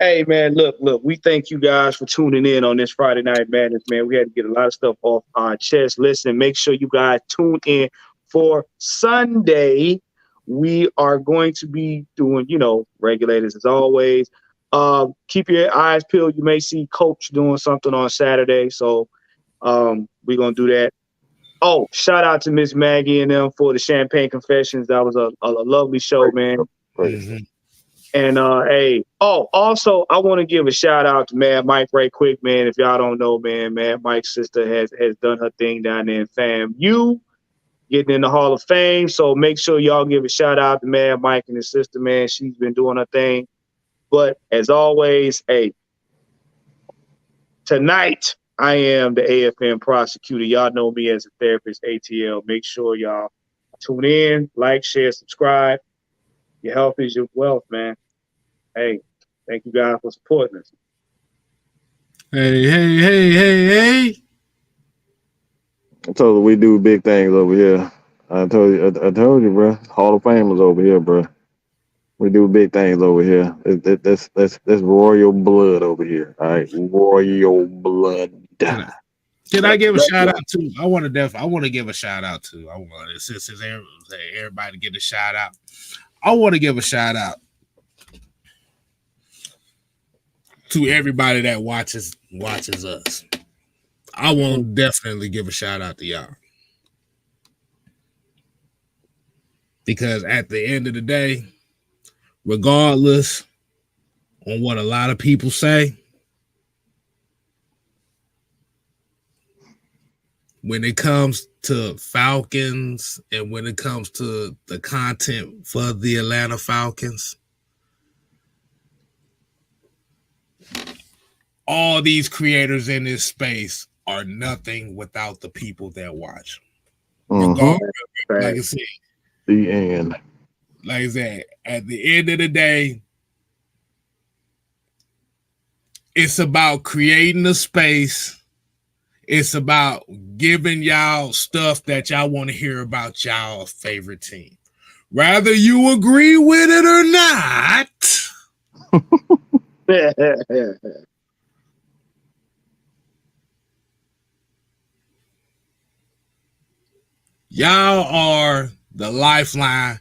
Hey, man, look. We thank you guys for tuning in on this Friday Night Madness, man. We had to get a lot of stuff off our chest. Listen, make sure you guys tune in for Sunday. We are going to be doing, regulators as always. Keep your eyes peeled. You may see Coach doing something on Saturday, so we're going to do that. Oh, shout out to Miss Maggie and them for the Champagne Confessions. That was a lovely show, man. Mm-hmm. And also I want to give a shout out to Mad Mike right quick, man. If y'all don't know, man, Mad Mike's sister has done her thing down there in FAMU, getting in the Hall of Fame. So make sure y'all give a shout out to Mad Mike and his sister, man. She's been doing her thing. But as always, tonight I am the AFN prosecutor. Y'all know me as a therapist, ATL. Make sure y'all tune in, like, share, subscribe. Your health is your wealth, man. Hey, thank you guys for supporting us. Hey. I told you we do big things over here. I told you, bro. Hall of Fame is over here, bro. We do big things over here. That's royal blood over here. All right, royal blood. Can I give a shout out to? I want to give a shout out to. I want since everybody get a shout out. I want to give a shout out to everybody that watches us. I want to definitely give a shout out to y'all. Because at the end of the day, regardless on what a lot of people say, when it comes to Falcons and when it comes to the content for the Atlanta Falcons, all these creators in this space are nothing without the people that watch. Regardless, like I said, the end. Like I said, at the end of the day, it's about creating a space. It's about giving y'all stuff that y'all want to hear about y'all favorite team. Whether you agree with it or not. Y'all are the lifeline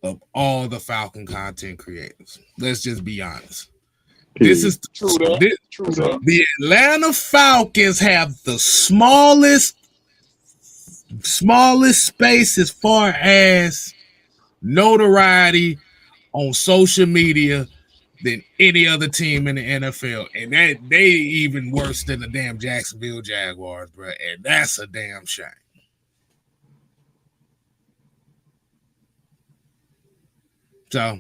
of all the Falcon content creators. Let's just be honest. This is true. The Atlanta Falcons have the smallest space as far as notoriety on social media than any other team in the NFL. And that they even worse than the damn Jacksonville Jaguars, bro. And that's a damn shame. So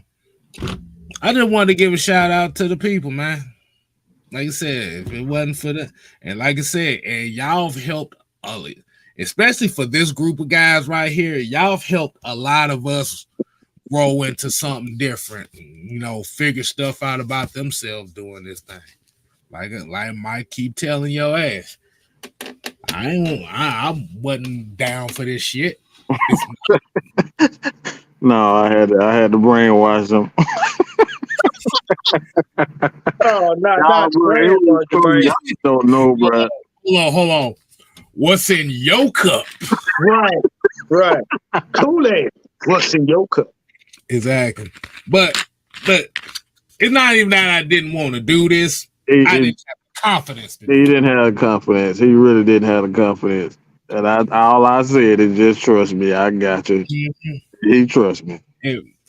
I just wanted to give a shout out to the people, man. Like I said, if it wasn't for that, and like I said, and y'all have helped, especially for this group of guys right here, y'all have helped a lot of us grow into something different, figure stuff out about themselves doing this thing. Like Mike keep telling your ass, I wasn't down for this shit. No, I had to brainwash them. Oh, not brainwash. Y'all don't know, bro. Hold on. What's in your cup? Right. Kool-Aid. What's in your cup? Exactly. But it's not even that I didn't want to do this. I didn't have the confidence. He didn't have the confidence. He really didn't have the confidence. And all I said is just trust me. I got you. Mm-hmm. He trusts me.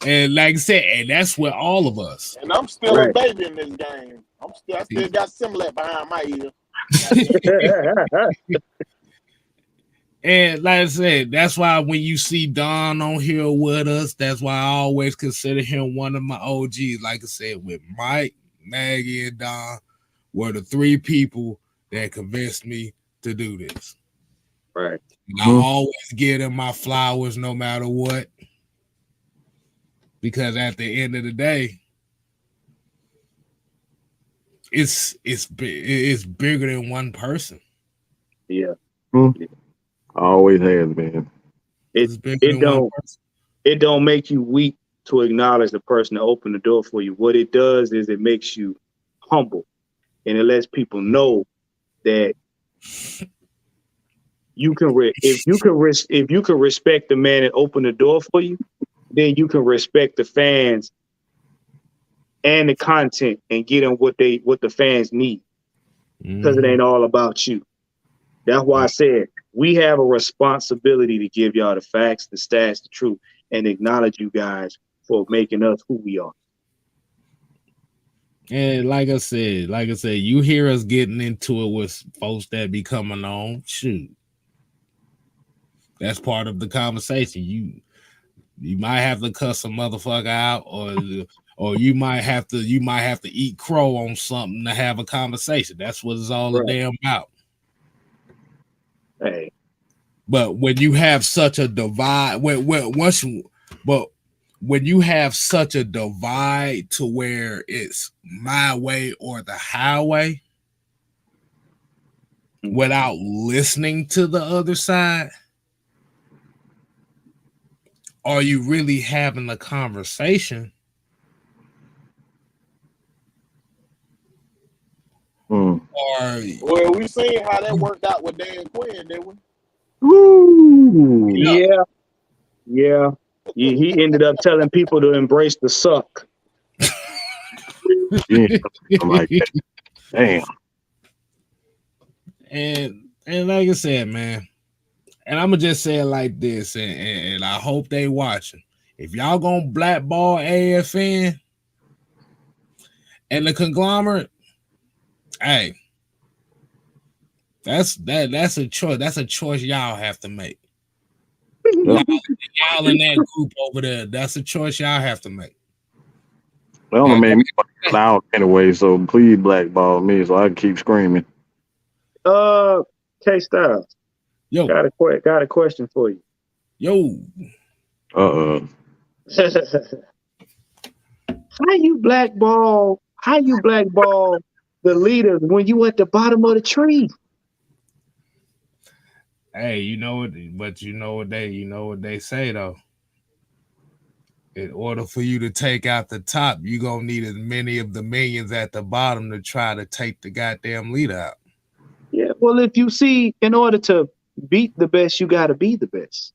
And like I said, and that's with all of us. And I'm still a baby in this game. I still got Similac behind my ear. And like I said, that's why when you see Don on here with us, that's why I always consider him one of my OGs. Like I said, with Mike, Maggie, and Don were the three people that convinced me to do this. Right. And I always give them my flowers no matter what. Because at the end of the day, it's bigger than one person. Yeah. Always has been. It don't make you weak to acknowledge the person that opened the door for you. What it does is it makes you humble, and it lets people know that you can if you can respect the man that opened the door for you, then you can respect the fans and the content and get them what the fans need, because it ain't all about you. That's why I said we have a responsibility to give y'all the facts, the stats, the truth, and acknowledge you guys for making us who we are. And like I said, you hear us getting into it with folks that be coming on. Shoot, that's part of the conversation. You might have to cuss a motherfucker out, or you might have to eat crow on something to have a conversation. That's what it's all damn about. Hey, but when you have such a divide, when you have such a divide to where it's my way or the highway, without listening to the other side, are you really having a conversation? Or Well, we seen how that worked out with Dan Quinn, didn't we? Woo! Yeah. He ended up telling people to embrace the suck. Yeah, I'm like that. Damn. And like I said, man, and I'm gonna just say it like this, and I hope they watching. If y'all gonna blackball AFN and the conglomerate, hey, that's a choice. That's a choice y'all have to make. Yeah. Y'all in that group over there, that's a choice y'all have to make. They only made me loud anyway, so please blackball me so I can keep screaming. K Styles, Yo, got a question for you. yo, Uh-uh. How you blackball the leaders when you at the bottom of the tree? hey, you know what? But you know what they say though. In order for you to take out the top, you're gonna need as many of the millions at the bottom to try to take the goddamn leader out. Yeah, well, if you see, in order to beat the best, you got to be the best.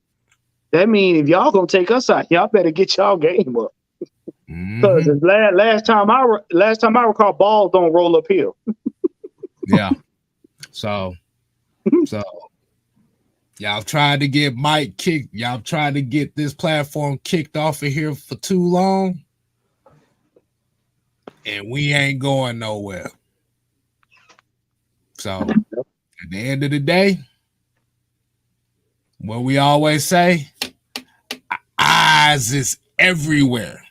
That means if y'all gonna take us out, y'all better get y'all game up. Because last time I recall, balls don't roll uphill. Yeah. So y'all tried to get Mike kicked. Y'all tried to get this platform kicked off of here for too long, and we ain't going nowhere. So at the end of the day, what we always say, eyes is everywhere.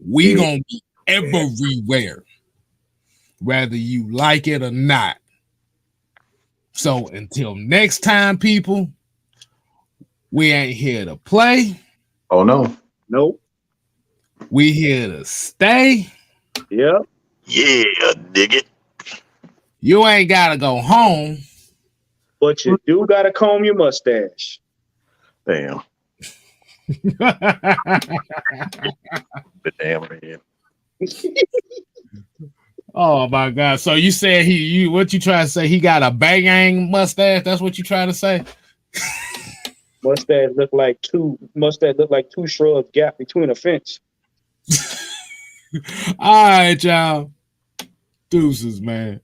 We gonna be everywhere, whether you like it or not. So until next time, people, we ain't here to play. Oh no. Nope. We here to stay. Yep. Yeah, dig it. You ain't gotta go home. But you do gotta comb your mustache. Damn. The damn man. Oh my god! So you said what you trying to say? He got a bang mustache? That's what you trying to say? Mustache look like two shrubs gap between a fence. All right, y'all. Deuces, man.